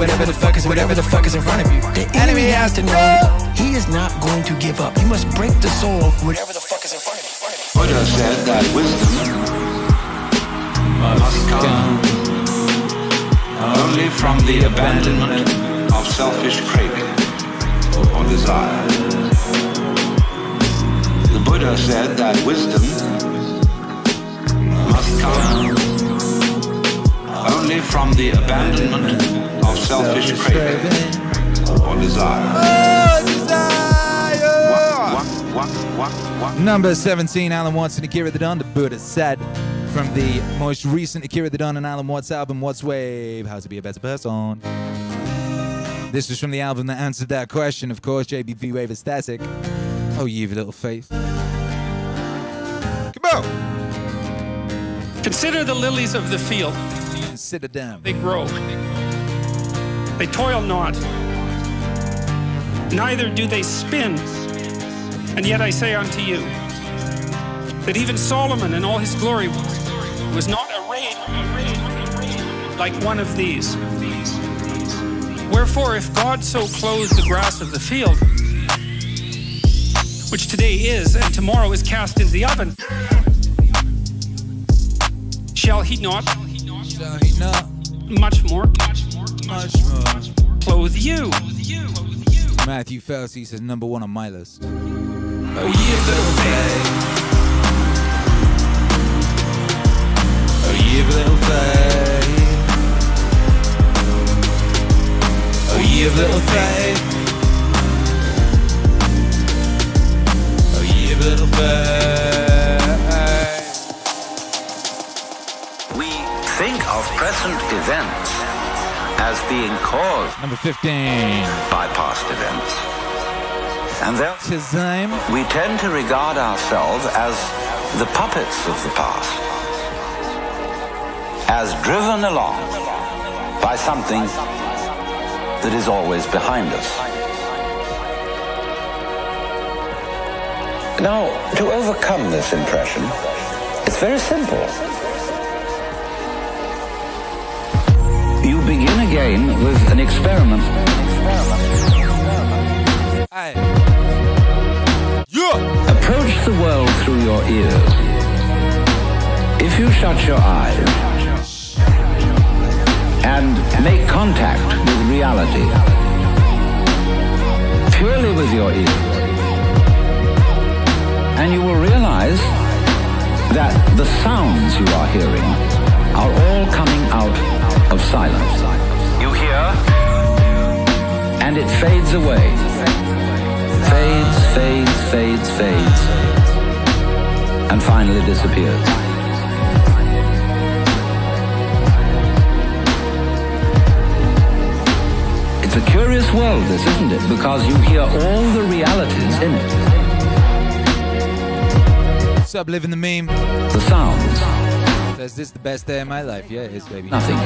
in front of you. The enemy has to know he is not going to give up. You must break the soul, whatever the fuck is in front of you. Buddha said that wisdom must come only from the abandonment of selfish craving or desire. The Buddha said that wisdom must come only from the abandonment of selfish craving or desire. Number 17, Alan Watts and Akira The Don. The Buddha said from the most recent Akira The Don and Alan Watts album, What's Wave? How to Be a Better Person. This was from the album that answered that question, of course, JBV Wave Aesthetic. Oh, ye of little faith. Come on! Consider the lilies of the field. Consider them. They grow. They toil not. Neither do they spin. And yet I say unto you, that even Solomon in all his glory was not arrayed like one of these. Wherefore, if God so clothes the grass of the field, which today is and tomorrow is cast into the oven, shall he not much more clothe you? Matthew Felty says number 1 on my list. Oh, ye of little faith. Oh, ye of little faith. Oh, ye of little faith. Oh, ye of little faith. We think of present events as being caused number 15 by past events. And then Shazam. We tend to regard ourselves as the puppets of the past, as driven along by something that is always behind us. Now, to overcome this impression, it's very simple. You begin again with an experiment. Approach the world through your ears. If you shut your eyes and make contact with reality, reality purely with your ears. And you will realize that the sounds you are hearing are all coming out of silence. You hear? And it fades away. Fades, fades, fades, fades. And finally disappears. It's a curious world, this, isn't it? Because you hear all the realities in it. What's up, living the meme? The sounds. Says this is the best day of my life. Yeah, it is, baby. Nothing.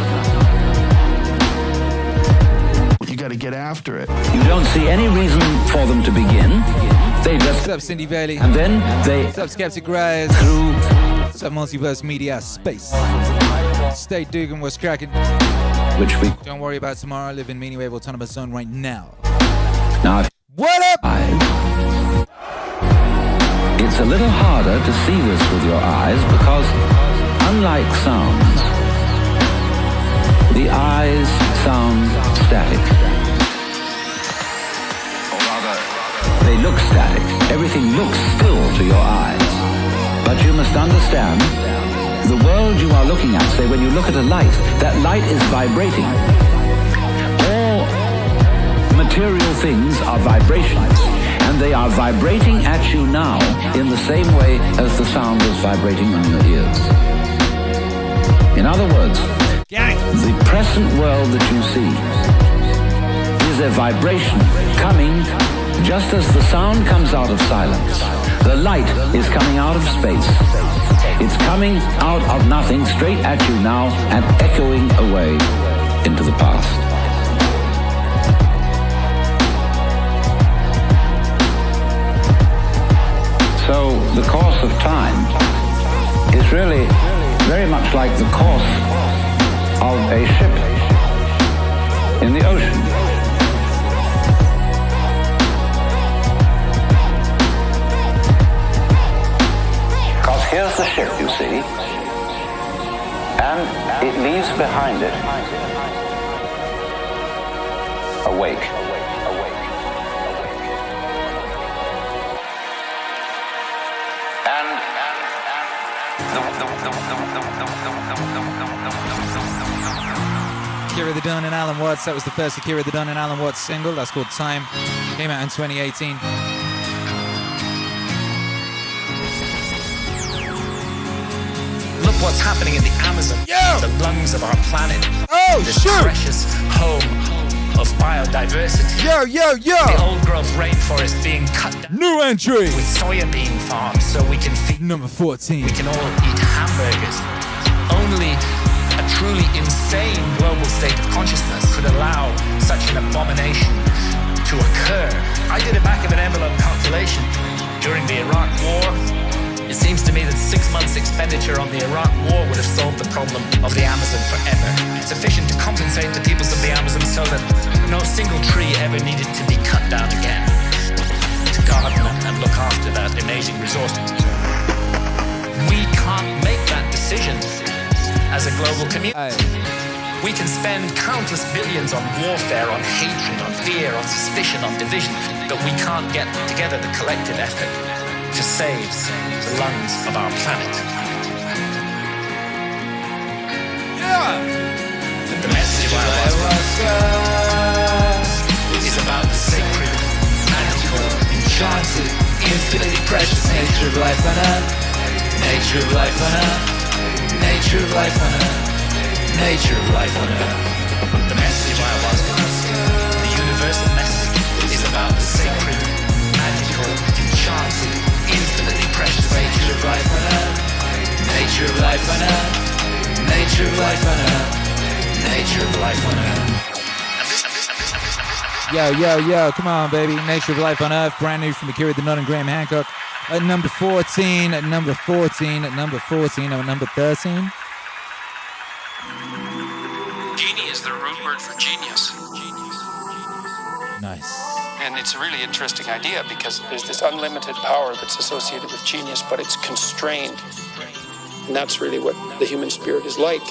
You got to get after it. You don't see any reason for them to begin. They just... What's up, Cindy Bailey? And then they... What's up, Skeptic Rise? Through... What's up, Multiverse Media Space? Stay Dugan, what's cracking? Which we... Don't worry about tomorrow. Live in Meaningwave Autonomous Zone right now. Now... What up? It's a little harder to see this with your eyes because, unlike sounds, the eyes sound static. Or rather, they look static. Everything looks still to your eyes. But you must understand, the world you are looking at, say when you look at a light, that light is vibrating. All material things are vibrations. And they are vibrating at you now in the same way as the sound is vibrating on your ears. In other words, the present world that you see is a vibration coming just as the sound comes out of silence. The light is coming out of space. It's coming out of nothing straight at you now and echoing away into the past. So the course of time is really very much like the course of a ship in the ocean. Because here's the ship, you see, and it leaves behind it a wake. Akira The Don and Alan Watts. That was the first Akira The Don and Alan Watts single. That's called Time. Came out in 2018. Look what's happening in the Amazon, the lungs of our planet. Oh, this precious home of biodiversity. Yo! The old growth rainforest being cut down. New entry! With soybean farms so we can feed. Number 14. We can all eat hamburgers. Only a truly insane global state of consciousness could allow such an abomination to occur. I did a back-of-an-envelope calculation during the Iraq War. It seems to me that 6 months' expenditure on the Iraq War would have solved the problem of the Amazon forever. Sufficient to compensate the peoples of the Amazon so that no single tree ever needed to be cut down again. To garden and look after that amazing resource. We can't make that decision as a global community. We can spend countless billions on warfare, on hatred, on fear, on suspicion, on division, but we can't get together the collective effort to save the lungs of our planet. The message of ayahuasca is about the sacred, magical, enchanted, infinitely precious nature of life on Earth. Nature of life on Earth. Nature of life on Earth. Nature of life on Earth. The message of ayahuasca, the universal message, is about the sacred, magical, enchanted, infinitely precious nature of life on Earth. Nature of life on Earth. Nature of life on Earth. Nature of life on Earth. Yo, come on, baby. Nature of Life on Earth, brand new from Akira The Don and Graham Hancock. At number 14, at number 14, at number 14, at number 13. Genie is the root word for genius. Nice. And it's a really interesting idea because there's this unlimited power that's associated with genius, but it's constrained. And that's really what the human spirit is like.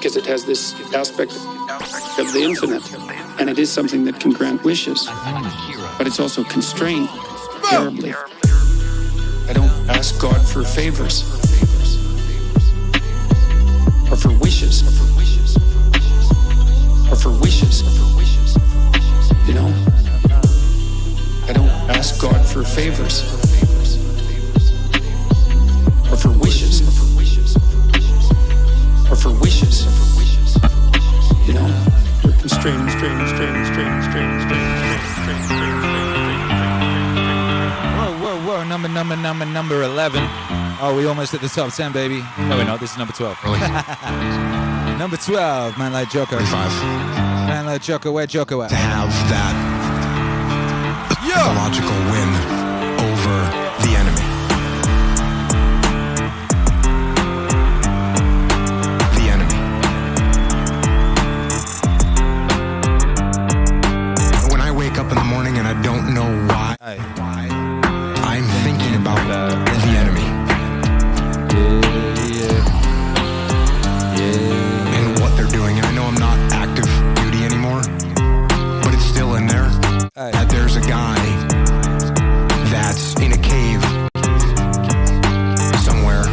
because it has this aspect of the infinite, and it is something that can grant wishes, but it's also constrained terribly. I don't ask God for favors or for wishes or for wishes, you know? I don't ask God for favors or for wishes or for wishes, you know? We're constrained. Whoa, number 11. Oh, we almost at the top 10, baby. No, we're not. This is number 12. Number 12, Man Like Jocko. 25. Man Like Jocko, where Jocko at? To have that psychological win over the enemy. The enemy. When I wake up in the morning and I don't know why, I'm thinking about the enemy. And what they're doing. And I know I'm not active duty anymore, but it's still in there. That there's a guy that's in a cave somewhere,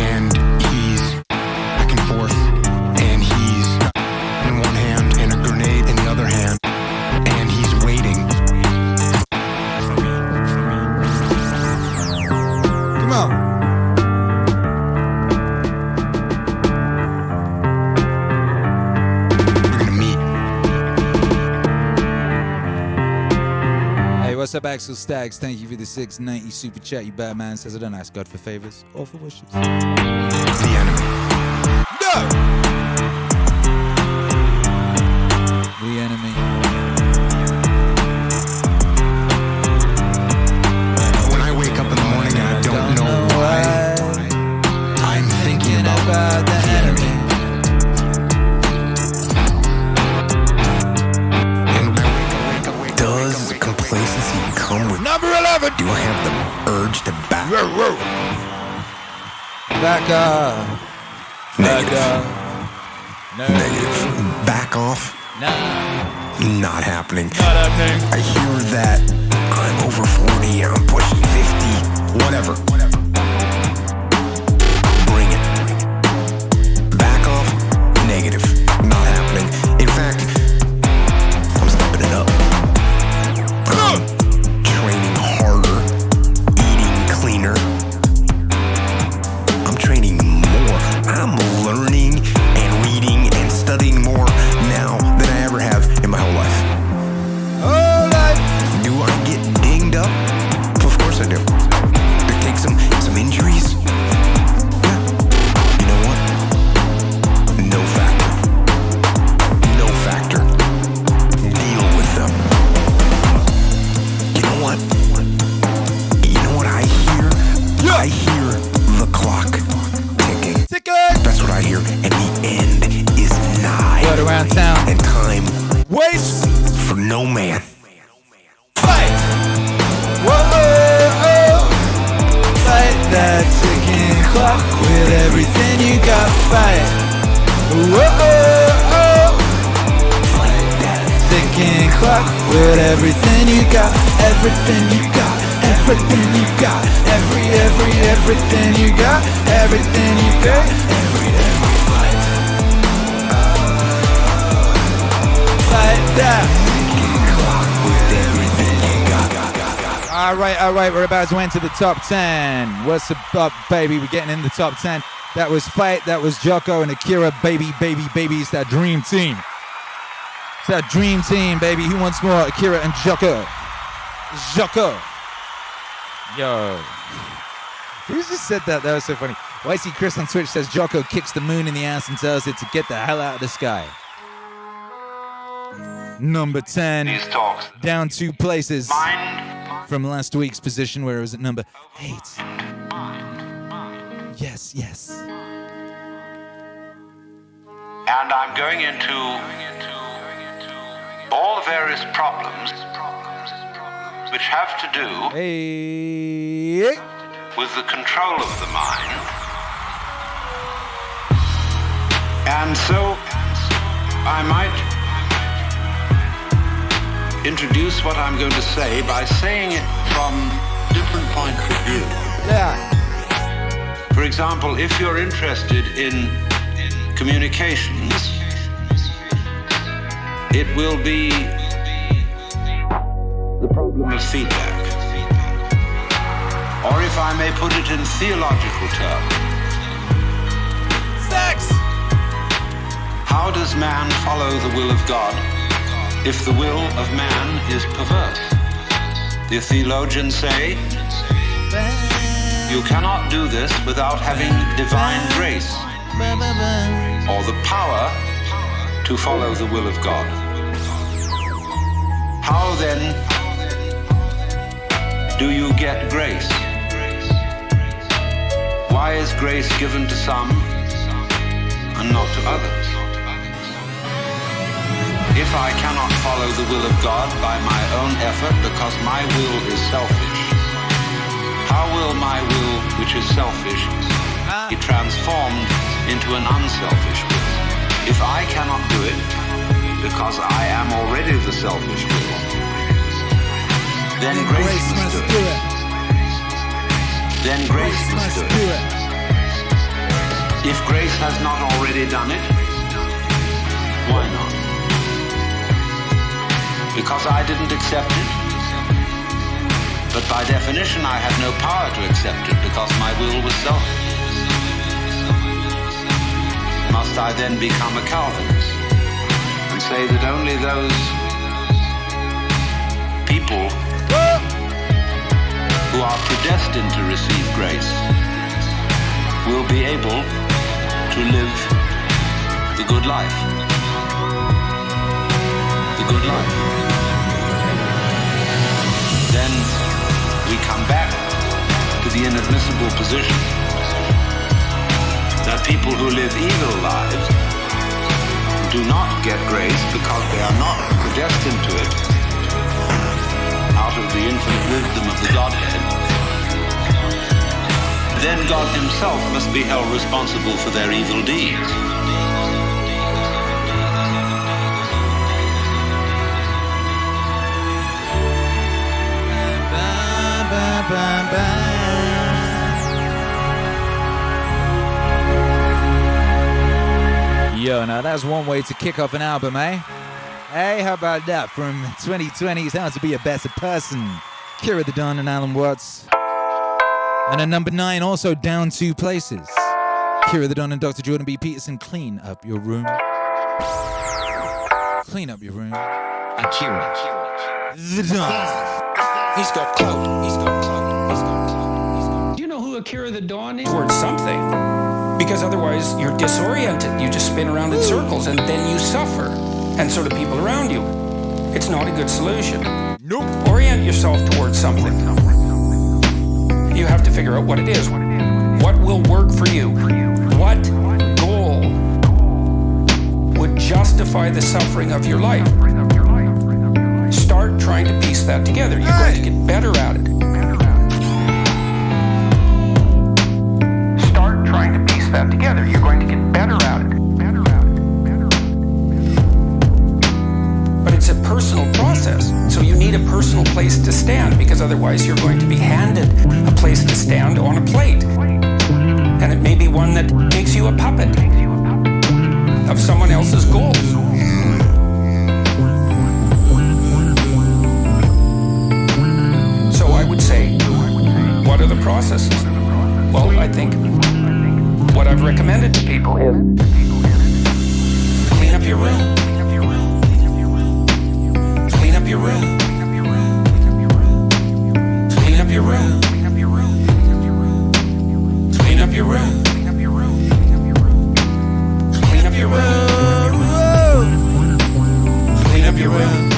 and he's back and forth, and he's got in one hand and a grenade in the other hand, and he's waiting. Come on. What's up, Axel Staggs? Thank you for the 690 super chat. You bad man says I don't ask God for favors or for wishes. The enemy. No! The enemy. When I wake up in the morning and I don't know why, I'm thinking about the enemy. Does complacency come with number 11? Do I have the urge to back? Back off. Negative. No. Negative. Back off? No. Not happening. Not happening. I hear that I'm over 40, I'm pushing 50, whatever. Bring it. Back off? Negative. Not happening. In fact, I'm stepping it up. I'm training harder, eating cleaner. I'm training more. I'm learning and reading and studying more now than I ever have in my whole life. Oh, life. Do I get dinged up? Of course I do. There takes some injuries. Yeah. You know what? No factor. No factor. Deal with them. You know what? You know what I hear? Yeah. I hear the clock ticking. That's what I hear. And the end is nigh. Word around town. And time waits for no man. Fight! Whoa! Fight that ticking clock with everything you got. Fight! Whoa! Fight that ticking clock with everything you got. Everything you got. Everything you got. Everything you got. Everything you got. Every fight. Fight that ticking clock with everything you got. All right, we're about to enter the top 10. What's up, baby? We're getting in the top 10. That was Fight, that was Jocko and Akira, baby. It's that dream team. It's that dream team, baby. Who wants more? Akira and Jocko. Yo. Who just said that? That was so funny. YC Chris on Twitch says Jocko kicks the moon in the ass and tells it to get the hell out of the sky. Number 10. Down 2 places from last week's position where it was at number 8. Yes. And I'm going into all the various problems which have to do with the control of the mind And so I might introduce what I'm going to say by saying it from different points of view. Yeah. For example, if you're interested in communications, it will be the problem of feedback. Or if I may put it in theological terms, sex! How does man follow the will of God if the will of man is perverse? The theologians say, you cannot do this without having divine grace or the power to follow the will of God. How then do you get grace? Why is grace given to some and not to others? If I cannot follow the will of God by my own effort because my will is selfish, how will my will, which is selfish, be transformed into an unselfish will? If I cannot do it because I am already the selfish will, then grace must do it. Then grace must do it. If grace has not already done it, why not? Because I didn't accept it. But by definition, I had no power to accept it because my will was selfish. Must I then become a Calvinist and say that only those people who are predestined to receive grace will be able to live the good life? The good life. Then we come back to the inadmissible position that people who live evil lives do not get grace because they are not predestined to it out of the infinite wisdom of the Godhead. Then God himself must be held responsible for their evil deeds. Yo, now that's one way to kick off an album, eh? Hey, how about that from 2020's How to Be a Better Person? Akira The Don and Alan Watts. And at number 9, also down 2 places. Akira The Don and Dr. Jordan B. Peterson, Clean Up Your Room. Clean Up Your Room. Akira The Don. He's got clout. He's got clout. He's got clout. Do you know who Akira The Don is? Towards something. Because otherwise you're disoriented. You just spin around in circles and then you suffer. And so do people around you. It's not a good solution. Nope. Orient yourself towards something. You have to figure out what it is. What will work for you? What goal would justify the suffering of your life? Start trying to piece that together. You're going to get better at it. Start trying to piece that together. You're going to get better at it. But it's a personal process. So you need a personal place to stand because otherwise you're going to be handed a place to stand on a plate. And it may be one that makes you a puppet of someone else's goals. So I would say, what are the processes? Well, I think what I've recommended to people is clean up your room. Clean up your room. Clean up your room. Clean up your room. Clean up your room. Clean up your room. Clean up your room.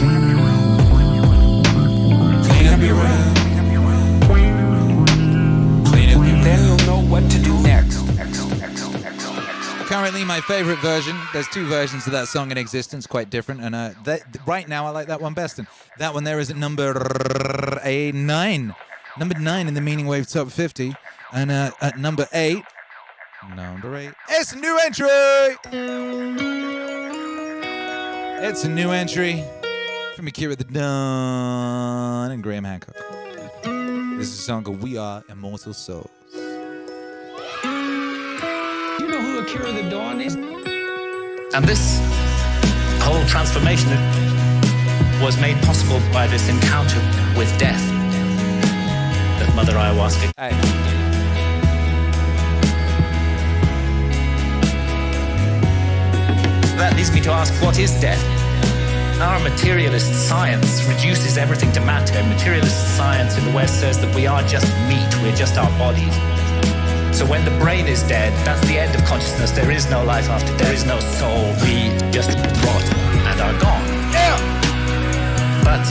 Then you'll know what to do next. Currently my favorite version. There's 2 versions of that song in existence, quite different, and right now I like that one best. And that one there is at number 9. Number 9 in the Meaningwave Top 50. And at number 8, Number 8. It's a new entry! It's a new entry from Akira The Don and Graham Hancock. This is a song called We Are Immortal Souls. You know who Akira The Don is? And this whole transformation was made possible by this encounter with death that Mother Ayahuasca. Hey. That leads me to ask, what is death? Our materialist science reduces everything to matter. Materialist science in the West says that we are just meat, we're just our bodies. So when the brain is dead, that's the end of consciousness. There is no life after death. There is no soul. We just rot and are gone. Yeah. But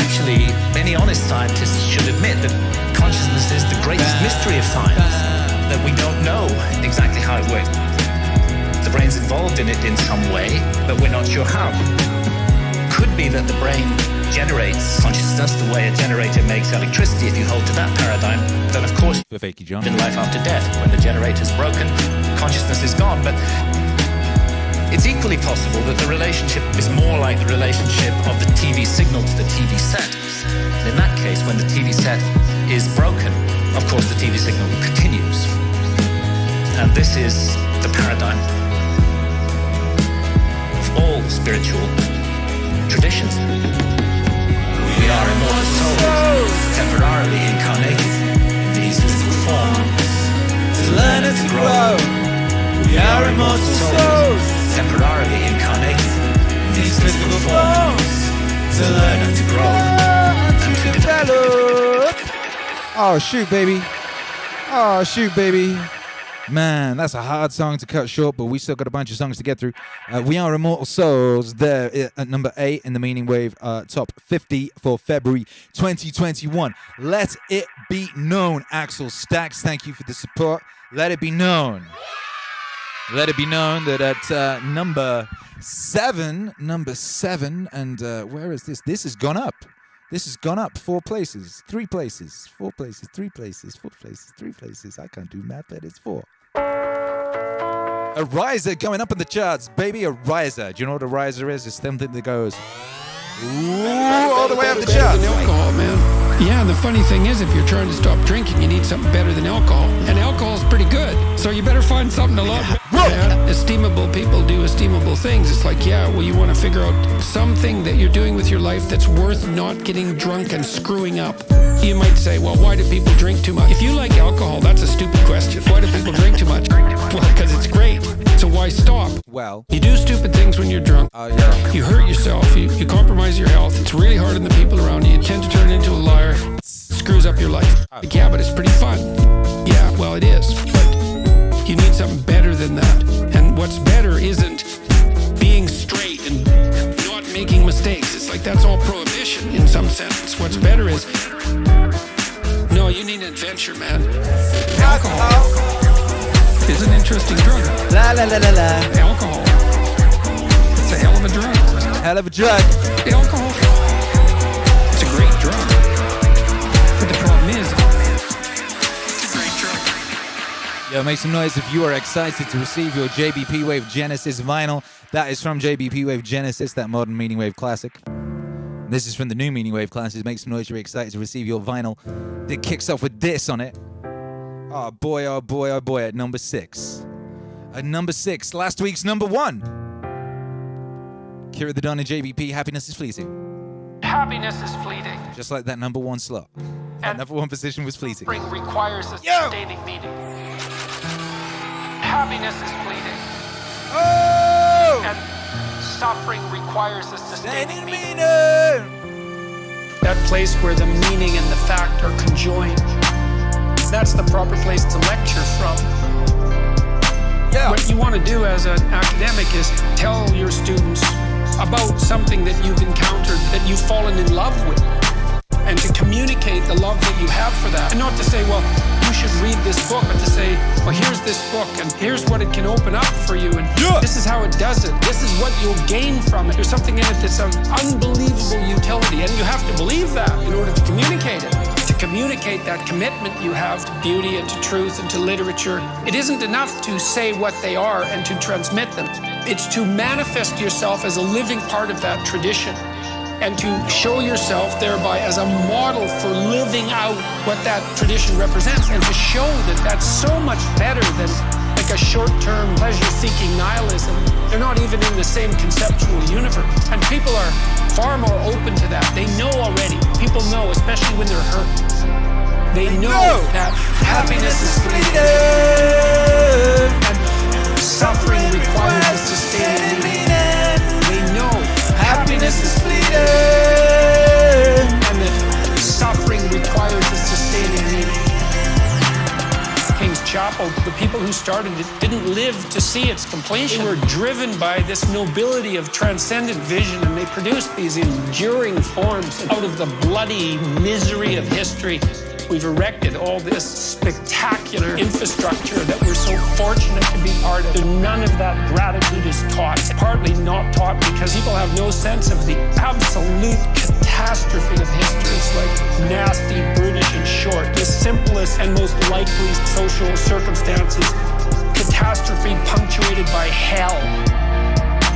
actually, many honest scientists should admit that consciousness is the greatest mystery of science, that we don't know exactly how it works. The brain's involved in it in some way, but we're not sure how. Could be that the brain generates consciousness the way a generator makes electricity. If you hold to that paradigm, then of course for Fakey John, in life after death, when the generator's broken, consciousness is gone. But it's equally possible that the relationship is more like the relationship of the TV signal to the TV set. In that case, when the TV set is broken, of course the TV signal continues. And this is the paradigm of all spiritual traditions. We are immortal souls, temporarily incarnated in these physical forms, to learn and to grow. We are immortal souls, temporarily incarnated in these physical forms, to learn and to grow and to develop. Oh shoot, baby. Oh shoot, baby. Man, that's a hard song to cut short, but we still got a bunch of songs to get through. We Are Immortal Souls, there at number 8 in the Meaningwave Top 50 for February 2021. Let it be known, Axel Stacks, thank you for the support. Let it be known. Let it be known that at number 7, and where is this? This has gone up. This has gone up 4 places, 3 places, 4 places, 3 places, 4 places, 3 places. I can't do math, but it's 4. A riser going up in the charts, baby, a riser. Do you know what a riser is? It's something that goes all the way up the charts. Alcohol, man. Yeah, the funny thing is, if you're trying to stop drinking, you need something better than alcohol. And alcohol's pretty good. So you better find something to love. Yeah. Estimable people do estimable things. It's like, yeah, well, you want to figure out something that you're doing with your life that's worth not getting drunk and screwing up. You might say, well, why do people drink too much? If you like alcohol, that's a stupid question. Why do people drink too much? Well, because it's great. So why stop? Well, you do stupid things when you're drunk. Yeah. You hurt yourself. You compromise your health. It's really hard on the people around you. You tend to turn into a liar. Screws up your life. Like, yeah, but it's pretty fun. Yeah, well, it is. But you need something better than that. And what's better isn't being straight and not making mistakes. It's like that's all prohibition in some sense. What's better is, no, you need an adventure, man. Alcohol is an interesting drug. La la la la la. Alcohol. It's a hell of a drug. Hell of a drug. Alcohol. It's a great drug. But the problem is, it's a great drug. Yo, make some noise if you are excited to receive your JBP Wave Genesis vinyl. That is from JBP Wave Genesis, that modern Meaningwave classic. And this is from the new Meaningwave classes. Make some noise if you're excited to receive your vinyl. It kicks off with this on it. Oh boy, oh boy, oh boy, at number 6. At number 6, last week's number 1. Akira The Don and JBP, Happiness is Fleeting. Happiness is fleeting. Just like that number 1 slot. That number 1 position was fleeting. Suffering requires a sustaining meaning. Happiness is fleeting. Oh! And suffering requires a sustaining meaning. That place where the meaning and the fact are conjoined. That's the proper place to lecture from. Yeah. What you want to do as an academic is tell your students about something that you've encountered, that you've fallen in love with, and to communicate the love that you have for that. And not to say, well, you should read this book, but to say, well, here's this book, and here's what it can open up for you, and this is how it does it. This is what you'll gain from it. There's something in it that's of unbelievable utility, and you have to believe that in order to communicate it. To communicate that commitment you have to beauty and to truth and to literature, it isn't enough to say what they are and to transmit them. It's to manifest yourself as a living part of that tradition and to show yourself thereby as a model for living out what that tradition represents, and to show that that's so much better than like a short-term pleasure-seeking nihilism. They're not even in the same conceptual universe. And people are far more open to that. They know already. People know, especially when they're hurt. They know that happiness is fleeting and suffering requires a sustaining meaning. They know happiness is fleeting and that suffering requires a sustaining meaning. King's Chapel, the people who started it didn't live to see its completion. They were driven by this nobility of transcendent vision, and they produced these enduring forms out of the bloody misery of history. We've erected all this spectacular infrastructure that we're so fortunate to be part of. And none of that gratitude is taught. Partly not taught because people have no sense of the absolute catastrophe of history. It's like nasty, brutish, and short. The simplest and most likely social circumstances. Catastrophe punctuated by hell.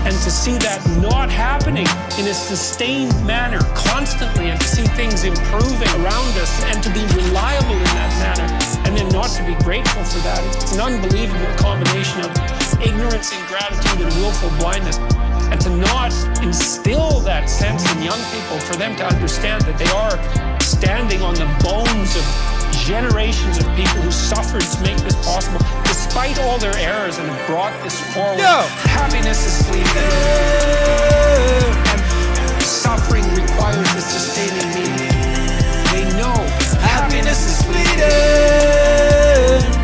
And to see that not happening in a sustained manner constantly, and to see things improving around us and to be reliable in that manner, and then not to be grateful for that, it's an unbelievable combination of ignorance, ingratitude, and willful blindness. And to not instill that sense in young people, for them to understand that they are standing on the bones of generations of people who suffered to make this possible, despite all their errors, and have brought this forward. Happiness is fleeting, and suffering requires a sustaining meaning. They know happiness is fleeting,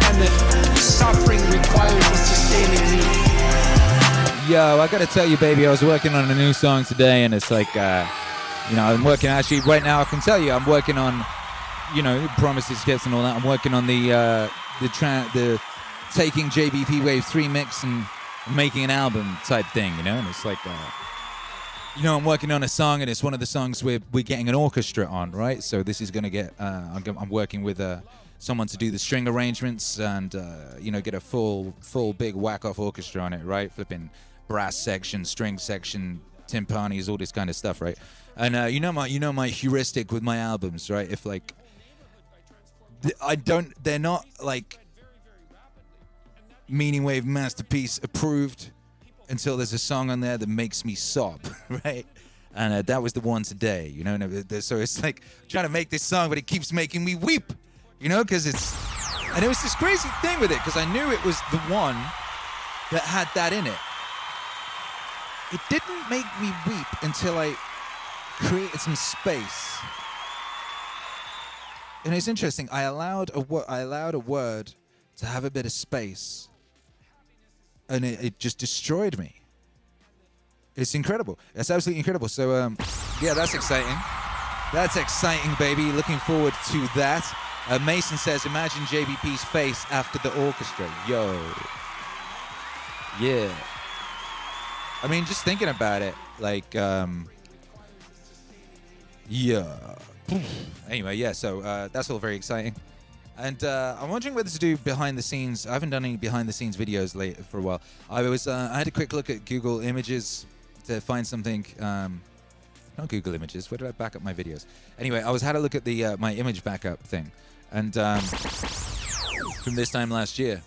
and that suffering requires a sustaining meaning. Yo, I gotta tell you, baby, I was working on a new song today, and it's like, I'm working, actually, right now, I can tell you, I'm working on, Promises, Gifts, and all that. I'm working on the taking JBP Wave 3 mix and making an album type thing, and it's like, I'm working on a song, and it's one of the songs we're getting an orchestra on, right? So this is gonna get, I'm working with someone to do the string arrangements and, get a full big whack-off orchestra on it, right? Flipping brass section, string section, timpanis, all this kind of stuff, right? And my heuristic with my albums, right? If like, they're not like Meaningwave masterpiece approved until there's a song on there that makes me sob, right? And that was the one today, so it's like I'm trying to make this song, but it keeps making me weep, because and it was this crazy thing with it, because I knew it was the one that had that in it. It didn't make me weep until I created some space. And it's interesting. I allowed a word to have a bit of space, and it just destroyed me. It's incredible. It's absolutely incredible. So, that's exciting. That's exciting, baby. Looking forward to that. Mason says, imagine JBP's face after the orchestra. Yo. Yeah. I mean, just thinking about it, like, yeah. Anyway, yeah, so that's all very exciting. And I'm wondering whether to do behind the scenes. I haven't done any behind the scenes videos for a while. I had a quick look at Google Images to find something. Not Google Images. Where did I back up my videos? Anyway, I had a look at the my image backup thing, and from this time last year.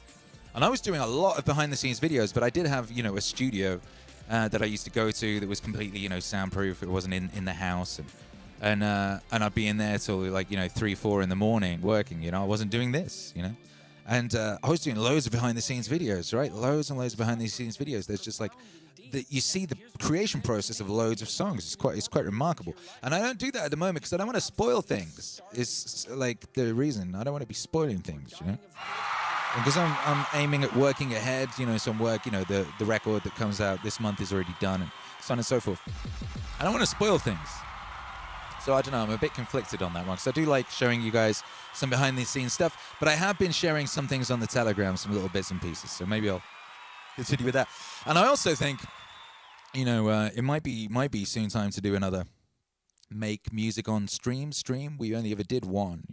And I was doing a lot of behind the scenes videos, but I did have a studio that I used to go to that was completely soundproof. It wasn't in the house, and I'd be in there till like 3-4 in the morning working. I wasn't doing this, and I was doing loads of behind the scenes videos, right? Loads and loads of behind the scenes videos. There's just like you see the creation process of loads of songs. It's quite remarkable. And I don't do that at the moment because I don't want to spoil things. It's like the reason I don't want to be spoiling things, Because I'm aiming at working ahead, some work, the record that comes out this month is already done, and so on and so forth. I don't want to spoil things. So I don't know, I'm a bit conflicted on that one, because I do like showing you guys some behind-the-scenes stuff, but I have been sharing some things on the Telegram, some little bits and pieces, so maybe I'll continue with that. And I also think, it might be soon time to do another make music on stream. We only ever did one,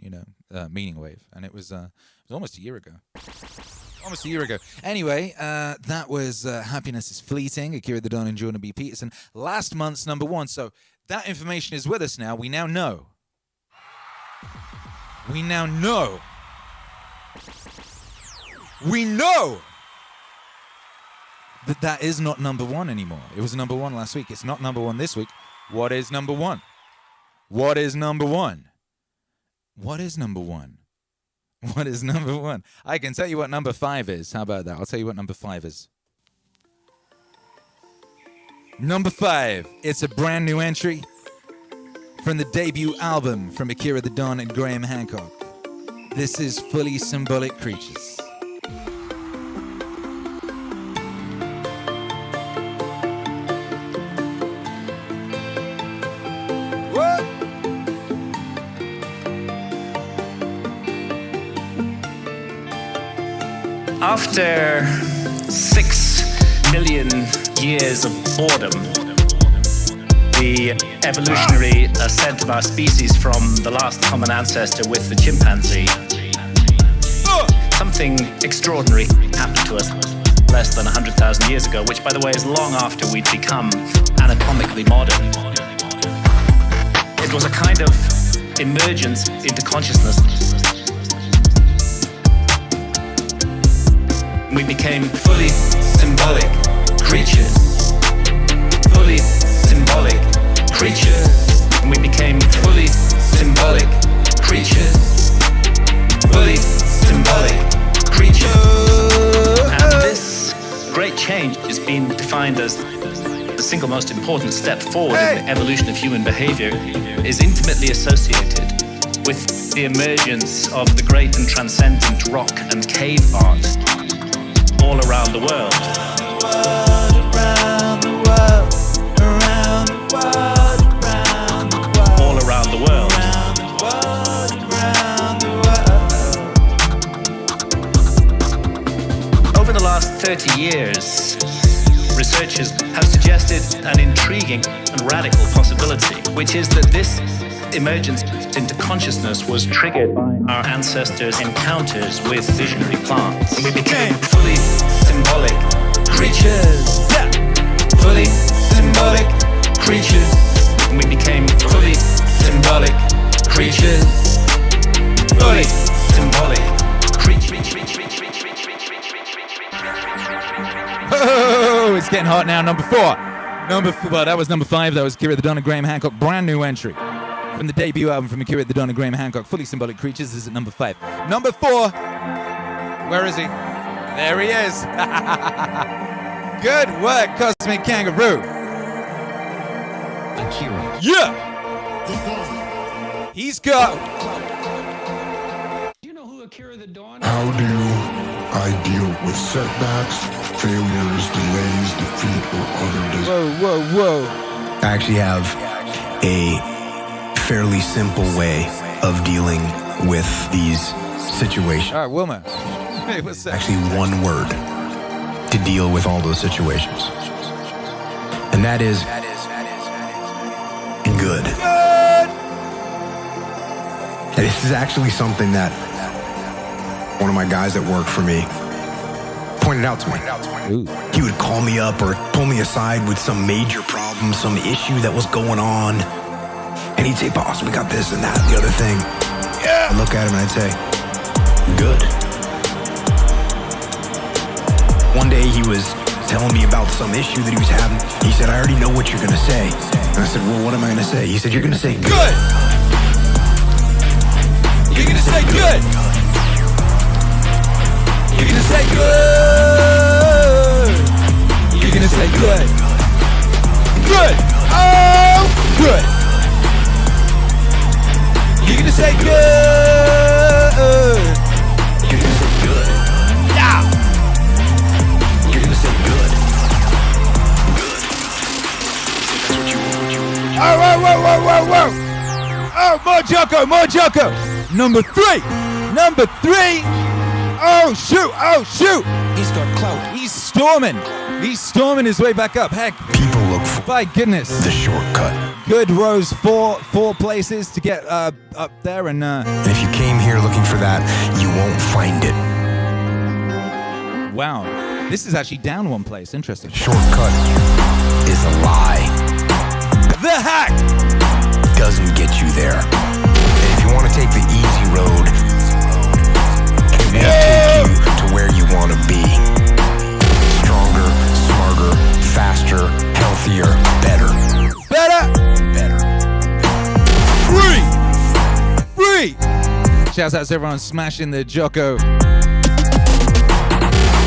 Meaningwave, and it was almost a year ago. Anyway, that was Happiness is Fleeting, Akira The Don and Jordan B. Peterson, last month's number one. So that information is with us now. We now know that is not number one anymore. It was number one last week. It's not number one this week. What is number one? What is number one? What is number one? What is number one? I can tell you what number 5 is. How about that? I'll tell you what number 5 is. Number 5. It's a brand new entry from the debut album from Akira The Don and Graham Hancock. This is Fully Symbolic Creatures. After 6 million years of boredom, the evolutionary ascent of our species from the last common ancestor with the chimpanzee, something extraordinary happened to us less than 100,000 years ago, which, by the way, is long after we'd become anatomically modern. It was a kind of emergence into consciousness. We became fully symbolic creatures. Fully symbolic creatures. And we became fully symbolic creatures. Fully symbolic creatures. And this great change has been defined as the single most important step forward in the evolution of human behavior, is intimately associated with the emergence of the great and transcendent rock and cave art all around the world. All around the world. Over the last 30 years, researchers have suggested an intriguing and radical possibility, which is that this emergence into consciousness was triggered by our ancestors' encounters with visionary plants. And we became fully symbolic creatures. Yeah. Fully symbolic creatures. And we became fully symbolic creatures. Fully symbolic creatures. Oh, it's getting hot now. Number 4. Well, that was number 5. That was Akira The Don and Graham Hancock. Brand new entry from the debut album from Akira The Don and Graham Hancock. Fully Symbolic Creatures is at number 5. Number 4. Where is he? There he is. Good work, Cosmic Kangaroo. Akira. Yeah. He's got. Do you know who Akira The Don? How do I deal with setbacks, failures, delays, defeat, or other Whoa. I actually have a fairly simple way of dealing with these situations. All right, Wilma. Hey, what's that? Actually, one word to deal with all those situations. And that is good. And this is actually something that one of my guys that worked for me pointed out to me. Ooh. He would call me up or pull me aside with some major problem, some issue that was going on. And he'd say, boss, we got this and that and the other thing. Yeah. I'd look at him and I'd say, good. One day he was telling me about some issue that he was having. He said, I already know what you're going to say. And I said, well, what am I going to say? He said, you're going to say good. You're going to say good. You're going to say good. You're going to say good. Good. Oh, good. You're gonna say good. You're gonna say good. Yeah. You're gonna say good. Good. Whoa. Oh, more Jocko. Number 3. Oh, shoot. He's got clout. He's storming his way back up. Heck. People look for My goodness. the shortcut. Good rows, four places to get up there, and And if you came here looking for that, you won't find it. wow, this is actually down one place. Interesting. Shortcut is a lie. The hack doesn't get you there. And if you want to take the easy road, it won't take you to where you want to be. Stronger, smarter, faster, healthier, better. Free! Shouts out to everyone smashing the Jocko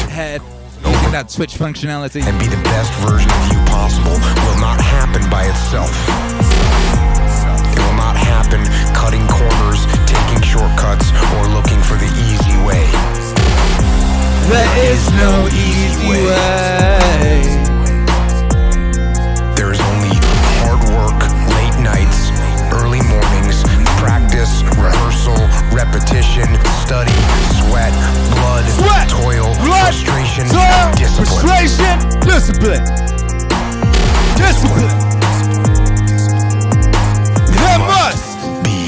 head, using that Twitch functionality. And be the best version of you possible will not happen by itself. It will not happen cutting corners, taking shortcuts, or looking for the easy way. There is no easy way. There is only hard work, late nights, early mornings, practice, rehearsal, repetition, study, sweat, blood, toil, frustration, discipline. Discipline. There must be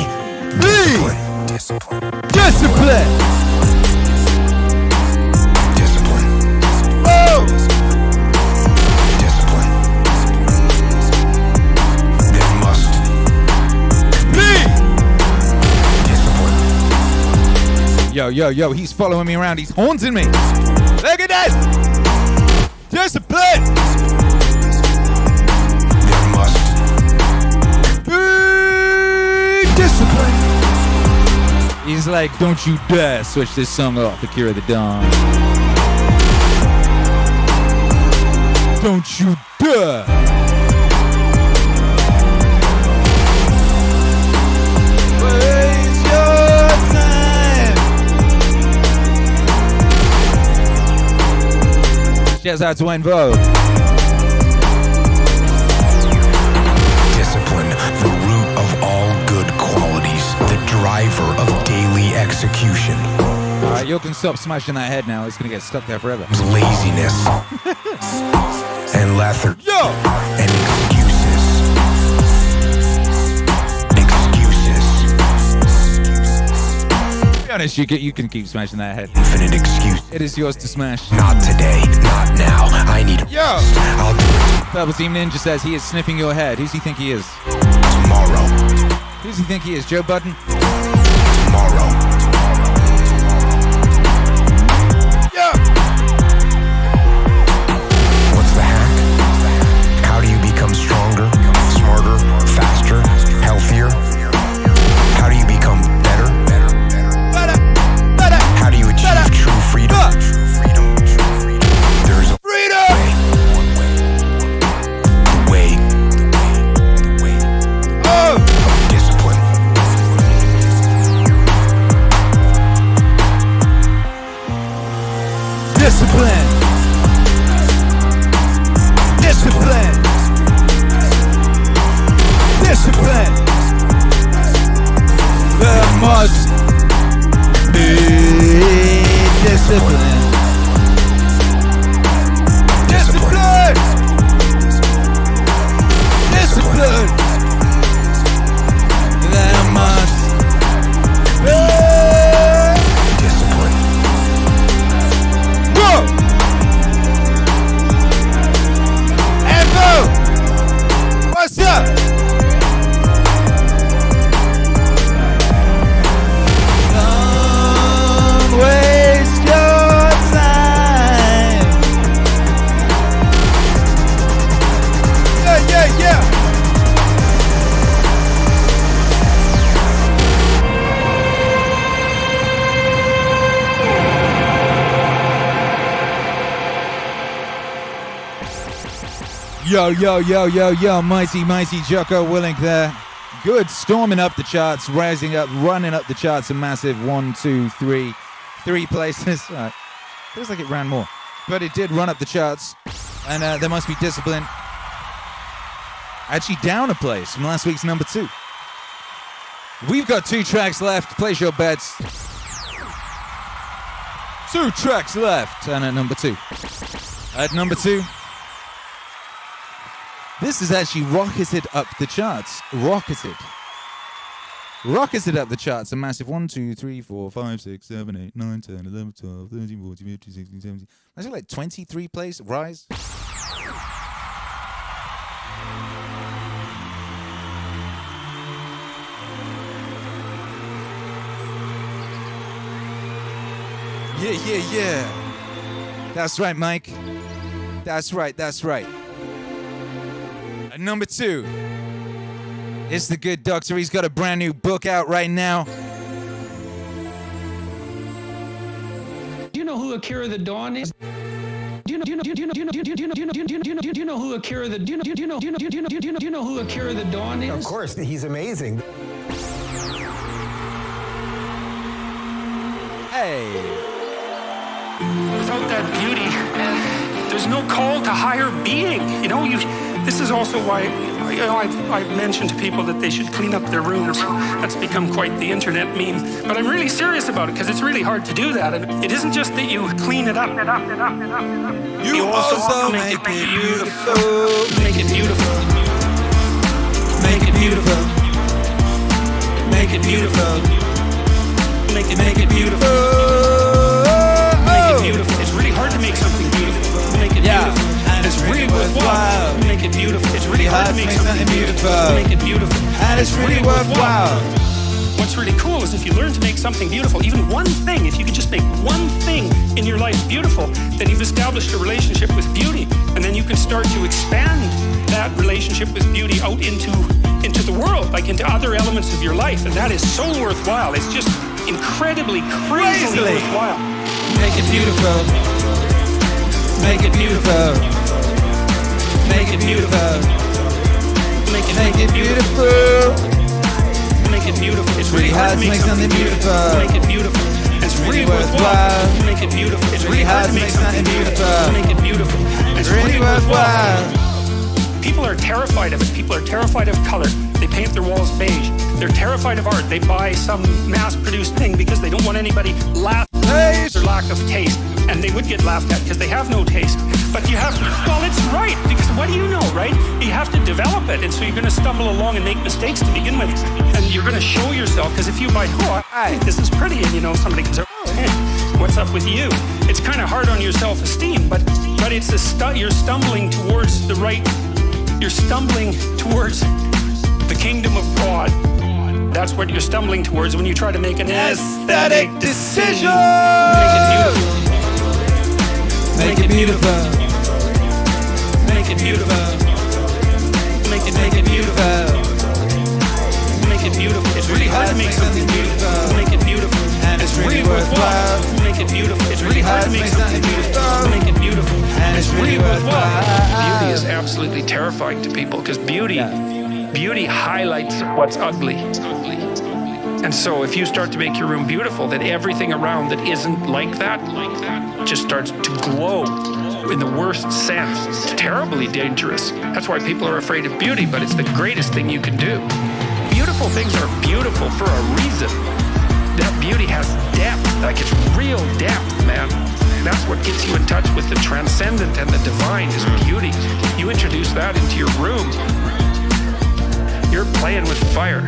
discipline. Oh! There must be discipline. Yo, he's following me around. He's haunting me. Look at that! Discipline! There must be discipline. He's like, don't you dare switch this song off, Akira The Don. Don't you dare! Waste your time! Shouts out to Wayne Vogue. discipline, the root of all good qualities, the driver of daily execution. Alright, you can stop smashing that head now. It's gonna get stuck there forever. Laziness and lethargy and excuses. To be honest, you can keep smashing that head. Infinite excuse. It is yours to smash. Not today, not now. I need Yo! I'll do it Purple Team Ninja says he is sniffing your head. Who's he think he is? tomorrow. Who's he think he is? Joe Budden? Tomorrow. Yeah! What's the hack? How do you become stronger, smarter, faster, healthier? How do you become better? How do you achieve true freedom? There's a way. Of discipline. Discipline! Discipline! Discipline! There must be discipline. Discipline! Discipline! There must be discipline. Whoa! Evo! What's up? Don't waste your time. Yeah. Yo, mighty Jocko Willink there. Good, storming up the charts, rising up, running up the charts a massive 1, 2, 3 places. Feels like it ran more, but it did run up the charts, and there must be discipline. Actually down a place from last week's number 2. We've got 2 tracks left. Place your bets. 2 tracks left, and at number 2. At number 2. This is actually rocketed up the charts. Rocketed up the charts. A massive 1, 2, 3, 4, 5, 6, 7, 8, 9, 10, 11, 12, 13, 14, 15, 16, 17. That's like 23 place rise. Yeah. That's right, Mike. That's right. And number 2 is the good doctor. He's got a brand new book out right now. Do you know who Akira the Don is? Do you know who Akira the Don is? Of course, he's amazing. Hey. Without that beauty, there's no call to higher being. This is also why I've mentioned to people that they should clean up their rooms. That's become quite the internet meme. But I'm really serious about it because it's really hard to do that. And it isn't just that you clean it up. You also make it beautiful. Make it beautiful. Make it beautiful. Make it beautiful. Make it beautiful. Beautiful. It's really hard to make something beautiful. Make it beautiful. And it's really worthwhile. Make it beautiful. It's really hard to make something beautiful. Make it beautiful. And it's really worthwhile. What's really cool is if you learn to make something beautiful, even one thing, if you could just make one thing in your life beautiful, then you've established a relationship with beauty. And then you can start to expand that relationship with beauty out into the world, like into other elements of your life. And that is so worthwhile. It's just incredibly, crazily worthwhile. Make it beautiful. Make it beautiful. Make it beautiful. Make it beautiful. Make it beautiful. It's really hard to make something beautiful. Make it beautiful. It's really worthwhile. Make it beautiful. It's really hard to make something beautiful. Make it beautiful. It's really worthwhile. People are terrified of it. People are terrified of color. They paint their walls beige. They're terrified of art. They buy some mass-produced thing because they don't want anybody laughing at their lack of taste. And they would get laughed at because they have no taste. But you have to, well, it's right, because what do you know, right? You have to develop it. And so you're going to stumble along and make mistakes to begin with. And you're going to show yourself, because if you buy, I think this is pretty, and somebody comes up, what's up with you? It's kind of hard on your self-esteem, but it's you're stumbling towards the right, you're stumbling towards the kingdom of God. That's what you're stumbling towards when you try to make an aesthetic decision. Make it beautiful. Make it beautiful. Make it beautiful. Make it beautiful. It's really hard to make something beautiful. Make it beautiful. And it's really worthwhile. Make it beautiful. It's really hard to make something beautiful. Make it beautiful. And it's really worthwhile. Beauty is absolutely terrifying to people because beauty highlights what's ugly. And so if you start to make your room beautiful, then everything around that isn't like that just starts to glow in the worst sense. It's terribly dangerous. That's why people are afraid of beauty, but it's the greatest thing you can do. Beautiful things are beautiful for a reason. That beauty has depth, like it's real depth, man. That's what gets you in touch with the transcendent and the divine is beauty. You introduce that into your room, you're playing with fire.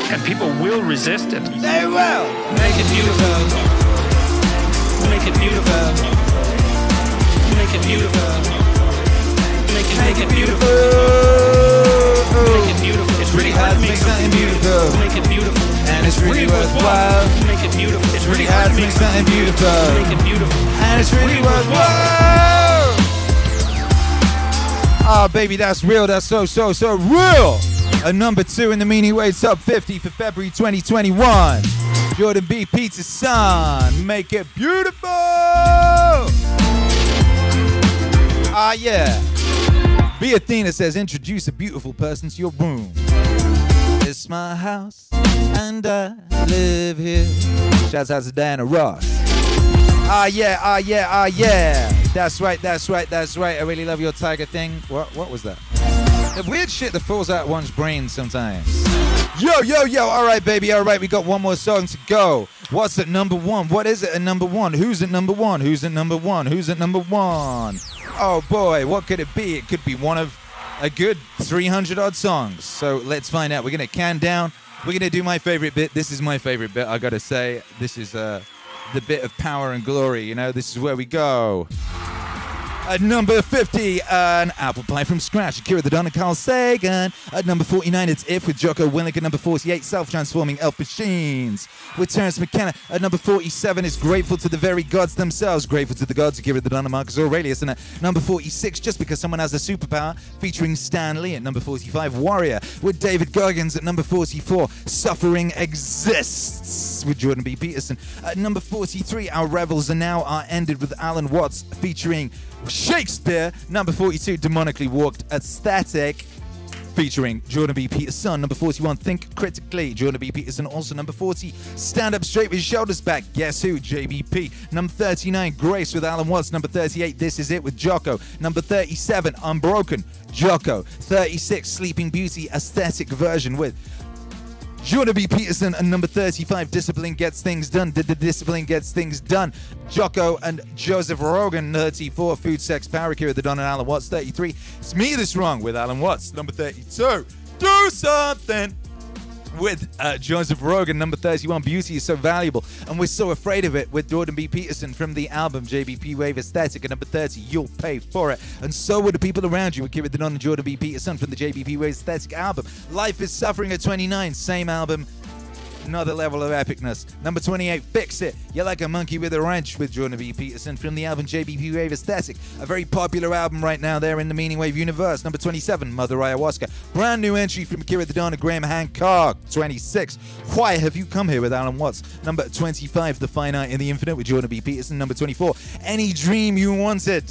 And people will resist it. They will. Make it beautiful. Make it beautiful. Make it beautiful. Make it beautiful. Make it beautiful. It's really hard to make something beautiful. Make it beautiful. And it's really worthwhile. Make it beautiful. It's really hard to make something beautiful. Make it beautiful. And it's really worthwhile. Oh, baby, that's real. That's so real. A number 2 in the Meaningwave Top 50 for February 2021. Jordan B. Peterson, make it beautiful. Yeah. B. Athena says, introduce a beautiful person to your room. It's my house and I live here. Shouts out to Diana Ross. Yeah. That's right. I really love your tiger thing. What was that? The weird shit that falls out one's brain sometimes. Yo. All right, baby. All right, we got one more song to go. What's at number 1? What is it at number 1? Who's at number 1? Who's at number 1? Who's at number 1? Oh boy, what could it be? It could be one of a good 300 odd songs. So let's find out. We're going to count down. We're going to do my favorite bit. This is my favorite bit, I got to say. This is the bit of power and glory, you know. This is where we go. At number 50, an apple pie from scratch, Akira The Don and Carl Sagan. At number 49, it's If with Jocko Willink. At number 48, Self-Transforming Elf Machines with Terence McKenna. At number 47 is Grateful to the Very Gods Themselves, Grateful to the Gods, Akira The Don and Marcus Aurelius. And at number 46, Just Because Someone Has a Superpower, featuring Stan Lee. At number 45, Warrior with David Goggins. At number 44, Suffering Exists with Jordan B. Peterson. At number 43, Our Revels Are Now Are Ended with Alan Watts, featuring Shakespeare. Number 42, Demonically Walked Aesthetic, featuring Jordan B. Peterson. Number 41, Think Critically, Jordan B. Peterson. Also number 40, Stand Up Straight with Your Shoulders Back, Guess Who, JBP. Number 39, Grace with Alan Watts. Number 38, This Is It with Jocko. Number 37, Unbroken, Jocko. 36, Sleeping Beauty Aesthetic version with Jordan B. Peterson. And number 35, Discipline Gets Things Done. Discipline Gets Things Done, Jocko and Joseph Rogan. 34, Food, Sex, Power, Akira The Don and Alan Watts. 33, It's Me That's Wrong with Alan Watts. Number 32, Do Something with Joseph Rogan. Number 31, Beauty Is So Valuable and We're So Afraid of It with Jordan B. Peterson from the album JBP Wave Aesthetic. And number 30, You'll Pay For It and So Will the People Around You with Akira The Don and Jordan B. Peterson from the JBP Wave Aesthetic album. Life Is Suffering at 29, same album, another level of epicness. Number 28, Fix It, You're Like a Monkey with a Wrench with Jordan B. Peterson from the album JBP Wave Aesthetic, a very popular album right now there in the Meaningwave universe. Number 27, Mother Ayahuasca, brand new entry from Akira The Don and Graham Hancock. 26, Why Have You Come Here with Alan Watts. Number 25, The Finite in the Infinite with Jordan B. Peterson. Number 24, Any Dream You Wanted,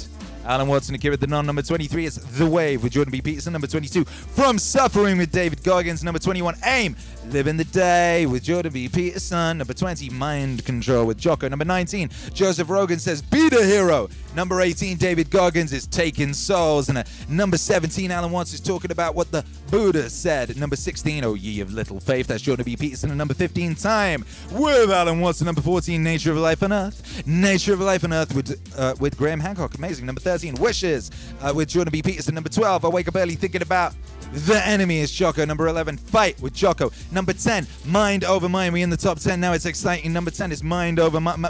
Alan Watts and Akira The Don. Number 23 is The Wave with Jordan B. Peterson. Number 22, From Suffering with David Goggins. Number 21, Aim, Live in the Day with Jordan B. Peterson. Number 20, Mind Control with Jocko. Number 19, Joseph Rogan Says Be the Hero. Number 18, David Goggins is Taking Souls. And number 17, Alan Watts is talking about what the Buddha said. Number 16, Oh Ye of Little Faith, that's Jordan B. Peterson. And number 15, Time with Alan Watts. And number 14, Nature of Life on Earth. Nature of Life on Earth with Graham Hancock. Amazing. Number 13, Wishes with Jordan B. Peterson. Number 12, I Wake Up Early Thinking About The Enemy is Jocko. Number 11, Fight with Jocko. Number 10, Mind Over Mind. We in the top 10 now. It's exciting. Number 10 is Mind Over Mind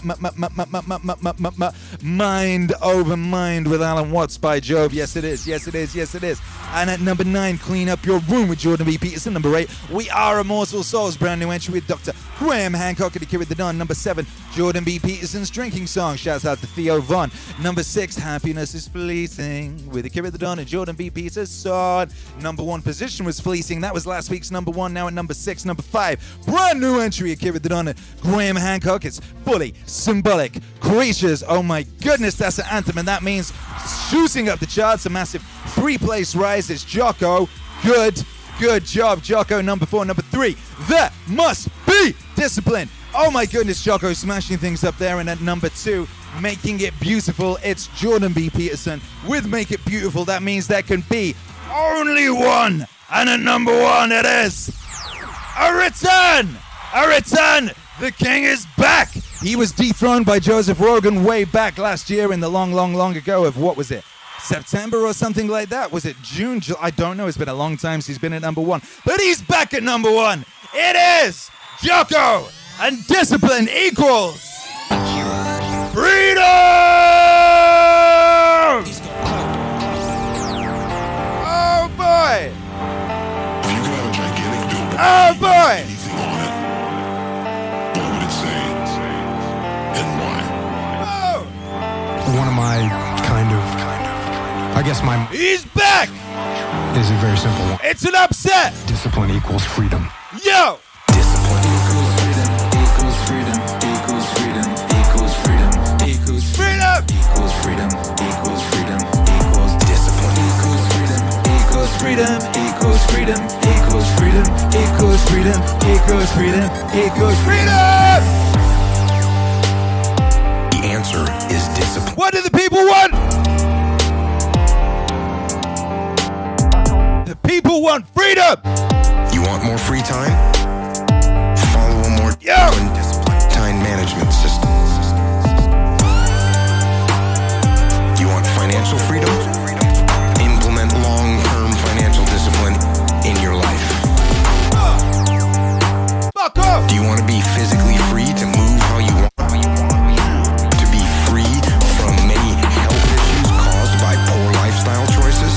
Over Mind with Alan Watts by Job. Yes, it is. Yes, it is. Yes, it is. And at number 9, Clean Up Your Room with Jordan B. Peterson. Number 8, We Are Immortal Souls, brand new entry with Dr. Graham Hancock and Akira The Don. Number 7, Jordan B. Peterson's Drinking Song. Shouts out to Theo Von. Number 6, Happiness is Fleeting with Akira The Don and Jordan B. Peterson. Number 1 position was Fleeting. That was last week's number 1. Now at number 6. Number 5, brand new entry, Akira The Don and Graham Hancock. It's Fully Symbolic Creatures. Oh my goodness, that's an anthem, and that means shooting up the charts. A massive 3-place rise. It's Jocko. Good job, Jocko. Number 4. Number 3, There Must Be Discipline. Oh my goodness, Jocko smashing things up there. And at number 2, Making It Beautiful, it's Jordan B. Peterson with Make It Beautiful. That means there can be only one, and at number 1 it is a return. The king is back. He was dethroned by Joseph Rogan way back last year in the long ago of, what was it, September or something like that? Was it June? I don't know. It's been a long time since he's been at number 1. But he's back at number 1. It is Jocko, and Discipline equals freedom! Oh boy! Oh boy! One of my I guess my... He's back! Is a very simple one. It's an upset! Discipline equals freedom. Yo! Discipline equals freedom, equals freedom, equals freedom, equals freedom, equals freedom, equals freedom, equals freedom, equals discipline, equals freedom, equals freedom, equals freedom, equals freedom, equals freedom, equals freedom, equals freedom! The answer is discipline. What do the people want? The people want freedom! You want more free time? Follow a more disciplined time management system. You want financial financial freedom? Implement long-term financial discipline in your life. Do you want to be physically free to move how you want? To be free from many health issues caused by poor lifestyle choices?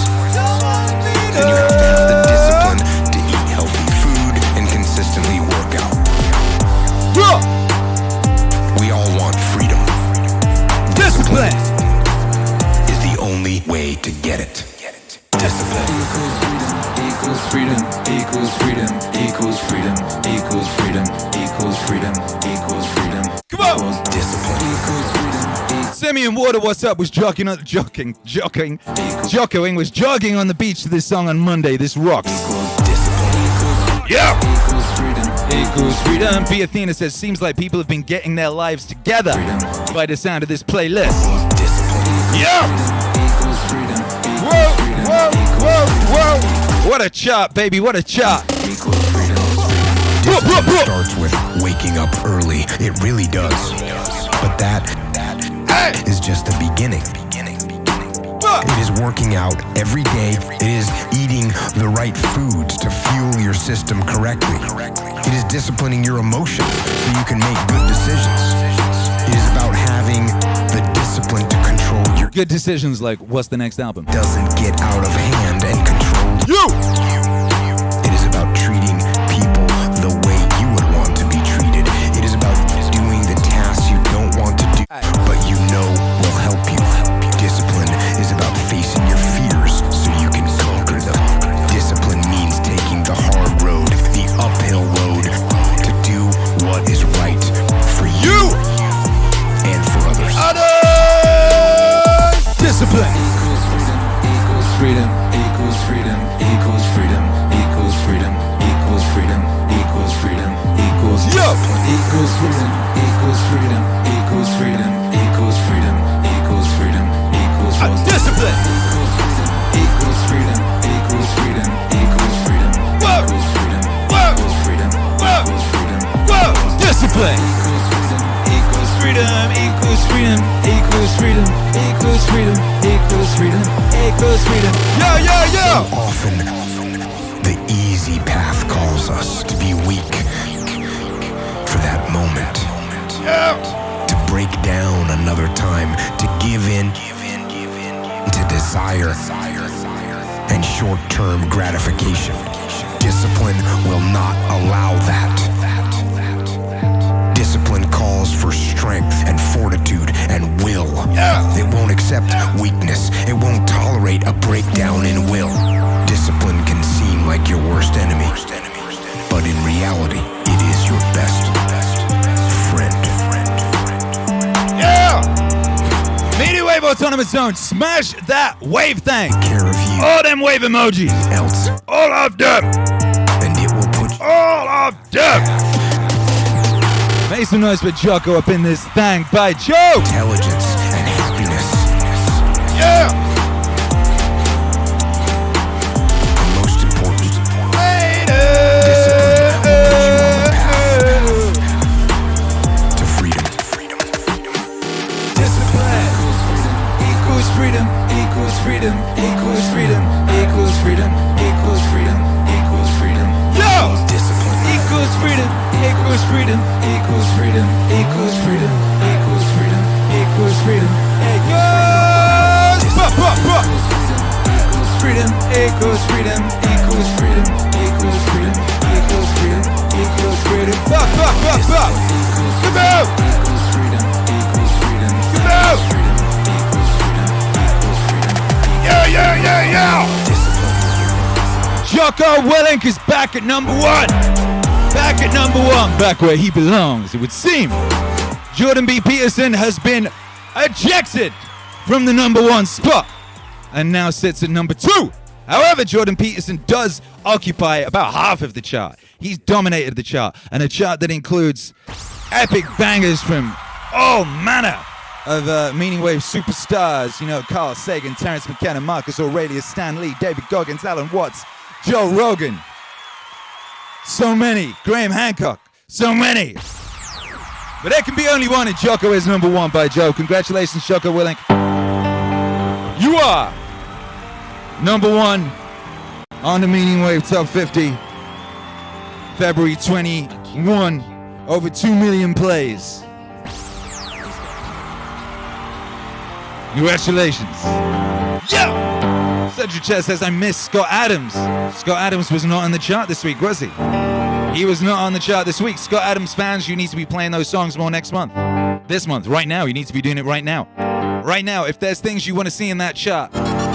Then you have to have the discipline to eat healthy food and consistently work out. We all want freedom. Discipline is the only way to get it. Discipline equals freedom, equals freedom, equals freedom, equals freedom, equals freedom, equals freedom. Come on! Discipline equals freedom. Simeon Water, what's up? Was jocking, Jockoing was jogging on the beach to this song on Monday. This rocks. Yeah! Equals freedom, Equals freedom. B. Athena says, seems like people have been getting their lives together by the sound of this playlist. Yeah! Whoa, whoa, whoa, whoa! What a chart, baby, what a chart. Discipline starts with waking up early. It really does. But that is just the beginning. It is working out every day. It is eating the right foods to fuel your system correctly. It is disciplining your emotions so you can make good decisions. It is about having the discipline to control your good decisions, like what's the next album? Doesn't get out of hand and control you. It is about treating people the way you would want to be treated. It is about doing the tasks you don't want to do, but you know will help you. Discipline is about facing your fears so you can conquer them. Discipline means taking the hard road, the uphill road, to do what is right for you and for others. Discipline equals freedom, equals freedom, equals freedom, equals freedom, equals freedom, equals freedom, equals equals freedom, equals freedom, equals freedom, equals freedom, equals freedom, equals discipline equals freedom, equals freedom, equals freedom, equals freedom, equals freedom, equals freedom, discipline equals freedom, equals freedom, equals freedom, equals freedom, equals freedom, equals freedom. Yo, yo, yo! So often, the easy path calls us to be weak for that moment. To break down another time, to give in to desire and short-term gratification. Discipline will not allow that. Discipline calls for strength and fortitude and will. It won't accept weakness. It won't tolerate a breakdown in will. Discipline can seem like your worst enemy, but in reality, it is your best friend. Yeah! Meaningwave Autonomous Zone, smash that wave thing. Care of you. All them wave emojis. Else. All of them. And it will put you. All of them. Make some noise for Jocko up in this thing by Joe. Intelligence and happiness. Yeah. And most important, discipline will put you on the path to freedom. Discipline equals freedom, equals freedom, equals freedom, equals freedom, equals freedom, equals freedom. Yo! Discipline equals freedom, equals freedom, equals freedom, equals freedom, equals freedom, equals freedom, equals freedom, equals freedom, equals freedom, equals freedom, equals freedom, equals freedom. Come out! Equals freedom, equals freedom, come out! Yeah, yeah, yeah, yeah! Jocko Willink is back at number one. Back at number one, back where he belongs, it would seem. Jordan B. Peterson has been ejected from the number one spot and now sits at number two. However, Jordan Peterson does occupy about half of the chart. He's dominated the chart, and a chart that includes epic bangers from all manner of Meaningwave superstars. You know, Carl Sagan, Terence, McKenna, Marcus Aurelius, Stan Lee, David Goggins, Alan Watts, Joe Rogan. So many. Graham Hancock. So many. But there can be only one, and Jocko is number one by Joe. Congratulations, Jocko Willink. You Whoa! Number 1 on the Meaningwave Top 50. February 21. Over 2 million plays. Congratulations. Yeah! Cedric Chess says, I miss Scott Adams. Scott Adams was not on the chart this week, was he? He was not on the chart this week. Scott Adams fans, you need to be playing those songs more next month. This month, right now. You need to be doing it right now. Right now, if there's things you want to see in that chart,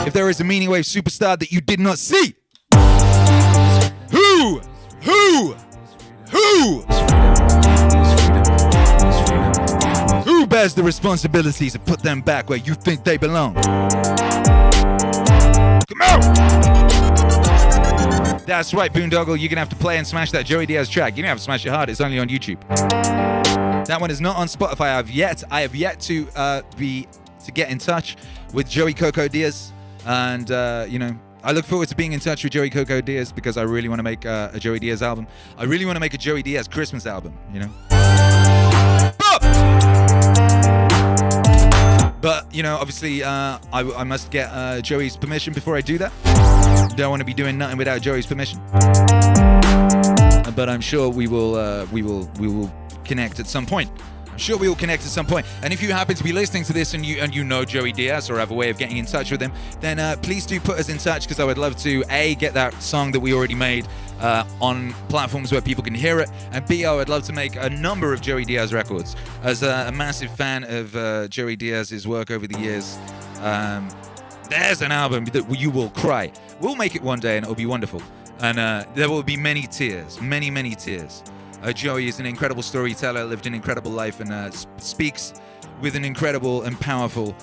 if there is a Meaningwave superstar that you did not see, who bears the responsibilities to put them back where you think they belong? Come on! That's right, Boondoggle. You're gonna have to play and smash that Joey Diaz track. You don't have to smash it hard. It's only on YouTube. That one is not on Spotify. I have yet to get in touch with Joey Coco Diaz, and I look forward to being in touch with Joey Coco Diaz because I really want to make a Joey Diaz album. I really want to make a Joey Diaz Christmas album. But obviously, I must get Joey's permission before I do that. Don't want to be doing nothing without Joey's permission. But I'm sure we will connect at some point. I'm sure we will connect at some point. And if you happen to be listening to this and you know Joey Diaz or have a way of getting in touch with him, then please do put us in touch, because I would love to A, get that song that we already made on platforms where people can hear it, and B, I would love to make a number of Joey Diaz records. As a massive fan of Joey Diaz's work over the years, there's an album that you will cry. We'll make it one day and it'll be wonderful. And there will be many tears, many, many tears. Joey is an incredible storyteller, lived an incredible life, and speaks with an incredible and powerful,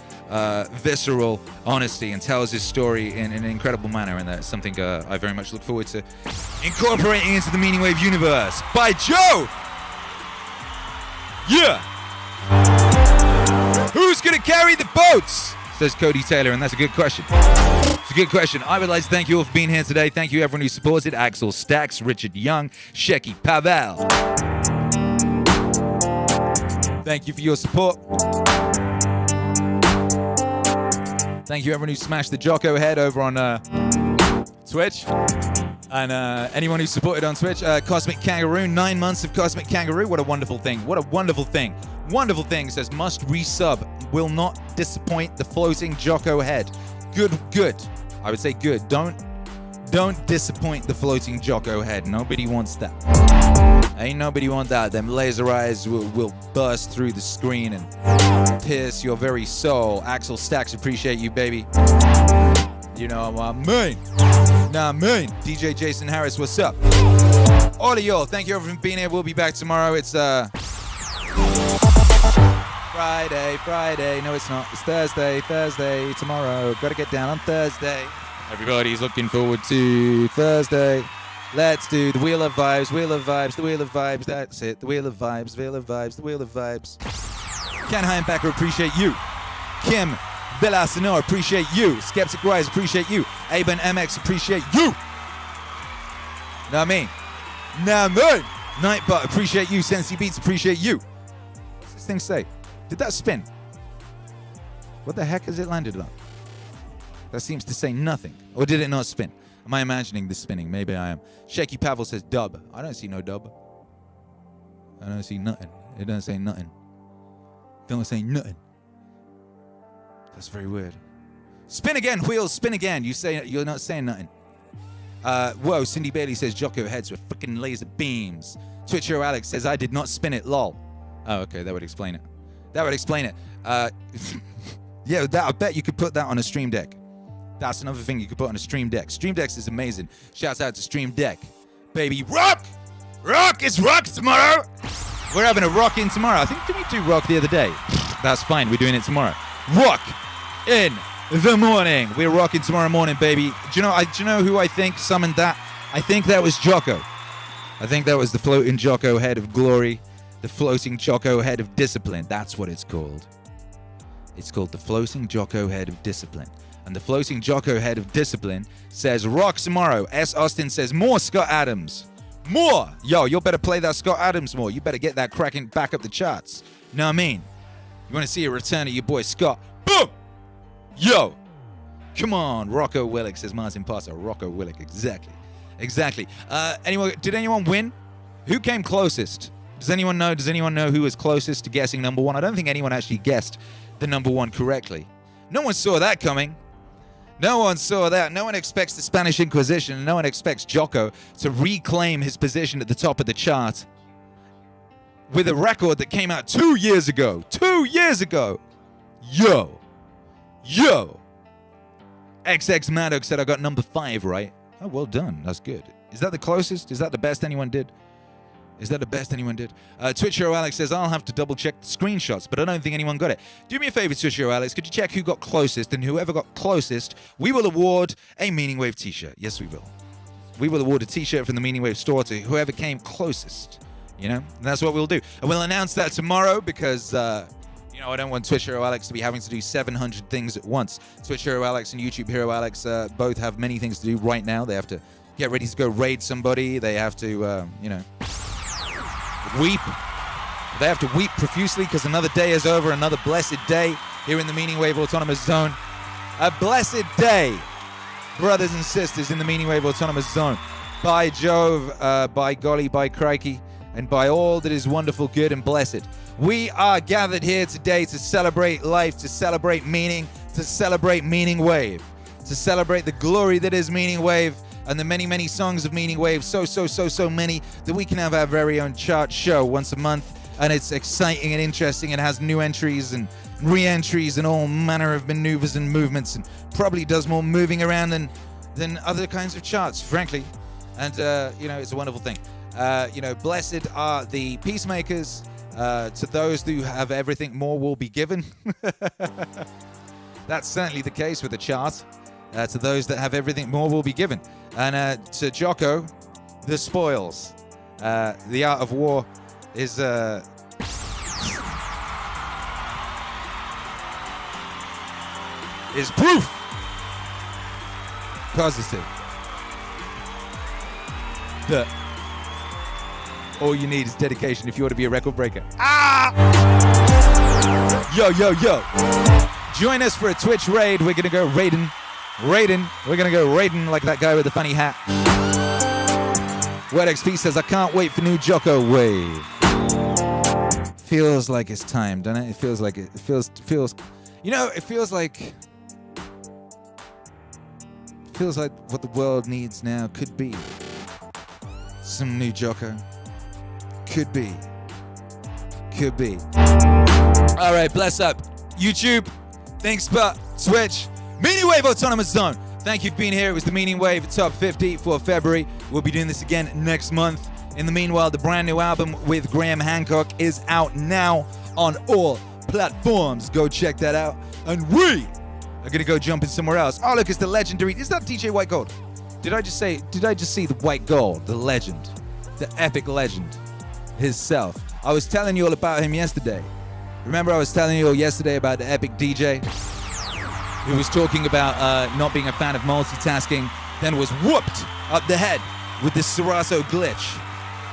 visceral honesty, and tells his story in an incredible manner. And that's something I very much look forward to incorporating into the Meaningwave universe. By Jove! Yeah! Who's gonna carry the boats? Says Cody Taylor, and that's a good question. It's a good question. I would like to thank you all for being here today. Thank you everyone who supported. Axel Stacks, Richard Young, Shecky Pavel. Thank you for your support. Thank you everyone who smashed the Jocko head over on Twitch. And anyone who supported on Twitch. Cosmic Kangaroo, 9 months of Cosmic Kangaroo. What a wonderful thing. What a wonderful thing. Wonderful thing. Says, must resub. Will not disappoint the floating Jocko head. Good. I would say good. Don't disappoint the floating Jocko head. Nobody wants that. Ain't nobody want that. Them laser eyes will burst through the screen and pierce your very soul. Axel Stacks, appreciate you, baby. You know what I mean. DJ Jason Harris, what's up? All of y'all, thank you everyone for being here. We'll be back tomorrow. It's Friday. No, it's not. It's Thursday tomorrow. Gotta get down on Thursday. Everybody's looking forward to Thursday. Let's do the Wheel of Vibes, the Wheel of Vibes. That's it. The Wheel of Vibes, the Wheel of Vibes. Ken Heimbach, appreciate you. Kim Villasenor, appreciate you. Skeptic Rise, appreciate you. Aben MX, appreciate you. Know what I mean? Nightbot, appreciate you. Sensi Beats, appreciate you. What's this thing say? Did that spin? What the heck has it landed on? That seems to say nothing. Or did it not spin? Am I imagining this spinning? Maybe I am. Shaky Pavel says dub. I don't see no dub. I don't see nothing. It doesn't say nothing. Don't say nothing. That's very weird. Spin again, wheels, spin again. You say you're not saying nothing. Whoa, Cindy Bailey says Jocko heads with freaking laser beams. Twitcher Alex says I did not spin it, lol. Oh, okay, that would explain it. Yeah, I bet you could put that on a Stream Deck. That's another thing you could put on a Stream Deck. Stream Decks is amazing. Shouts out to Stream Deck. Baby, rock! It's rock tomorrow! We're having a rock in tomorrow. I think, did we do rock the other day? That's fine, we're doing it tomorrow. Rock in the morning. We're rocking tomorrow morning, baby. Do you know who I think summoned that? I think that was Jocko. I think that was the floating Jocko head of glory. The floating Jocko head of discipline. That's what it's called. It's called the floating Jocko head of discipline. And the floating Jocko head of discipline says, rock tomorrow. S. Austin says, more Scott Adams. More. Yo, you better play that Scott Adams more. You better get that cracking back up the charts. You know what I mean? You want to see a return of your boy Scott? Boom! Yo. Come on, Rocco Willink, says Martin Passer. Rocco Willink, exactly. Did anyone win? Who came closest? Does anyone know? Does anyone know who was closest to guessing number one? I don't think anyone actually guessed the number one correctly. No one saw that coming. No one saw that. No one expects the Spanish Inquisition. No one expects Jocko to reclaim his position at the top of the chart with a record that came out 2 years ago. 2 years ago. Yo. XX Maddox said I got number 5 right. Oh, well done. That's good. Is that the closest? Is that the best anyone did? Twitch Hero Alex says, I'll have to double check the screenshots, but I don't think anyone got it. Do me a favor, Twitch Hero Alex. Could you check who got closest? And whoever got closest, we will award a Meaningwave t-shirt. Yes, we will. We will award a t-shirt from the Meaningwave store to whoever came closest. You know? And that's what we'll do. And we'll announce that tomorrow because, I don't want Twitch Hero Alex to be having to do 700 things at once. Twitch Hero Alex and YouTube Hero Alex both have many things to do right now. They have to get ready to go raid somebody. They have to, weep. They have to weep profusely because another day is over, another blessed day here in the Meaningwave Autonomous Zone. A blessed day, brothers and sisters, in the Meaningwave Autonomous Zone. By Jove, by golly, by crikey, and by all that is wonderful, good, and blessed. We are gathered here today to celebrate life, to celebrate meaning, to celebrate Meaningwave, to celebrate the glory that is Meaningwave, and the many, many songs of Meaningwave, so many, that we can have our very own chart show once a month, and it's exciting and interesting, and has new entries and re-entries and all manner of maneuvers and movements, and probably does more moving around than other kinds of charts, frankly, and, it's a wonderful thing. Blessed are the peacemakers. To those who have everything, more will be given. That's certainly the case with the chart. To those that have everything, more will be given. And to Jocko, the spoils. The art of war is proof positive that all you need is dedication if you want to be a record breaker. Yo. Join us for a Twitch raid. We're going to go raiding. We're going to go raiding like that guy with the funny hat. Word XP says, I can't wait for new Jocko Wave. Feels like it's time, doesn't it? It feels like what the world needs now could be some new Jocko. Could be. All right, bless up. YouTube, ThinkSpot, Twitch, Meaningwave Autonomous Zone. Thank you for being here. It was the Meaningwave Top 50 for February. We'll be doing this again next month. In the meanwhile, the brand new album with Graham Hancock is out now on all platforms. Go check that out. And we are going to go jump in somewhere else. Oh, look, it's the legendary. Is that DJ White Gold? Did I just see the White Gold, the legend, the epic legend himself? I was telling you all about him yesterday. Remember I was telling you all yesterday about the epic DJ who was talking about not being a fan of multitasking, then was whooped up the head with this Serato glitch,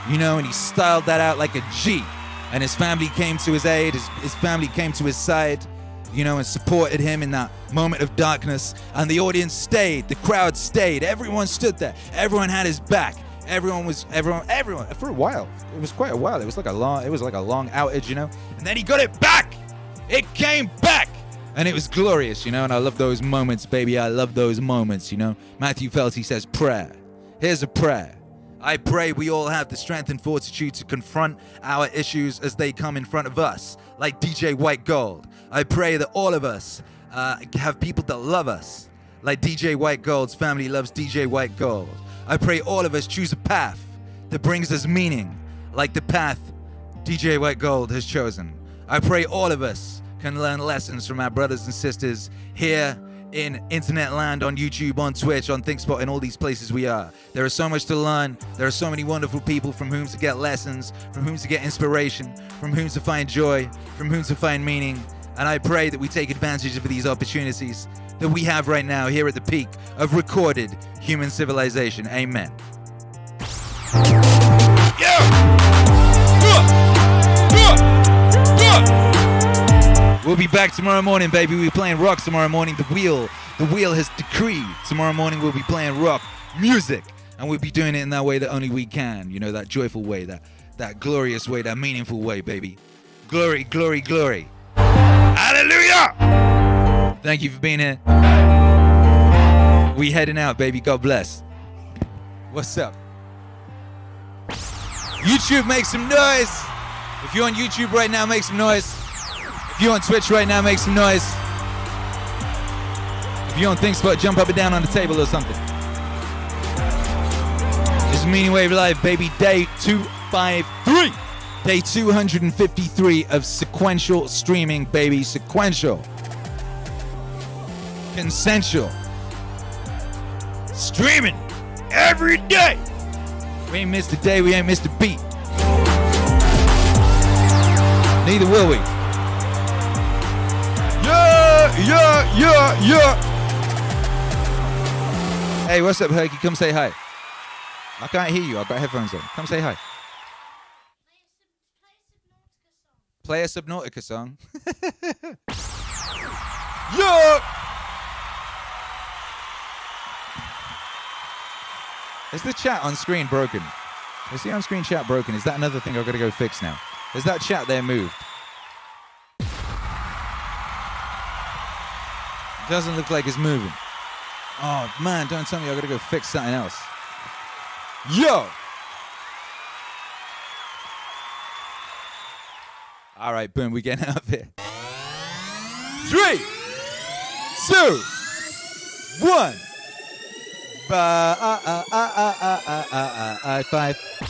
and he styled that out like a G, and his family came to his aid, his family came to his side, and supported him in that moment of darkness, and the audience stayed, the crowd stayed, everyone stood there, everyone had his back. Everyone for a while. It was quite a while. It was like a long outage, And then he got it back. It came back. And it was glorious, And I love those moments, baby. I love those moments, Matthew Felty says, prayer. Here's a prayer. I pray we all have the strength and fortitude to confront our issues as they come in front of us, like DJ White Gold. I pray that all of us have people that love us, like DJ White Gold's family loves DJ White Gold. I pray all of us choose a path that brings us meaning, like the path DJ White Gold has chosen. I pray all of us can learn lessons from our brothers and sisters here in internet land, on YouTube, on Twitch, on ThinkSpot, and all these places we are. There is so much to learn. There are so many wonderful people from whom to get lessons, from whom to get inspiration, from whom to find joy, from whom to find meaning. And I pray that we take advantage of these opportunities that we have right now here at the peak of recorded human civilization. Amen. We'll be back tomorrow morning, baby. We're playing rocks tomorrow morning. The Wheel, The wheel has decreed. Tomorrow morning we'll be playing rock music, and we'll be doing it in that way that only we can. You know, that joyful way, that glorious way, that meaningful way, baby. Glory, glory, glory. Hallelujah! Thank you for being here. We heading out, baby. God bless. What's up? YouTube, make some noise. If you're on YouTube right now, make some noise. If you're on Twitch right now, make some noise. If you're on ThinkSpot, jump up and down on the table or something. This is Meaningwave Live, baby. Day 253. Day 253 of sequential streaming, baby. Sequential. Consensual. Streaming every day. We ain't missed a day, we ain't missed a beat. Neither will we. Yeah. Hey, what's up, Herky? Come say hi. I can't hear you, I've got headphones on. Come say hi. Play a Subnautica song. Yeah! Is the chat on screen broken? Is the on-screen chat broken? Is that another thing I've got to go fix now? Is that chat there moved? It doesn't look like it's moving. Oh man, don't tell me I've got to go fix something else. Yo! All right, boom, we getting out of here. 3, 2, 1. 5.